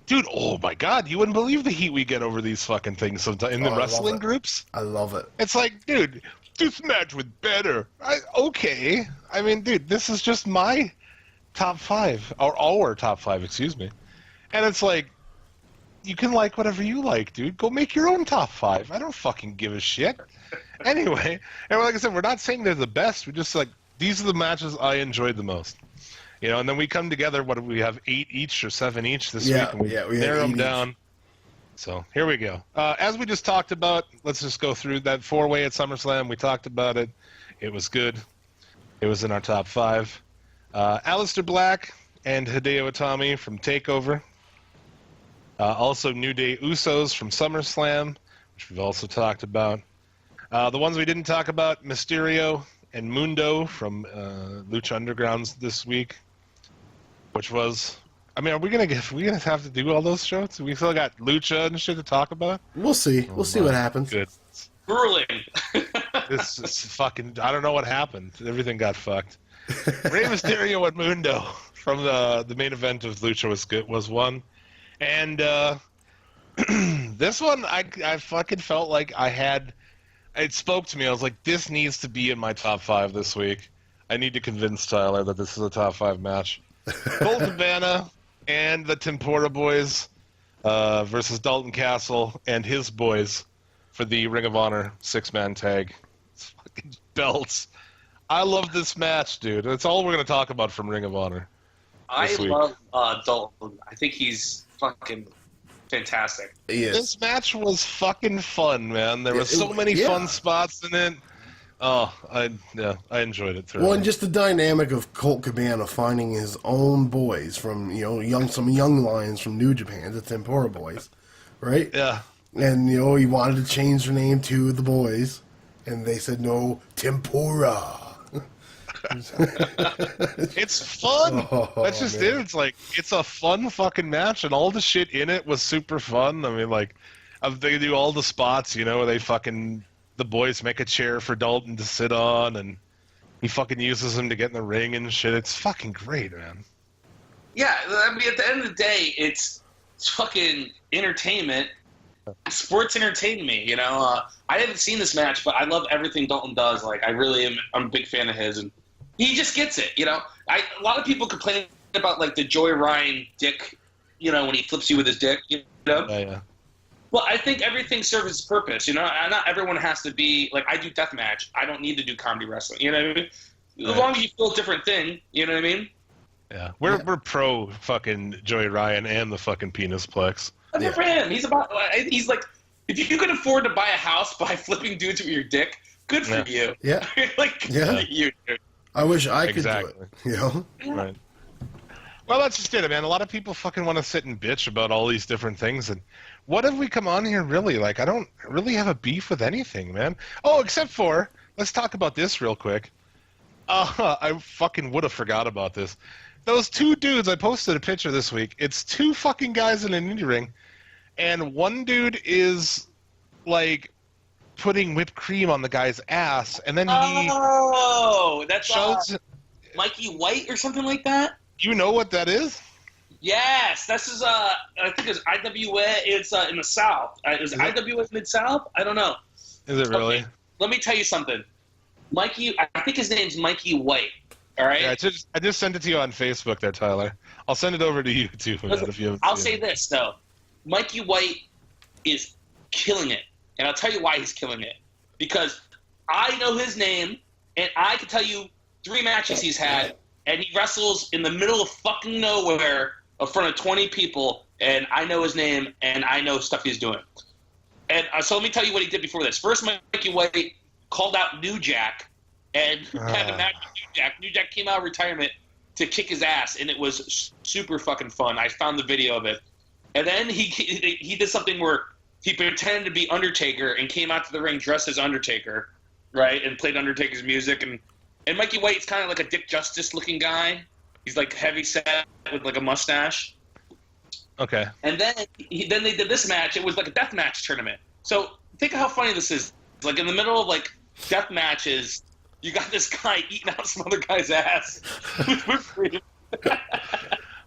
Dude, oh my God, you wouldn't believe the heat we get over these fucking things sometimes in the wrestling groups. I love it. It's like, dude, this match was better. Okay. I mean, dude, this is just my top 5, or our top 5, excuse me. And it's like, you can like whatever you like, dude. Go make your own top 5. I don't fucking give a shit. Anyway, and like I said, we're not saying they're the best. We're just like, these are the matches I enjoyed the most. And then we come together, what do we have, 8 each or 7 each this week? And we narrow them down. So here we go. As we just talked about, let's just go through that 4-way at SummerSlam. We talked about it. It was good. It was in our top 5. Aleister Black and Hideo Itami from TakeOver. Also New Day Usos from SummerSlam, which we've also talked about. The ones we didn't talk about, Mysterio and Mundo from Lucha Underground this week, which was... I mean, are we gonna have to do all those shows? We still got Lucha and shit to talk about? We'll see. We'll see what happens. Good. Grueling. This is fucking... I don't know what happened. Everything got fucked. Rey Mysterio and Mundo from the main event of Lucha was one. And this one, I fucking felt like it spoke to me. I was like, this needs to be in my top 5 this week. I need to convince Tyler that this is a top 5 match. Colt Cabana and the Tempura Boys versus Dalton Castle and his boys for the Ring of Honor 6-man tag. It's fucking belts. I love this match, dude. That's all we're going to talk about from Ring of Honor. I love Dalton. I think he's fucking fantastic. This match was fucking fun, man. There were so many fun spots in it. Oh, I enjoyed it. Well, and just the dynamic of Colt Cabana finding his own boys from some young lions from New Japan, the Tempura Boys, right? Yeah. And he wanted to change their name to the Boys, and they said no, Tempura. It's fun. That's just it. It's like, it's a fun fucking match, and all the shit in it was super fun. I mean, like, They do all the spots, where the boys make a chair for Dalton to sit on, and he fucking uses them to get in the ring and shit. It's fucking great, man. Yeah, I mean, at the end of the day, it's fucking entertainment. Sports entertain me, I haven't seen this match, but I love everything Dalton does. Like, I really am. I'm a big fan of his, and he just gets it. A lot of people complain about like the Joey Ryan dick, when he flips you with his dick. Yeah. Well, I think everything serves its purpose. Not everyone has to be like I do deathmatch. I don't need to do comedy wrestling. You know what I mean? Right. As long as you feel a different thing. You know what I mean? Yeah, we're pro fucking Joey Ryan and the fucking penis plex. Good for him. He's like, if you can afford to buy a house by flipping dudes with your dick, good for you. Yeah. You, dude. I wish I could do it. Right. Well, that's just it, man. A lot of people fucking want to sit and bitch about all these different things, and what have we come on here really? Like, I don't really have a beef with anything, man. Oh, except for, let's talk about this real quick. I fucking would have forgot about this. Those two dudes, I posted a picture this week. It's two fucking guys in an indie ring, and one dude is, like, putting whipped cream on the guy's ass, and then he that's shows... Mikey White or something like that? You know what that is? Yes, this is I think it's IWA. It's in the South. Is it IWA Mid-South? I don't know. Is it really? Okay. Let me tell you something. Mikey, I think his name's Mikey White. All right. Yeah, I just sent it to you on Facebook, there, Tyler. I'll send it over to you too. I'll say this though, Mikey White is killing it, and I'll tell you why he's killing it. Because I know his name, and I can tell you 3 matches he's had, and he wrestles in the middle of fucking nowhere in front of 20 people, and I know his name, and I know stuff he's doing. And so let me tell you what he did before this. First, Mikey White called out New Jack and had a match with New Jack. New Jack came out of retirement to kick his ass, and it was super fucking fun. I found the video of it. And then he did something where he pretended to be Undertaker and came out to the ring dressed as Undertaker, right, and played Undertaker's music. And Mikey White's kind of like a Dick Justice looking guy. He's like heavy set with like a mustache. Okay. And then they did this match. It was like a death match tournament. So think of how funny this is. Like in the middle of like death matches, you got this guy eating out some other guy's ass.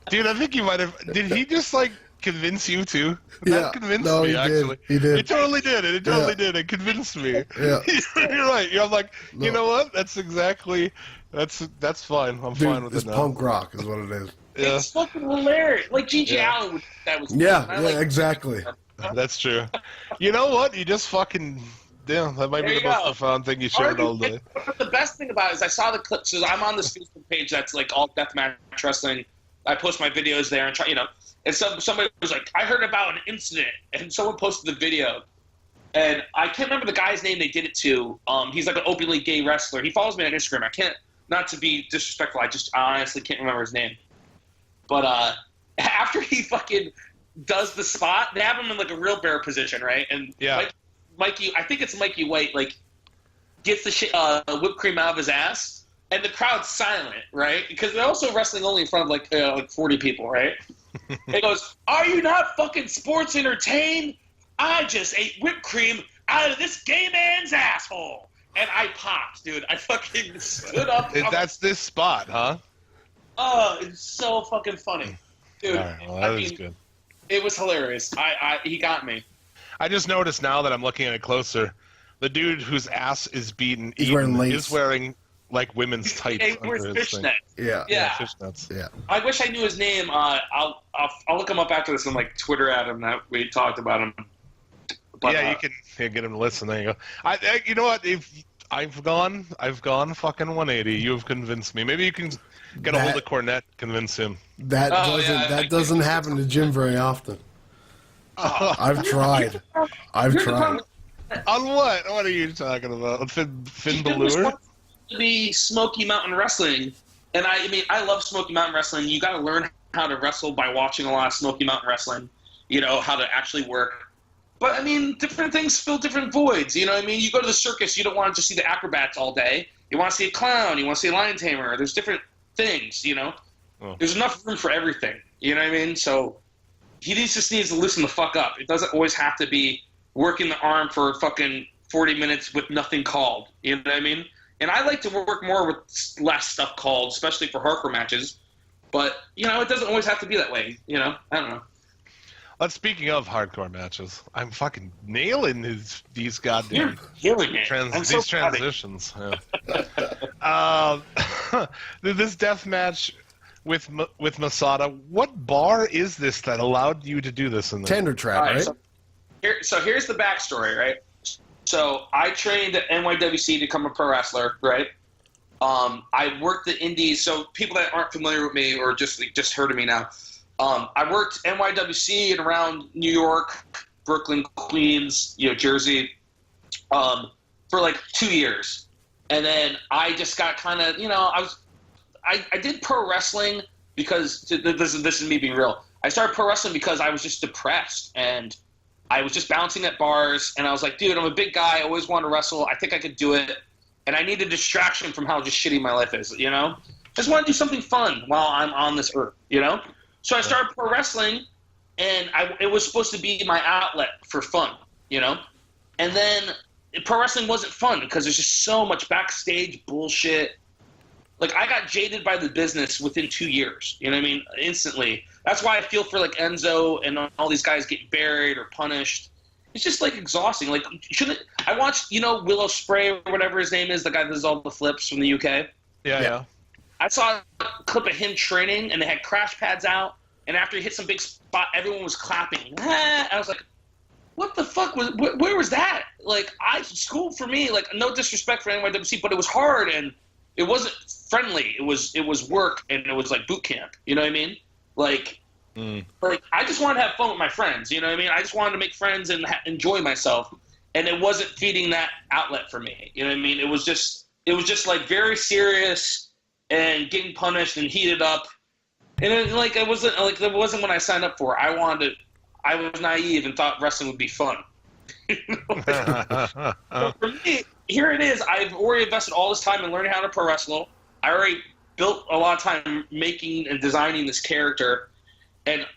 Dude, I think you might have. Did he just like convince you too? Yeah. That convinced me, actually. He did. He totally did. It totally did. It convinced me. Yeah. You're right. I'm like, you know what? That's exactly. That's fine. I'm fine with it now. It's punk rock, is what it is. Yeah. It's fucking hilarious. Like G.G. Allen would. That was. Exactly. That's true. You know what? You just fucking. Yeah, that might be the most profound thing you shared all day. But the best thing about it is I saw the clips. So I'm on this Facebook page that's like all deathmatch wrestling. I post my videos there and try, And somebody was like, I heard about an incident, and someone posted the video, and I can't remember the guy's name they did it to. He's like an openly gay wrestler. He follows me on Instagram. I can't, not to be disrespectful, I honestly can't remember his name. But after he fucking does the spot, they have him in like a real bear position, right? And yeah. Mikey, I think it's Mikey White, like gets the whipped cream out of his ass, and the crowd's silent, right? Because they're also wrestling only in front of like 40 people, right? He goes, "Are you not fucking sports entertained? I just ate whipped cream out of this gay man's asshole." And I popped, dude. I fucking stood up. That's this spot, huh? Oh, it's so fucking funny. Dude, all right, well, that is good. It was hilarious. He got me. I just noticed now that I'm looking at it closer, the dude whose ass is beaten is wearing like women's tights. He wears fishnets. Yeah. Fishnets. Yeah. I wish I knew his name. I'll look him up after this and like Twitter at him that we talked about him. But, you can get him to listen. There you go. You know what? If I've gone fucking 180. You have convinced me. Maybe you can get a hold of Cornette, convince him. That doesn't happen to Jim very often. I've tried. On what? What are you talking about? Finn Balor? The Smoky Mountain Wrestling, and I mean I love Smoky Mountain Wrestling. You got to learn how to wrestle by watching a lot of Smoky Mountain Wrestling. How to actually work. But I mean, different things fill different voids. You know what I mean? You go to the circus, you don't want to just see the acrobats all day. You want to see a clown. You want to see a lion tamer. There's different things. Oh. There's enough room for everything. You know what I mean? So he just needs to loosen the fuck up. It doesn't always have to be working the arm for fucking 40 minutes with nothing called. You know what I mean? And I like to work more with less stuff called, especially for hardcore matches. But, you know, it doesn't always have to be that way. You know? I don't know. But speaking of hardcore matches, I'm fucking nailing these goddamn these transitions. Yeah. This death match with Masada. What bar is this that allowed you to do this in there? Tender Trap, right? So here's the backstory, right? So I trained at NYWC to become a pro wrestler, right? I worked the indies. So people that aren't familiar with me or just heard of me now. I worked NYWC and around New York, Brooklyn, Queens, Jersey, for like 2 years, and then I just got kind of, I did pro wrestling because this is me being real. I started pro wrestling because I was just depressed and I was just bouncing at bars, and I was like, dude, I'm a big guy. I always wanted to wrestle. I think I could do it, and I need a distraction from how just shitty my life is. I just want to do something fun while I'm on this earth. So I started pro wrestling, and it was supposed to be my outlet for fun, And then pro wrestling wasn't fun because there's just so much backstage bullshit. Like, I got jaded by the business within 2 years, instantly. That's why I feel for, like, Enzo and all these guys getting buried or punished. It's just, like, exhausting. Like, I watched, Willow Spray or whatever his name is, the guy that does all the flips from the UK. Yeah. I saw a clip of him training, and they had crash pads out, and after he hit some big spot, everyone was clapping. I was like, what the fuck? Where was that? Like, school for me, like, no disrespect for NYWC, but it was hard, and it wasn't friendly. It was work, and it was like boot camp. You know what I mean? Like I just wanted to have fun with my friends. You know what I mean? I just wanted to make friends and enjoy myself, and it wasn't feeding that outlet for me. You know what I mean? It was just like very serious and getting punished and heated up, and it wasn't what I signed up for. I was naive and thought wrestling would be fun. So for me, here it is. I've already invested all this time in learning how to pro wrestle. I already built a lot of time making and designing this character, and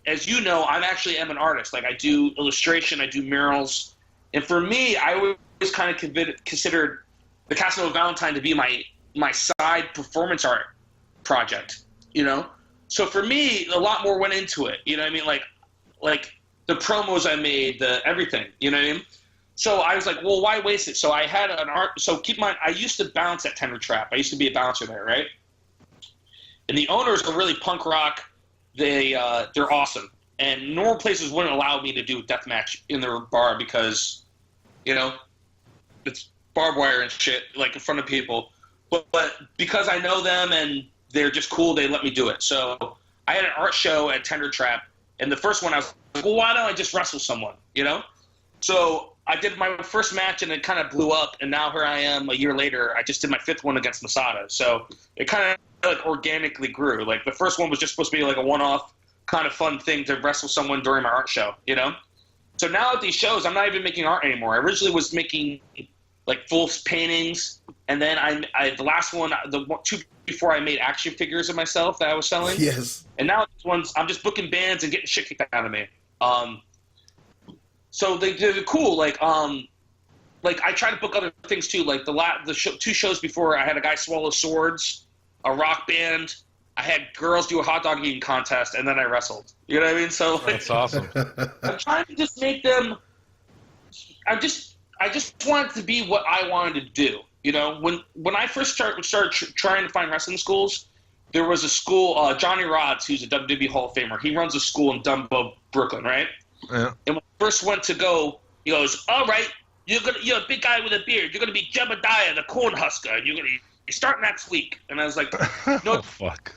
as you know, I'm an artist. Like, I do illustration, I do murals, and for me, I always kind of considered the Casanova Valentine to be my side performance art project. So for me, a lot more went into it. You know what I mean? Like the promos I made, the everything. You know what I mean? So I was like, well, why waste it? So I had an art. So keep in mind, I used to bounce at Tender Trap. I used to be a bouncer there, right? And the owners are really punk rock. They're awesome. And normal places wouldn't allow me to do a deathmatch in their bar because, it's barbed wire and shit, like in front of people. But because I know them and they're just cool, they let me do it. So I had an art show at Tender Trap, and the first one I was like, well, why don't I just wrestle someone, So I did my first match, and it kind of blew up, and now here I am a year later. I just did my 5th one against Masada. So it kind of organically grew. Like, the first one was just supposed to be like a one-off kind of fun thing to wrestle someone during my art show, So now at these shows, I'm not even making art anymore. I originally was making like full paintings, and then I the last one, the two before, I made action figures of myself that I was selling. Yes. And now these ones, I'm just booking bands and getting shit kicked out of me. So they're cool. Like I try to book other things too. Like the 2 shows before, I had a guy swallow swords, a rock band. I had girls do a hot dog eating contest, and then I wrestled. You know what I mean? So that's awesome. I'm trying to just make them. I just wanted to be what I wanted to do. When I first started trying to find wrestling schools, there was a school, Johnny Rods, who's a WWE Hall of Famer. He runs a school in Dumbo, Brooklyn, right? Yeah. And when I first went to go, he goes, all right, you're a big guy with a beard. You're going to be Jebediah, the Cornhusker. You start next week. And I was like, no. Oh, fuck.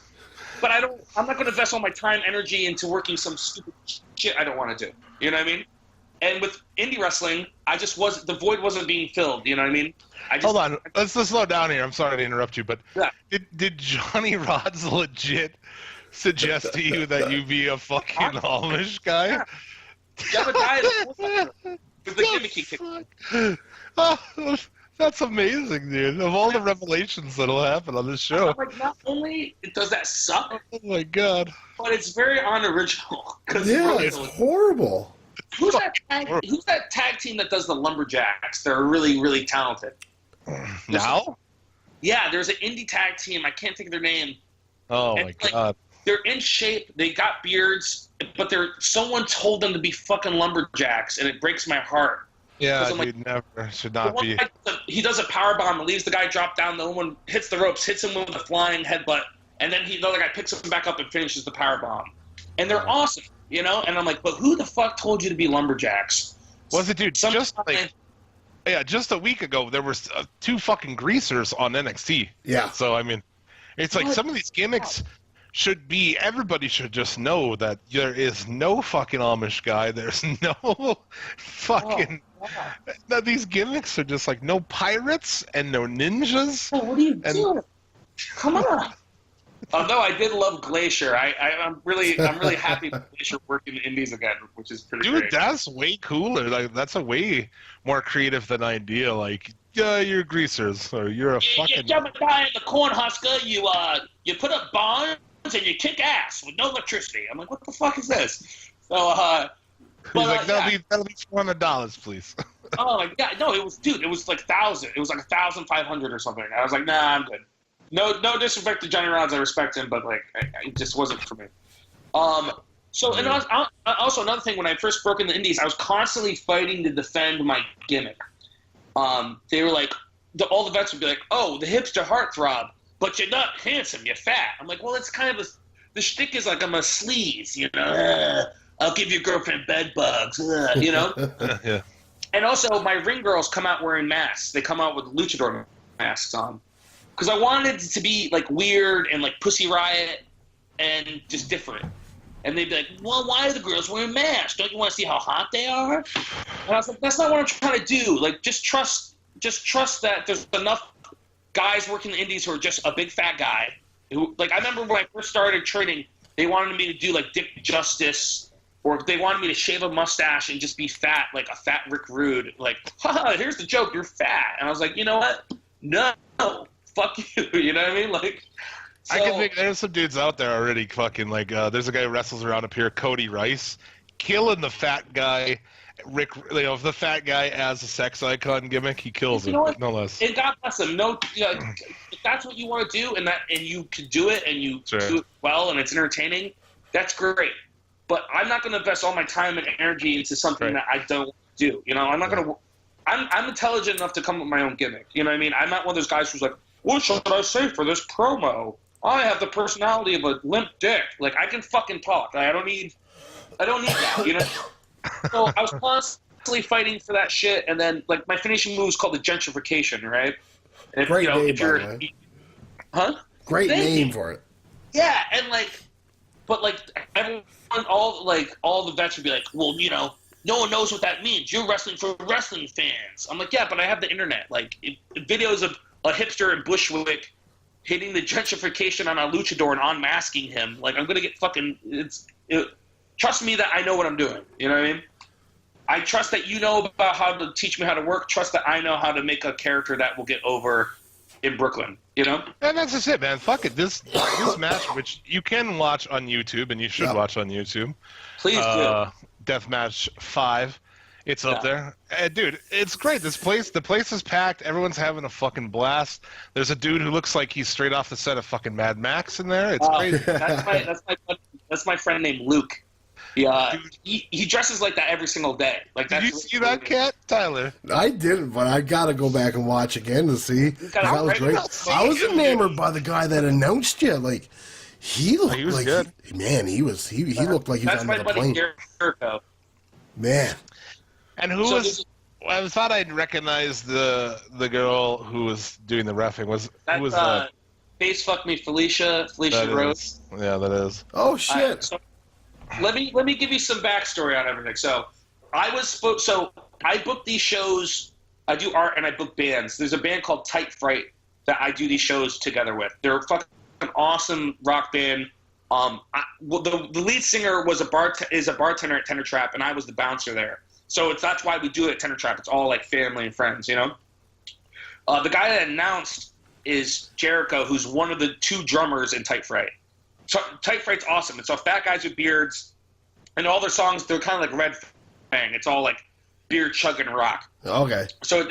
But I'm not going to invest all my time, energy into working some stupid shit I don't want to do. You know what I mean? And with indie wrestling, the void wasn't being filled. You know what I mean? Hold on, let's slow down here. I'm sorry to interrupt you, but yeah. Did Johnny Rods legit suggest to you that you be a fucking Amish guy? Yeah. Jebediah with the gimmicky kick. Oh, that's amazing, dude. Of all the revelations that'll happen on this show. I'm like, not only does that suck, oh my god, but it's very unoriginal. Yeah, it's horrible. Who's that tag team that does the Lumberjacks? They're really, really talented. Now? Yeah, there's an indie tag team. I can't think of their name. Oh, my God. They're in shape. They got beards, but someone told them to be fucking lumberjacks, and it breaks my heart. Yeah, dude, never should not be. He does a power bomb, leaves the guy drop down. The one hits the ropes, hits him with a flying headbutt, and then the other guy picks him back up and finishes the power bomb. And they're awesome, you know. And I'm like, but who the fuck told you to be lumberjacks? Was it, dude? Just a week ago, there were 2 fucking greasers on NXT. Yeah. So I mean, it's like some of these gimmicks. Everybody should just know that there is no fucking Amish guy. There's no fucking. That these gimmicks are just like no pirates and no ninjas. Oh, what are you doing? Come on. Although I did love Glacier, I'm really happy that Glacier worked in the Indies again, which is pretty great. Dude, that's way cooler. Like that's a way more creative than idea. Like, yeah, you're greasers or you're a fucking. You jump a guy in the corn husker. You put up bonds and you kick ass with no electricity. I'm like, what the fuck is this? So, he's like, that'll be $400, please. Oh my god, no, it was like 1,000. It was like 1,500 or something. I was like, nah, I'm good. No disrespect to Johnny Rods, I respect him, but like, it just wasn't for me. So, and also another thing, when I first broke in the Indies, I was constantly fighting to defend my gimmick. They were like, all the vets would be like, oh, the hipster heartthrob, but you're not handsome, you're fat. I'm like, well, it's kind of the shtick is like I'm a sleaze, you know. I'll give your girlfriend bed bugs, you know. Yeah. And also, my ring girls come out wearing masks. They come out with luchador masks on. Because I wanted it to be, like, weird and, like, Pussy Riot and just different. And they'd be like, well, why are the girls wearing masks? Don't you want to see how hot they are? And I was like, that's not what I'm trying to do. Like, just trust that there's enough guys working in the indies who are just a big fat guy. Who, like, I remember when I first started training, they wanted me to do, like, Dick Justice, or they wanted me to shave a mustache and just be fat, like a fat Rick Rude. Like, haha, here's the joke, you're fat. And I was like, you know what? No, fuck you. You know what I mean? Like, so, I can think there's some dudes out there already fucking, like, there's a guy who wrestles around up here, Cody Rice, killing the fat guy, Rick, you know, the fat guy as a sex icon gimmick, he kills it, no less. And God bless him. No, you know, if that's what you want to do, and you can do it, and you do it well, and it's entertaining, that's great. But I'm not going to invest all my time and energy into something that I don't do. You know, I'm not going to. I'm intelligent enough to come up with my own gimmick. You know what I mean? I'm not one of those guys who's like, what should I say for this promo? I have the personality of a limp dick. Like, I can fucking talk. I don't need that. You know. So I was constantly fighting for that shit, and then like my finishing move is called the gentrification, right? And if, great name, if you're, by the way. Huh? Great name for it. Yeah, and like, but like everyone, all the vets would be like, well, you know, no one knows what that means. You're wrestling for wrestling fans. I'm like, yeah, but I have the internet. Like, videos of a hipster in Bushwick hitting the gentrification on a luchador and unmasking him. Like, I'm gonna get fucking. Trust me that I know what I'm doing. You know what I mean? I trust that you know about how to teach me how to work. Trust that I know how to make a character that will get over in Brooklyn. You know? And that's just it, man. Fuck it. This match, which you can watch on YouTube, and you should watch on YouTube. Please do. Deathmatch 5. It's up there. Dude, it's great. The place is packed. Everyone's having a fucking blast. There's a dude who looks like he's straight off the set of fucking Mad Max in there. It's crazy. That's my friend named Luke. Yeah, he dresses like that every single day. Like, did you see that cat, Tyler? I didn't, but I gotta go back and watch again to see. That was great. I was enamored by the guy that announced you. Like, he looked he was like good. He looked like he was on the plane. Jericho. Man. And who was? I thought I'd recognize the girl who was doing the reffing. Who was that? Face fuck me, Felicia Rose. Yeah, that is. Oh shit. So let me give you some backstory on everything. So I book these shows. I do art and I book bands. There's a band called Tight Fright that I do these shows together with. They're a fucking awesome rock band. The lead singer is a bartender at Tender Trap, and I was the bouncer there. So that's why we do it at Tender Trap. It's all like family and friends, you know. The guy that announced is Jericho, who's one of the 2 drummers in Tight Fright. So Tight Fright's awesome. It's all fat guys with beards, and all their songs, they're kind of like Red bang. It's all like beer chugging rock. Okay. So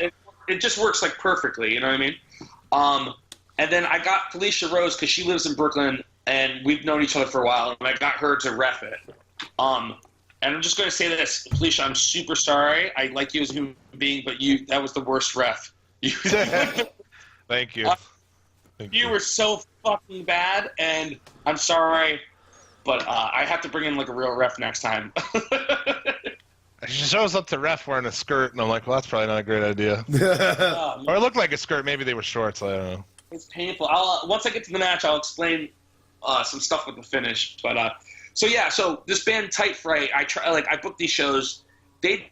it just works like perfectly. You know what I mean? And then I got Felicia Rose because she lives in Brooklyn and we've known each other for a while, and I got her to ref it. And I'm just going to say this, Felicia, I'm super sorry. I like you as a human being, but that was the worst ref. Thank you. You were so fucking bad, and I'm sorry, but I have to bring in like a real ref next time. She shows up to ref wearing a skirt, and I'm like, well, that's probably not a great idea. Or it looked like a skirt. Maybe they were shorts. I don't know. It's painful. Once I get to the match, I'll explain some stuff with the finish. But so this band Tight Fright, I booked these shows. They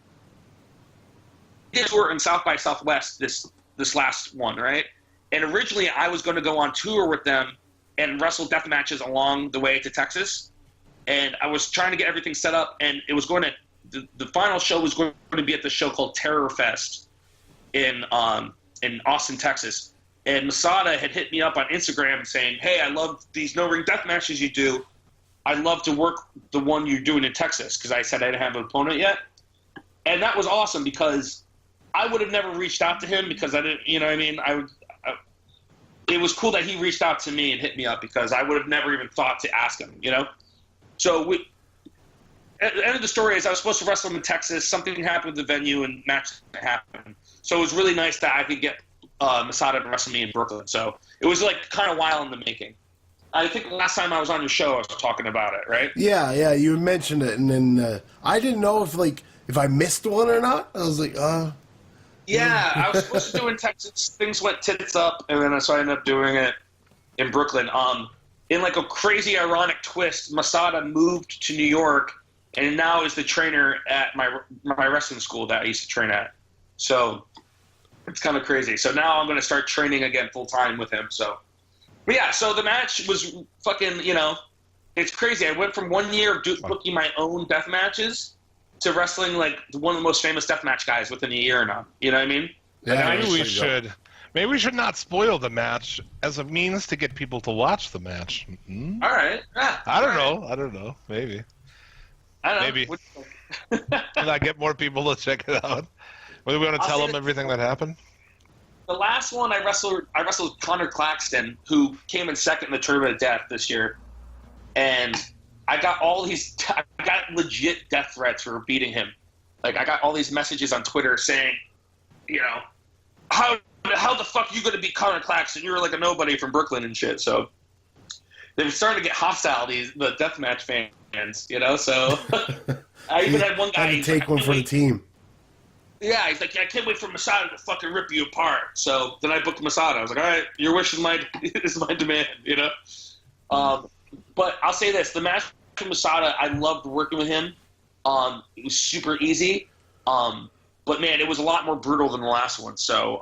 did a tour in South by Southwest this last one, right? And originally I was going to go on tour with them and wrestle death matches along the way to Texas. And I was trying to get everything set up, and it was going to the final show was going to be at this show called Terror Fest in Austin, Texas. And Masada had hit me up on Instagram saying, hey, I love these no-ring death matches you do. I'd love to work the one you're doing in Texas, because I said I didn't have an opponent yet. And that was awesome because I would have never reached out to him because I didn't, you know what I mean? It was cool that he reached out to me and hit me up because I would have never even thought to ask him, you know? So at the end of the story is I was supposed to wrestle him in Texas. Something happened with the venue and match happened. So it was really nice that I could get Masada to wrestle me in Brooklyn. So it was like kind of a while in the making. I think last time I was on your show I was talking about it, right? Yeah, you mentioned it, and then I didn't know if I missed one or not. I was like, Yeah, I was supposed to do it in Texas. Things went tits up, and then so I ended up doing it in Brooklyn. In like a crazy ironic twist, Masada moved to New York and now is the trainer at my wrestling school that I used to train at. So it's kind of crazy. So now I'm going to start training again full time with him. So, but yeah, so the match was fucking, it's crazy. I went from 1 year of booking my own death matches to wrestling like one of the most famous deathmatch guys within a year now. You know what I mean? Yeah, Maybe we should not spoil the match as a means to get people to watch the match. Mm-hmm. All right. I don't know. Maybe. I don't know. Maybe. Can I get more people to check it out? Are we going to tell them everything that happened? The last one I wrestled Connor Claxton, who came in second in the Tournament of Death this year, and I got legit death threats for beating him. Like, I got all these messages on Twitter saying, how the fuck you going to beat Connor Claxton? You were like a nobody from Brooklyn and shit. So they're starting to get hostile, the deathmatch fans, So I even had one guy. I had to take one for the team. Yeah, he's like, I can't wait for Masada to fucking rip you apart. So then I booked Masada. I was like, all right, your wish is my demand, But I'll say this: the match with Masada, I loved working with him. It was super easy. But man, it was a lot more brutal than the last one. So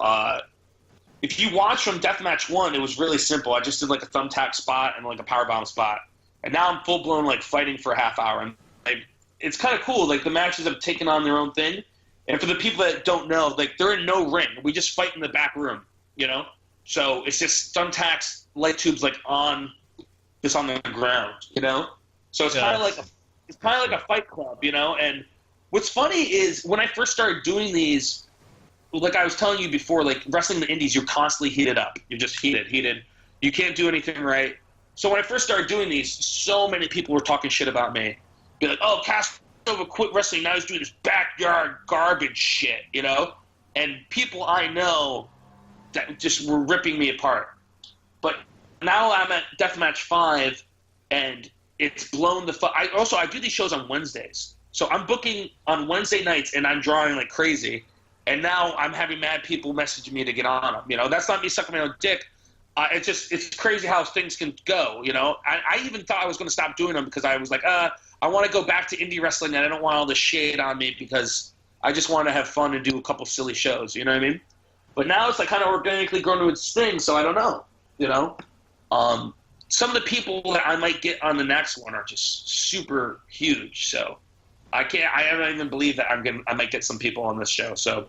if you watch from Deathmatch 1, it was really simple. I just did like a thumbtack spot and like a powerbomb spot. And now I'm full blown like fighting for a half hour. And it's kind of cool. Like the matches have taken on their own thing. And for the people that don't know, like they're in no ring. We just fight in the back room, So it's just thumbtacks, light tubes like on the ground, So it's kind of like a fight club, And what's funny is when I first started doing these, like I was telling you before, like wrestling the indies, you're constantly heated up. You're just heated. You can't do anything right. So when I first started doing these, so many people were talking shit about me. Be like, oh, Casanova quit wrestling. Now he's doing this backyard garbage shit, And people I know that just were ripping me apart. But now I'm at Deathmatch 5, and it's blown the fuck. I do these shows on Wednesdays. So I'm booking on Wednesday nights, and I'm drawing like crazy. And now I'm having mad people messaging me to get on them. That's not me sucking my own dick. It's crazy how things can go, I even thought I was going to stop doing them because I was like, I want to go back to indie wrestling, and I don't want all the shade on me because I just want to have fun and do a couple silly shows, you know what I mean? But now it's like kind of organically grown to its thing, so I don't know, Some of the people that I might get on the next one are just super huge, so I don't even believe that I might get some people on this show. So,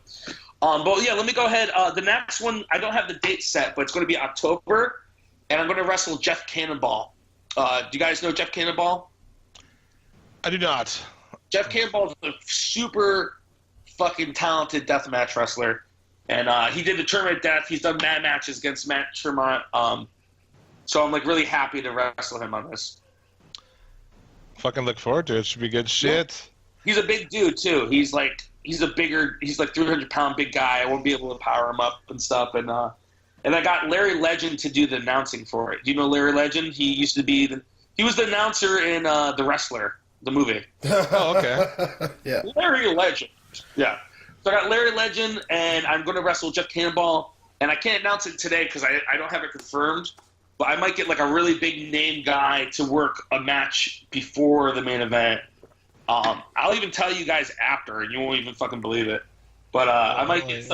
but yeah, let me go ahead. The next one, I don't have the date set, but it's going to be October, and I'm going to wrestle Jeff Cannonball. Do you guys know Jeff Cannonball? I do not. Jeff Campbell is a super fucking talented deathmatch wrestler. And he did the Tournament Death. He's done mad matches against Matt Tremont. So I'm like really happy to wrestle him on this. Fucking look forward to it. Should be good shit. He's a big dude too. He's like 300-pound big guy. I won't be able to power him up and stuff. And I got Larry Legend to do the announcing for it. Do you know Larry Legend? He used to be he was the announcer in The Wrestler, the movie. Oh, okay. Yeah. Larry Legend. Yeah. So I got Larry Legend, and I'm going to wrestle Jeff Cannonball. And I can't announce it today because I don't have it confirmed. But I might get like a really big name guy to work a match before the main event. I'll even tell you guys after, and you won't even fucking believe it. But I might get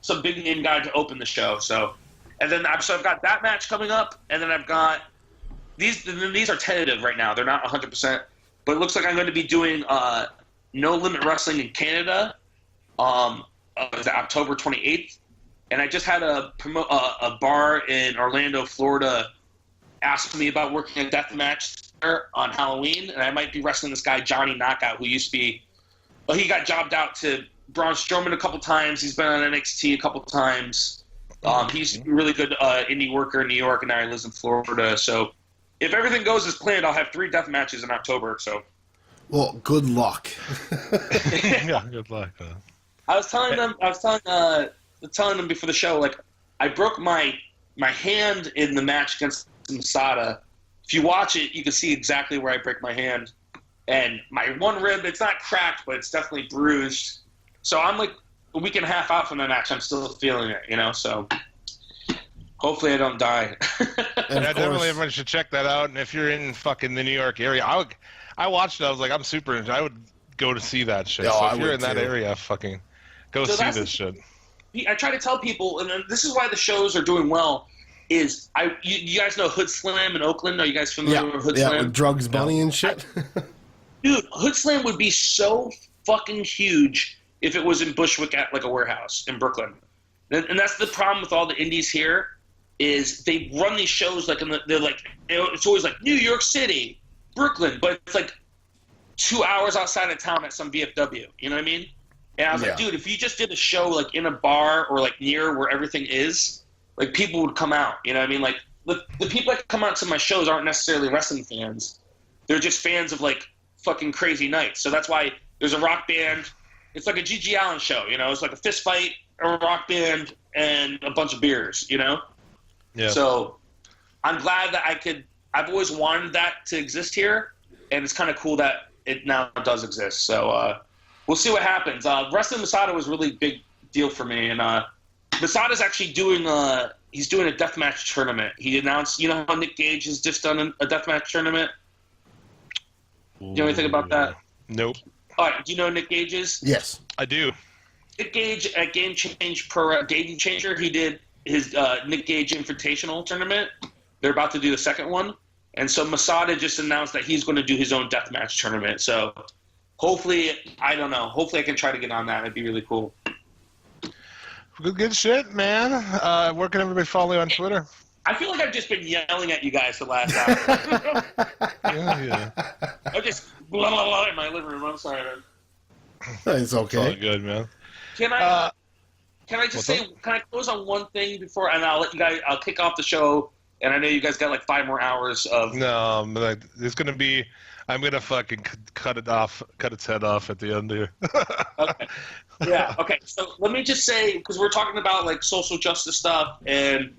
some big name guy to open the show. So, and then I've got that match coming up, and then I've got these. These are tentative right now; they're not 100%. But it looks like I'm going to be doing No Limit Wrestling in Canada, October 28th. And I just had a bar in Orlando, Florida, ask me about working a death match there on Halloween, and I might be wrestling this guy Johnny Knockout, who used to be. Well, he got jobbed out to Braun Strowman a couple times. He's been on NXT a couple times. He's a really good indie worker in New York, and now he lives in Florida. So, if everything goes as planned, I'll have 3 death matches in October. So, well, good luck. Yeah, good luck. I was telling them before the show, like, I broke my hand in the match against Masada. If you watch it, you can see exactly where I break my hand. And my one rib, it's not cracked, but it's definitely bruised. So I'm like a week and a half out from the match. I'm still feeling it, so hopefully I don't die. Yeah, definitely everyone should check that out. And if you're in fucking the New York area, I watched it. I was like, I would go to see that shit. So if you're in that area, fucking go see this shit. I try to tell people, and this is why the shows are doing well, is you guys know Hood Slam in Oakland? Are you guys familiar with Hood Slam? Yeah, with Drugs Bunny and shit. Dude, Hood Slam would be so fucking huge if it was in Bushwick at like a warehouse in Brooklyn. And that's the problem with all the indies here, is they run these shows like they're like, it's always like New York City, Brooklyn, but it's like 2 hours outside of town at some VFW. You know what I mean? And I was like, dude, if you just did a show like in a bar or like near where everything is, like people would come out. You know what I mean? Like the people that come out to my shows aren't necessarily wrestling fans. They're just fans of like fucking crazy nights. So that's why there's a rock band. It's like a G.G. Allen show, It's like a fist fight, a rock band, and a bunch of beers, Yeah. So I'm glad that I've always wanted that to exist here, and it's kind of cool that it now does exist. So we'll see what happens. Wrestling Masada was a really big deal for me, and Masada's actually doing he's doing a deathmatch tournament. He announced, how Nick Gage has just done a deathmatch tournament? Do you know anything about that? Nope. All right, do you know Nick Gage's? Yes. I do. Nick Gage at Game Changer, he did his Nick Gage Invitational tournament. They're about to do the second one. And so Masada just announced that he's going to do his own deathmatch tournament. So hopefully, I don't know. Hopefully I can try to get on that. It'd be really cool. Good shit, man. Where can everybody follow you on Twitter? I feel like I've just been yelling at you guys the last hour. Yeah. I'm just blah, blah, blah in my living room. I'm sorry, man. It's okay. It's all good, man. Can I just say, can I close on one thing before, and I'll let you guys, I'll kick off the show, and I know you guys got like 5 more hours of... No, but there's going to be... I'm going to fucking cut its head off at the end here. Okay. Yeah, okay. So let me just say, because we're talking about like social justice stuff and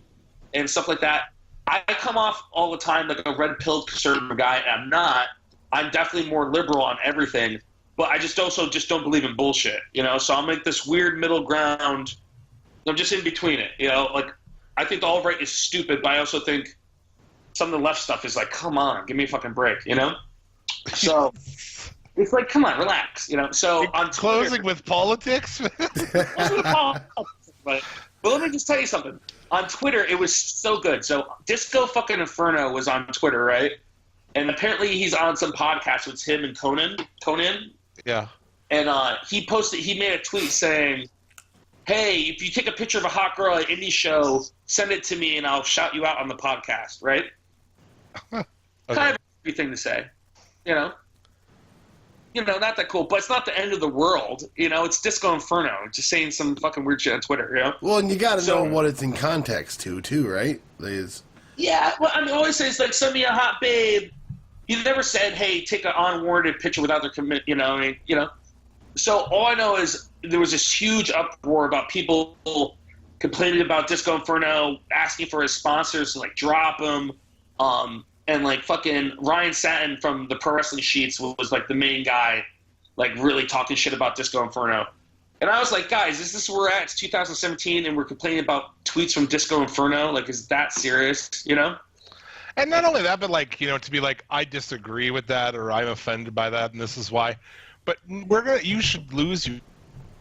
stuff like that, I come off all the time like a red-pilled conservative guy, and I'm not. I'm definitely more liberal on everything, but I just don't believe in bullshit, So I'm like this weird middle ground. I'm just in between it, Like, I think the alt-right is stupid, but I also think some of the left stuff is like, come on, give me a fucking break, So it's like, come on, relax, So on closing with politics. But let me just tell you something. On Twitter, it was so good. So Disco fucking Inferno was on Twitter, right? And apparently he's on some podcast with him and Conan. Yeah. And he made a tweet saying, hey, if you take a picture of a hot girl at indie show, send it to me and I'll shout you out on the podcast, right? Okay. Kind of a thing to say, not that cool, but it's not the end of the world. It's Disco Inferno. Just saying some fucking weird shit on Twitter, Well, and you got to know what it's in context to, too, right? Yeah, well, I always say it's like, send me a hot babe. He never said, hey, take an unwarranted picture without their commit, So all I know is there was this huge uproar about people complaining about Disco Inferno, asking for his sponsors to, like, drop him. And, like, fucking Ryan Satin from the Pro Wrestling Sheets was like, the main guy, like, really talking shit about Disco Inferno. And I was like, guys, is this where we're at? It's 2017, and we're complaining about tweets from Disco Inferno? Like, is that serious, And not only that, but, like, to be like, I disagree with that, or I'm offended by that, and this is why. But you should lose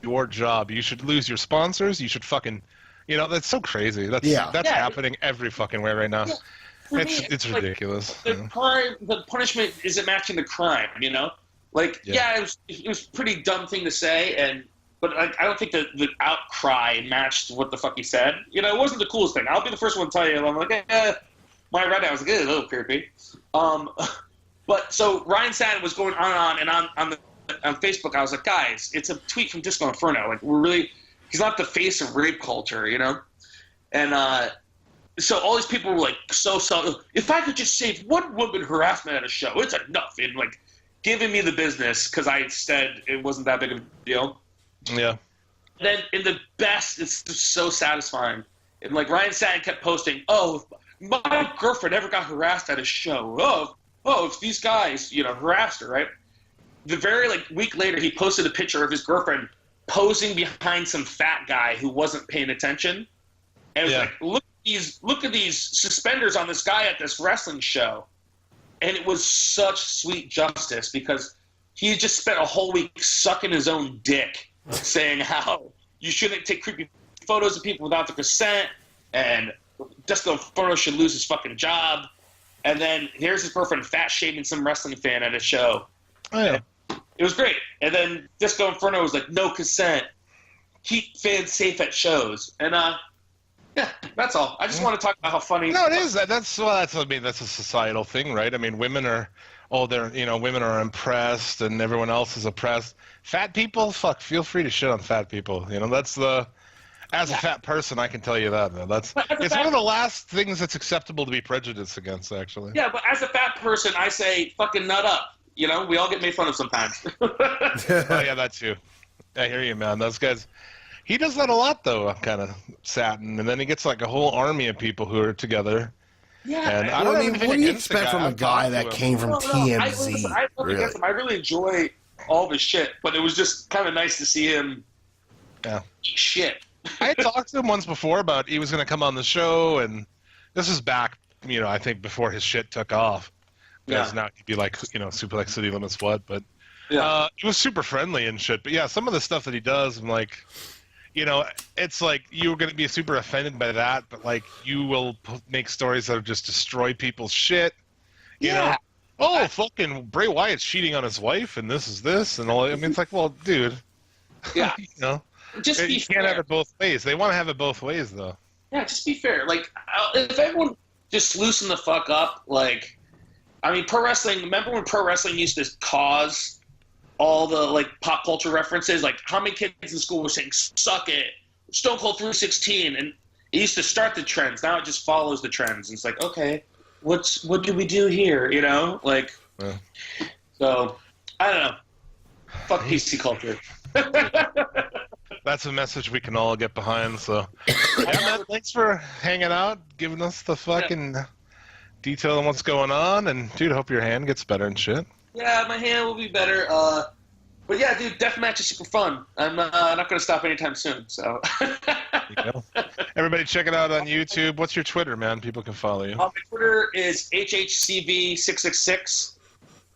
your job. You should lose your sponsors. You should fucking, that's so crazy. That's happening every fucking way right now. Yeah. It's ridiculous. The punishment isn't matching the crime, Like, it was a pretty dumb thing to say, but I don't think the outcry matched what the fuck he said. It wasn't the coolest thing. I'll be the first one to tell you. I'm like, when I read it, I was like, a little creepy. But so Ryan Satin was going on and on Facebook, I was like, guys, it's a tweet from Disco Inferno. Like, he's not the face of rape culture, And, so all these people were like, so, if I could just save one woman harassment at a show, it's enough. And, like, giving me the business because I said it wasn't that big of a deal. Yeah. And then in the best, it's just so satisfying. And, like, Ryan Satin kept posting, oh, my girlfriend ever got harassed at a show. Oh, if these guys, harassed her, right? The very, week later, he posted a picture of his girlfriend posing behind some fat guy who wasn't paying attention. And it was like, look at these suspenders on this guy at this wrestling show. And it was such sweet justice because he just spent a whole week sucking his own dick saying how you shouldn't take creepy photos of people without their consent and Disco Inferno should lose his fucking job. And then here's his girlfriend fat-shaming some wrestling fan at a show. Oh, yeah. It was great. And then Disco Inferno was like, no consent. Keep fans safe at shows. And, yeah, that's all. I just want to talk about how funny. No, it is. That's a societal thing, right? I mean, women are impressed, and everyone else is oppressed. Fat people, feel free to shit on fat people. That's as a fat person, I can tell you that. Man. It's one of the last things that's acceptable to be prejudiced against, actually. Yeah, but as a fat person, I say fucking nut up. We all get made fun of sometimes. Oh yeah, that's you. I hear you, man. Those guys. He does that a lot, though, kind of Satin, and then he gets like a whole army of people who are together. Yeah, and I don't know what do you expect from a guy that came from TMZ? I really enjoy all the shit, but it was just kind of nice to see him. Yeah. Shit. I had talked to him once before about he was going to come on the show, and this is back, I think before his shit took off. Because now he'd be like, Suplex City Limits what, but he was super friendly and shit. But yeah, some of the stuff that he does, I'm like. It's like you're going to be super offended by that, but like you will make stories that just destroy people's shit. You know? Oh, fucking Bray Wyatt's cheating on his wife, and this is this, and all. I mean, it's like, well, dude. Yeah. Just be fair. You can't have it both ways. They want to have it both ways, though. Yeah, just be fair. Like, if everyone just loosen the fuck up, like, I mean, pro wrestling. Remember when pro wrestling used to cause all the pop culture references, like how many kids in school were saying "suck it," Stone Cold 316, and it used to start the trends. Now it just follows the trends. And it's like, okay, what do we do here? So I don't know. Fuck PC culture. That's a message we can all get behind. So, man, thanks for hanging out, giving us the fucking detail on what's going on, and dude, hope your hand gets better and shit. Yeah, my hand will be better. But yeah, dude, deathmatch is super fun. I'm not going to stop anytime soon. So. Everybody, check it out on YouTube. What's your Twitter, man? People can follow you. My Twitter is HHCV666.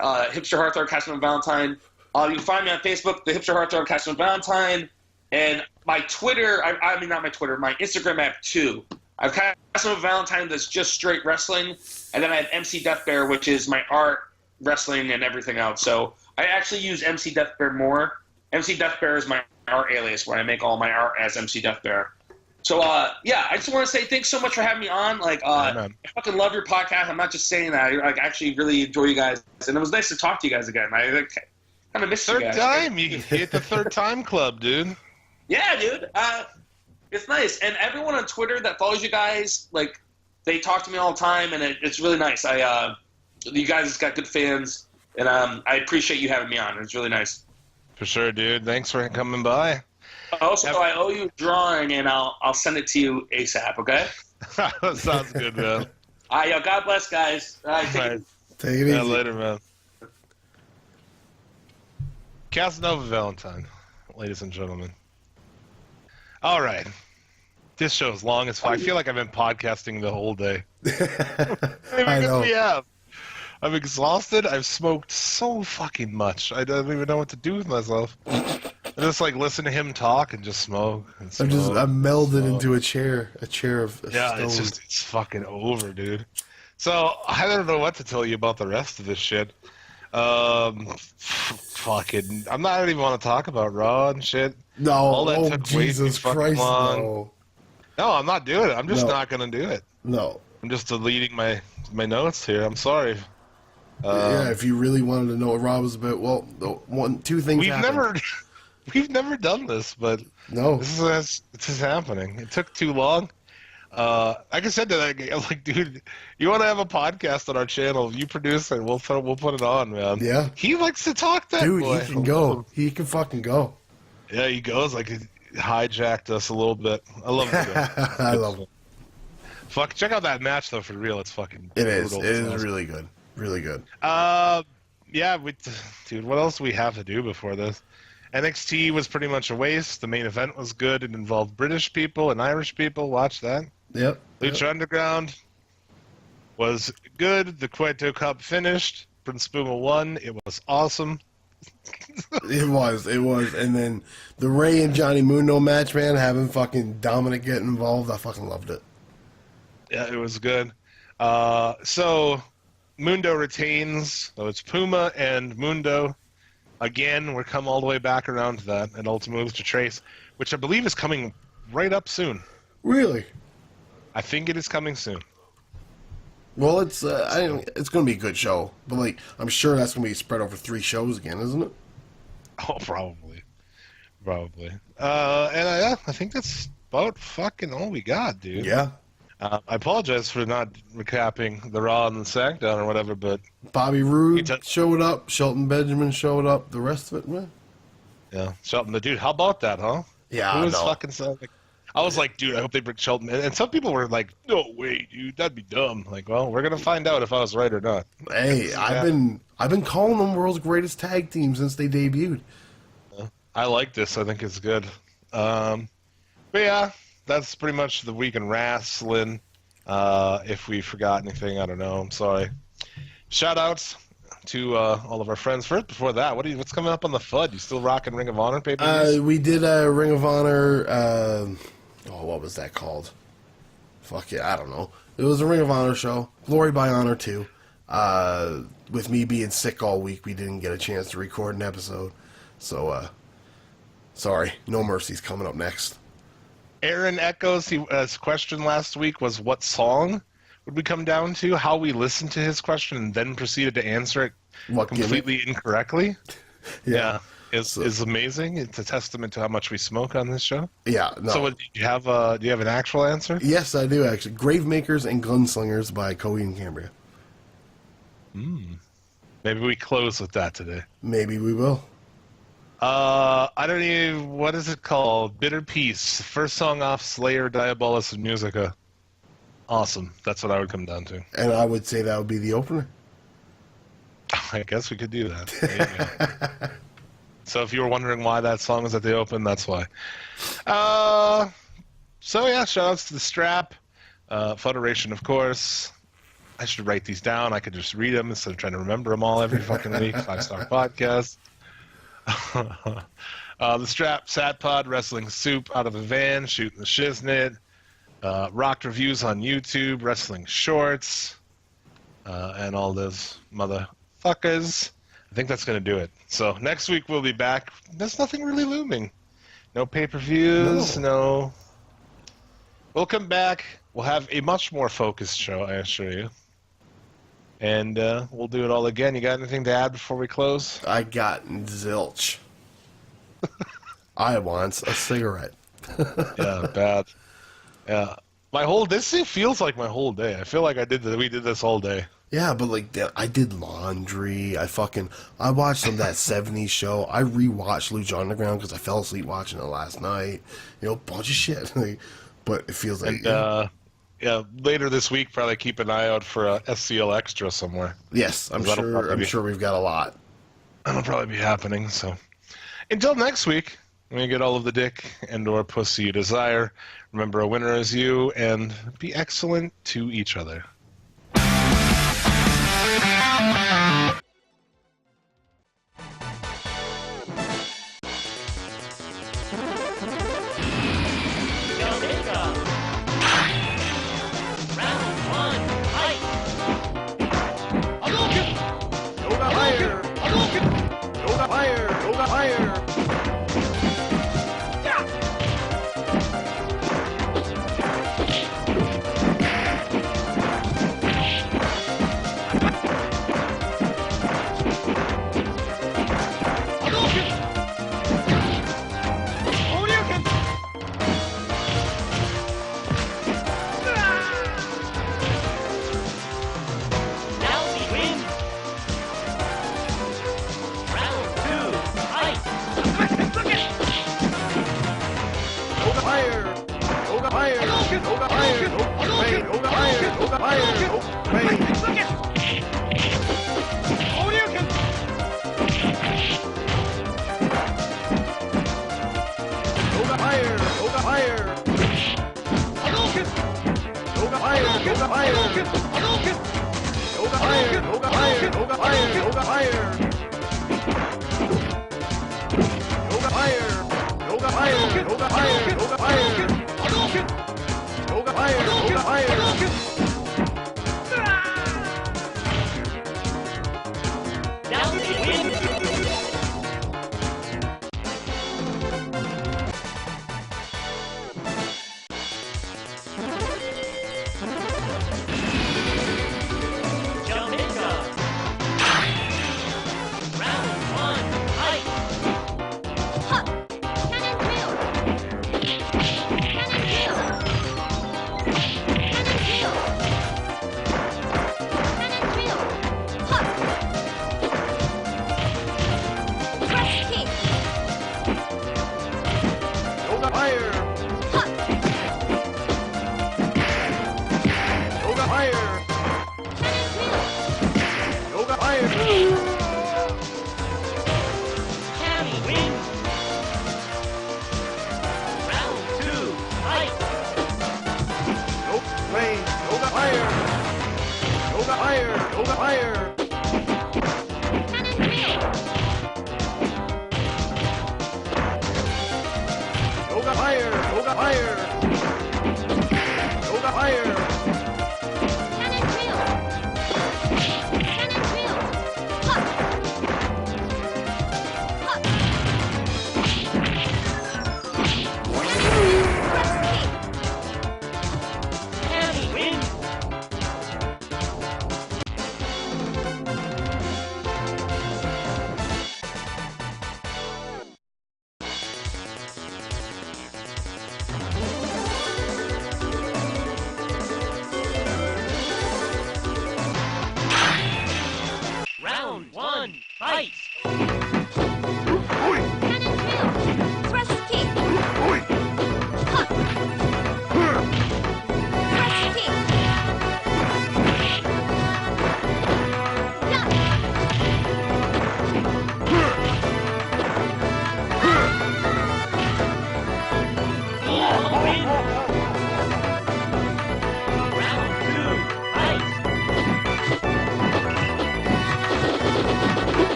Hipster Heartthrob Castleman Valentine. You can find me on Facebook, the Hipster Heartthrob Castleman Valentine, and my Twitter. Not my Twitter. My Instagram I have two. I have Castleman Valentine that's just straight wrestling, and then I have MC Death Bear, which is my art. Wrestling and everything else. So I actually use MC Death Bear more. MC Death Bear is my art alias where I make all my art as MC Death Bear. So I just want to say thanks so much for having me on. I fucking love your podcast. I'm not just saying that. I actually really enjoy you guys, and it was nice to talk to you guys again. Kind of missed you guys. Third time, you hit the third time club, dude. Yeah, dude. It's nice, and everyone on Twitter that follows you guys, like, they talk to me all the time, and it's really nice. You guys got good fans, and I appreciate you having me on. It's really nice. For sure, dude. Thanks for coming by. Also, I owe you a drawing, and I'll send it to you ASAP. Okay? That sounds good, man. All right, yo, God bless, guys. All right, take it easy. Later, man. Casanova Valentine, ladies and gentlemen. All right. This show is long as fuck. I feel like I've been podcasting the whole day. I know. We have. I'm exhausted. I've smoked so fucking much. I don't even know what to do with myself. I just like listen to him talk and just smoke. And smoke I'm melded into a chair of yeah, stone. It's fucking over, dude. So I don't know what to tell you about the rest of this shit. Fucking, I'm not even want to talk about Raw and shit. No, all that took Jesus Christ, long. No, I'm not doing it. I'm just not gonna do it. No, I'm just deleting my notes here. I'm sorry. Yeah, if you really wanted to know what Raw was about, well, two things. We've never done this, but no, this is happening. It took too long. Like I said to that guy, I'm like, dude, you want to have a podcast on our channel? You produce it. We'll put it on, man. Yeah. He likes to talk. That dude, boy. he can go. He can fucking go. Yeah, he goes like he hijacked us a little bit. I love him. I love him. Fuck, check out that match though. For real, it's fucking. It is. It is awesome. Really good. Really good. Yeah, dude. What else do we have to do before this? NXT was pretty much a waste. The main event was good. It involved British people and Irish people. Watch that. Yep. Lucha Underground was good. The Cueto Cup finished. Prince Puma won. It was awesome. It was. And then the Ray and Johnny Mundo match, man, having fucking Dominic get involved, I fucking loved it. Yeah, it was good. So Mundo retains. So it's Puma and Mundo. Again, we're come all the way back around to that, and Ultimate moves to Trace, which I believe is coming right up soon. Really? I think it is coming soon. Well, it's going to be a good show, but like I'm sure that's going to be spread over 3 shows again, isn't it? Oh, probably. I think that's about fucking all we got, dude. Yeah. I apologize for not recapping the Raw and the SmackDown or whatever, but Bobby Roode showed up, Shelton Benjamin showed up, the rest of it, man. Yeah, Shelton, the dude. How about that, huh? Yeah, it was fucking so. I was like, dude, I hope they bring Shelton. And some people were like, no way, dude, that'd be dumb. Like, well, we're gonna find out if I was right or not. Hey, I've been calling them world's greatest tag team since they debuted. I like this. I think it's good. But yeah, that's pretty much the week in wrestling. If we forgot anything, I don't know. I'm sorry. Shout outs to all of our friends. First, before that, what's coming up on the FUD? You still rocking Ring of Honor pay-per-views? We did a Ring of Honor. What was that called? Fuck yeah, I don't know. It was a Ring of Honor show. Glory by Honor 2. With me being sick all week, we didn't get a chance to record an episode. So, sorry. No Mercy's coming up next. Aaron echoes. His question last week was, what song would we come down to? How we listened to his question and then proceeded to answer it completely incorrectly. Yeah. Is amazing. It's a testament to how much we smoke on this show. Yeah. No. So, do you have an actual answer? Yes, I do actually. Gravemakers and Gunslingers by Coheed and Cambria. Maybe we close with that today. Maybe we will. I don't even. What is it called? Bitter Peace. First song off Slayer, Diabolus, and Musica. Awesome. That's what I would come down to. And I would say that would be the opener. I guess we could do that. There you go. So if you were wondering why that song was at the open, that's why. So yeah, shout-outs to the Strap, Federation, of course. I should write these down. I could just read them instead of trying to remember them all every fucking week. 5-star podcast. The Strap, Sat Pod, Wrestling Soup, Out of the Van, Shooting the Shiznit, Rocked Reviews on YouTube, Wrestling Shorts, and all those motherfuckers. I think that's going to do it. So next week we'll be back. There's nothing really looming. No pay-per-views, no. We'll come back. We'll have a much more focused show, I assure you. And we'll do it all again. You got anything to add before we close? I got zilch. I want a cigarette. Yeah, bad. Yeah. This feels like my whole day. I feel like we did this all day. Yeah, but like I did laundry. I watched some of that 70s show. I rewatched Lucha Underground because I fell asleep watching it last night. Bunch of shit. But it feels like later this week probably keep an eye out for a SCL Extra somewhere. Yes, I'm sure we've got a lot. That'll probably be happening. So until next week, when you get all of the dick and/or pussy you desire, remember a winner is you, and be excellent to each other.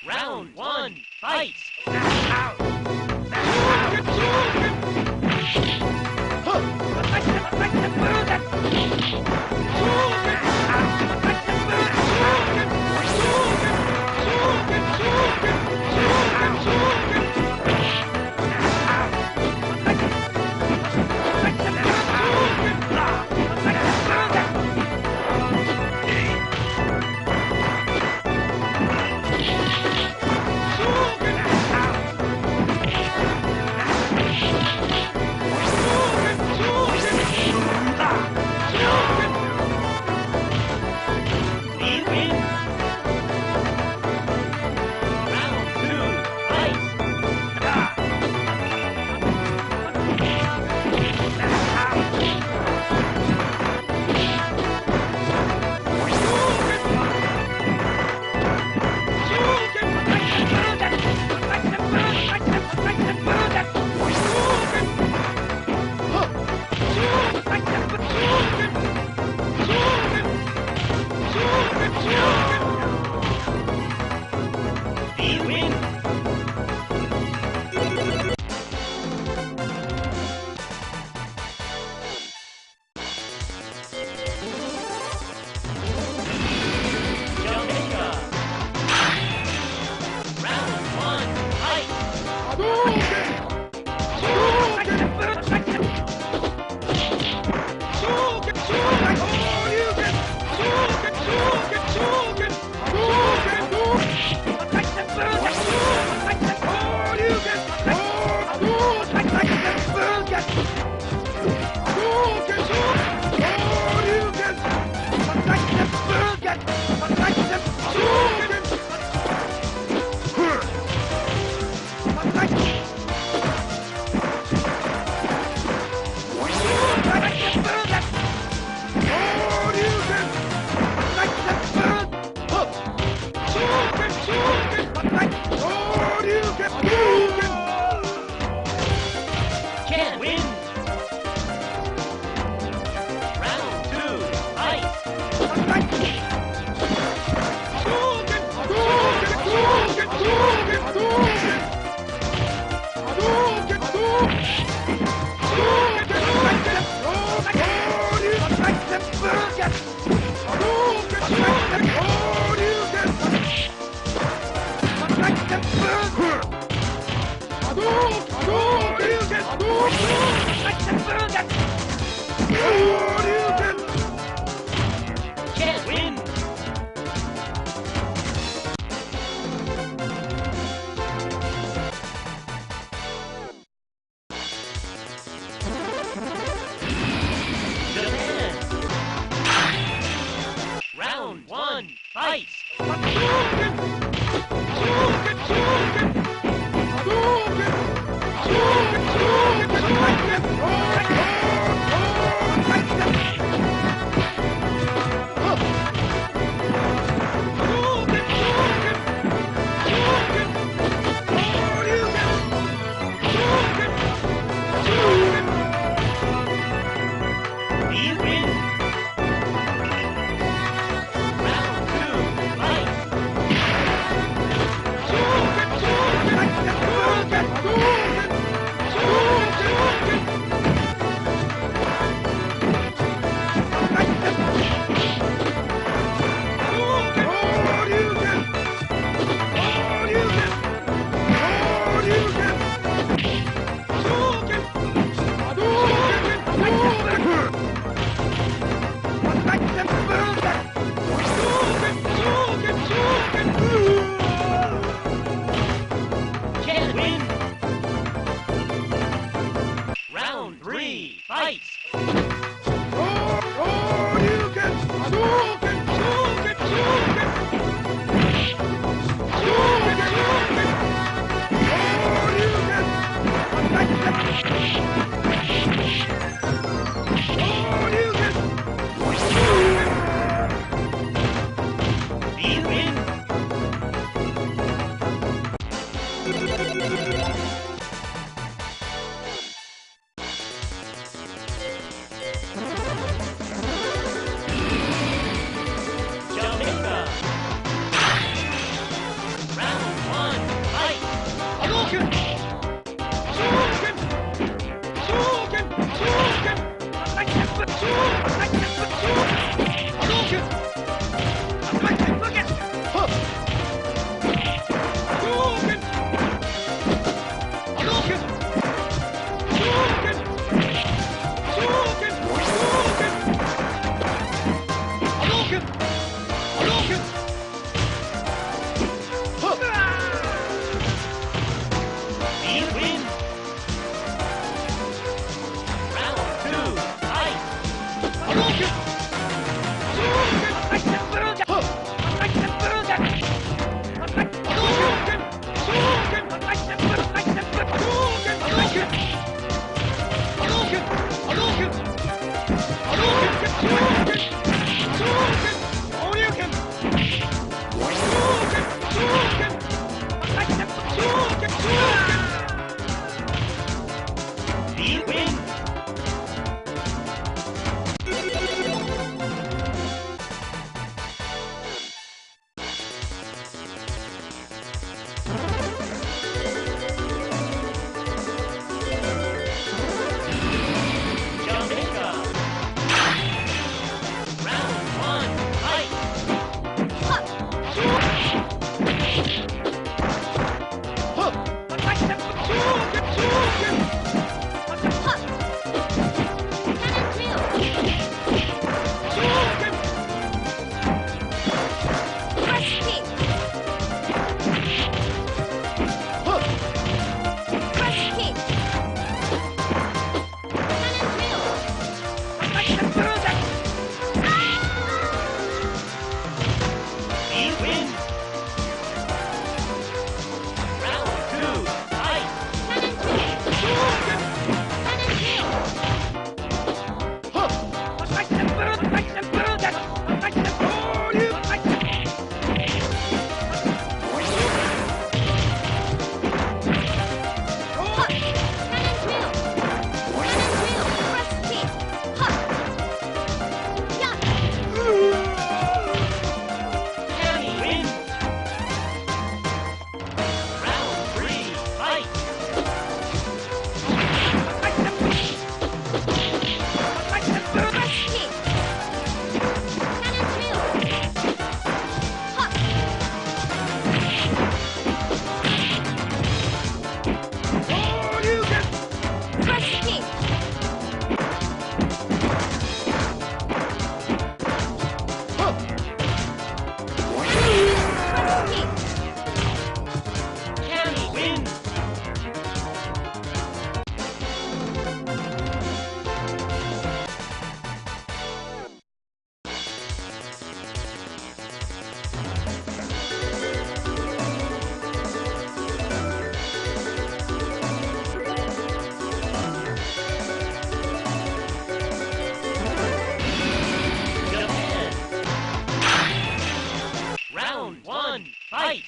Round one, fight! Can't win! Round two, fight! Can't win! Japan! Round one, fight! Round one, fight!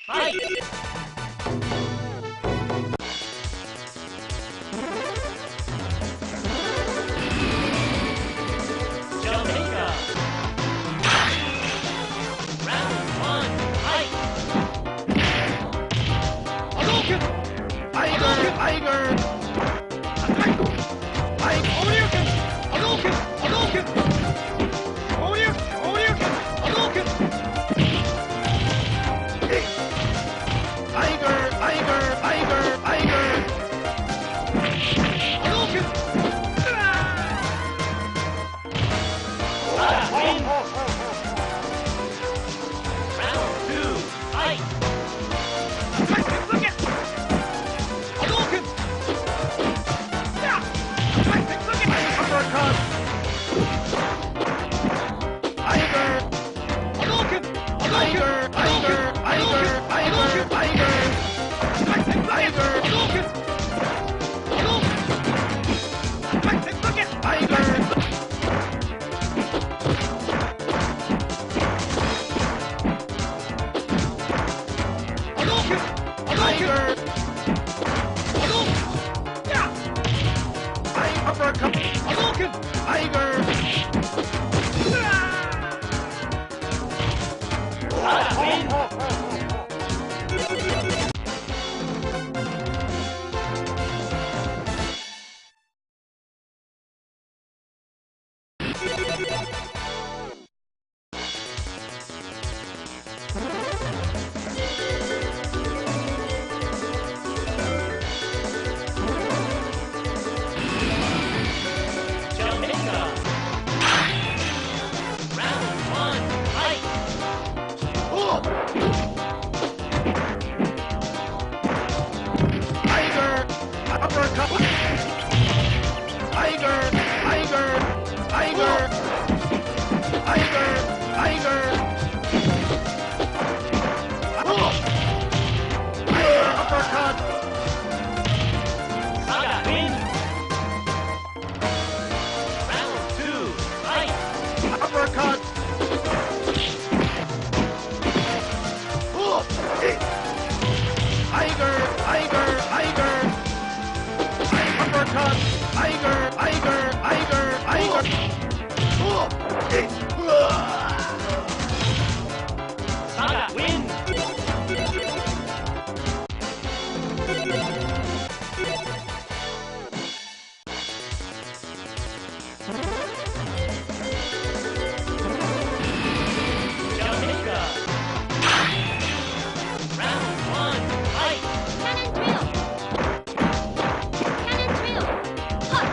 fight! Jamaica! Round 1, fight! Hadouken! Hadouken! Hadouken! Hadouken! Hadouken! Hadouken! Win! Round 2, fight! Win! Jamaica! Round 1, fight! Saga win! Round 2, fight! Saga win! Jamaica! Round 1, fight! Cannon drill! Cannon drill! Hut!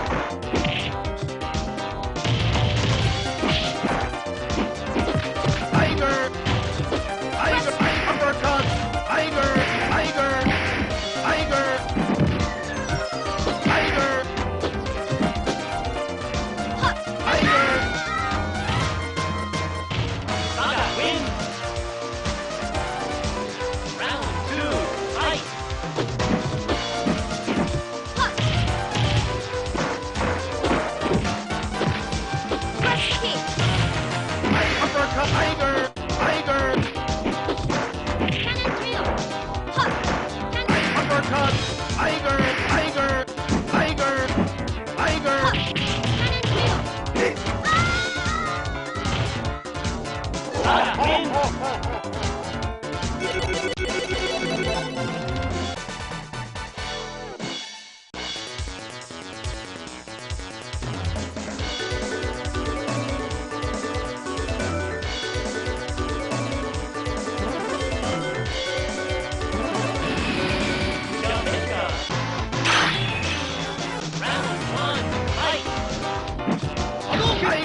Saga win! Round 2, fight! Press kick! Cannon drill! Hut! Saga win! Jamaica! Round 1, fight! Hadouken!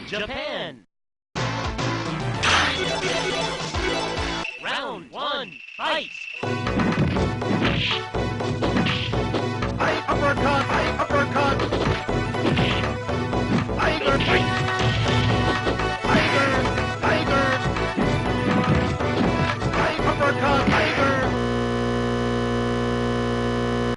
Japan.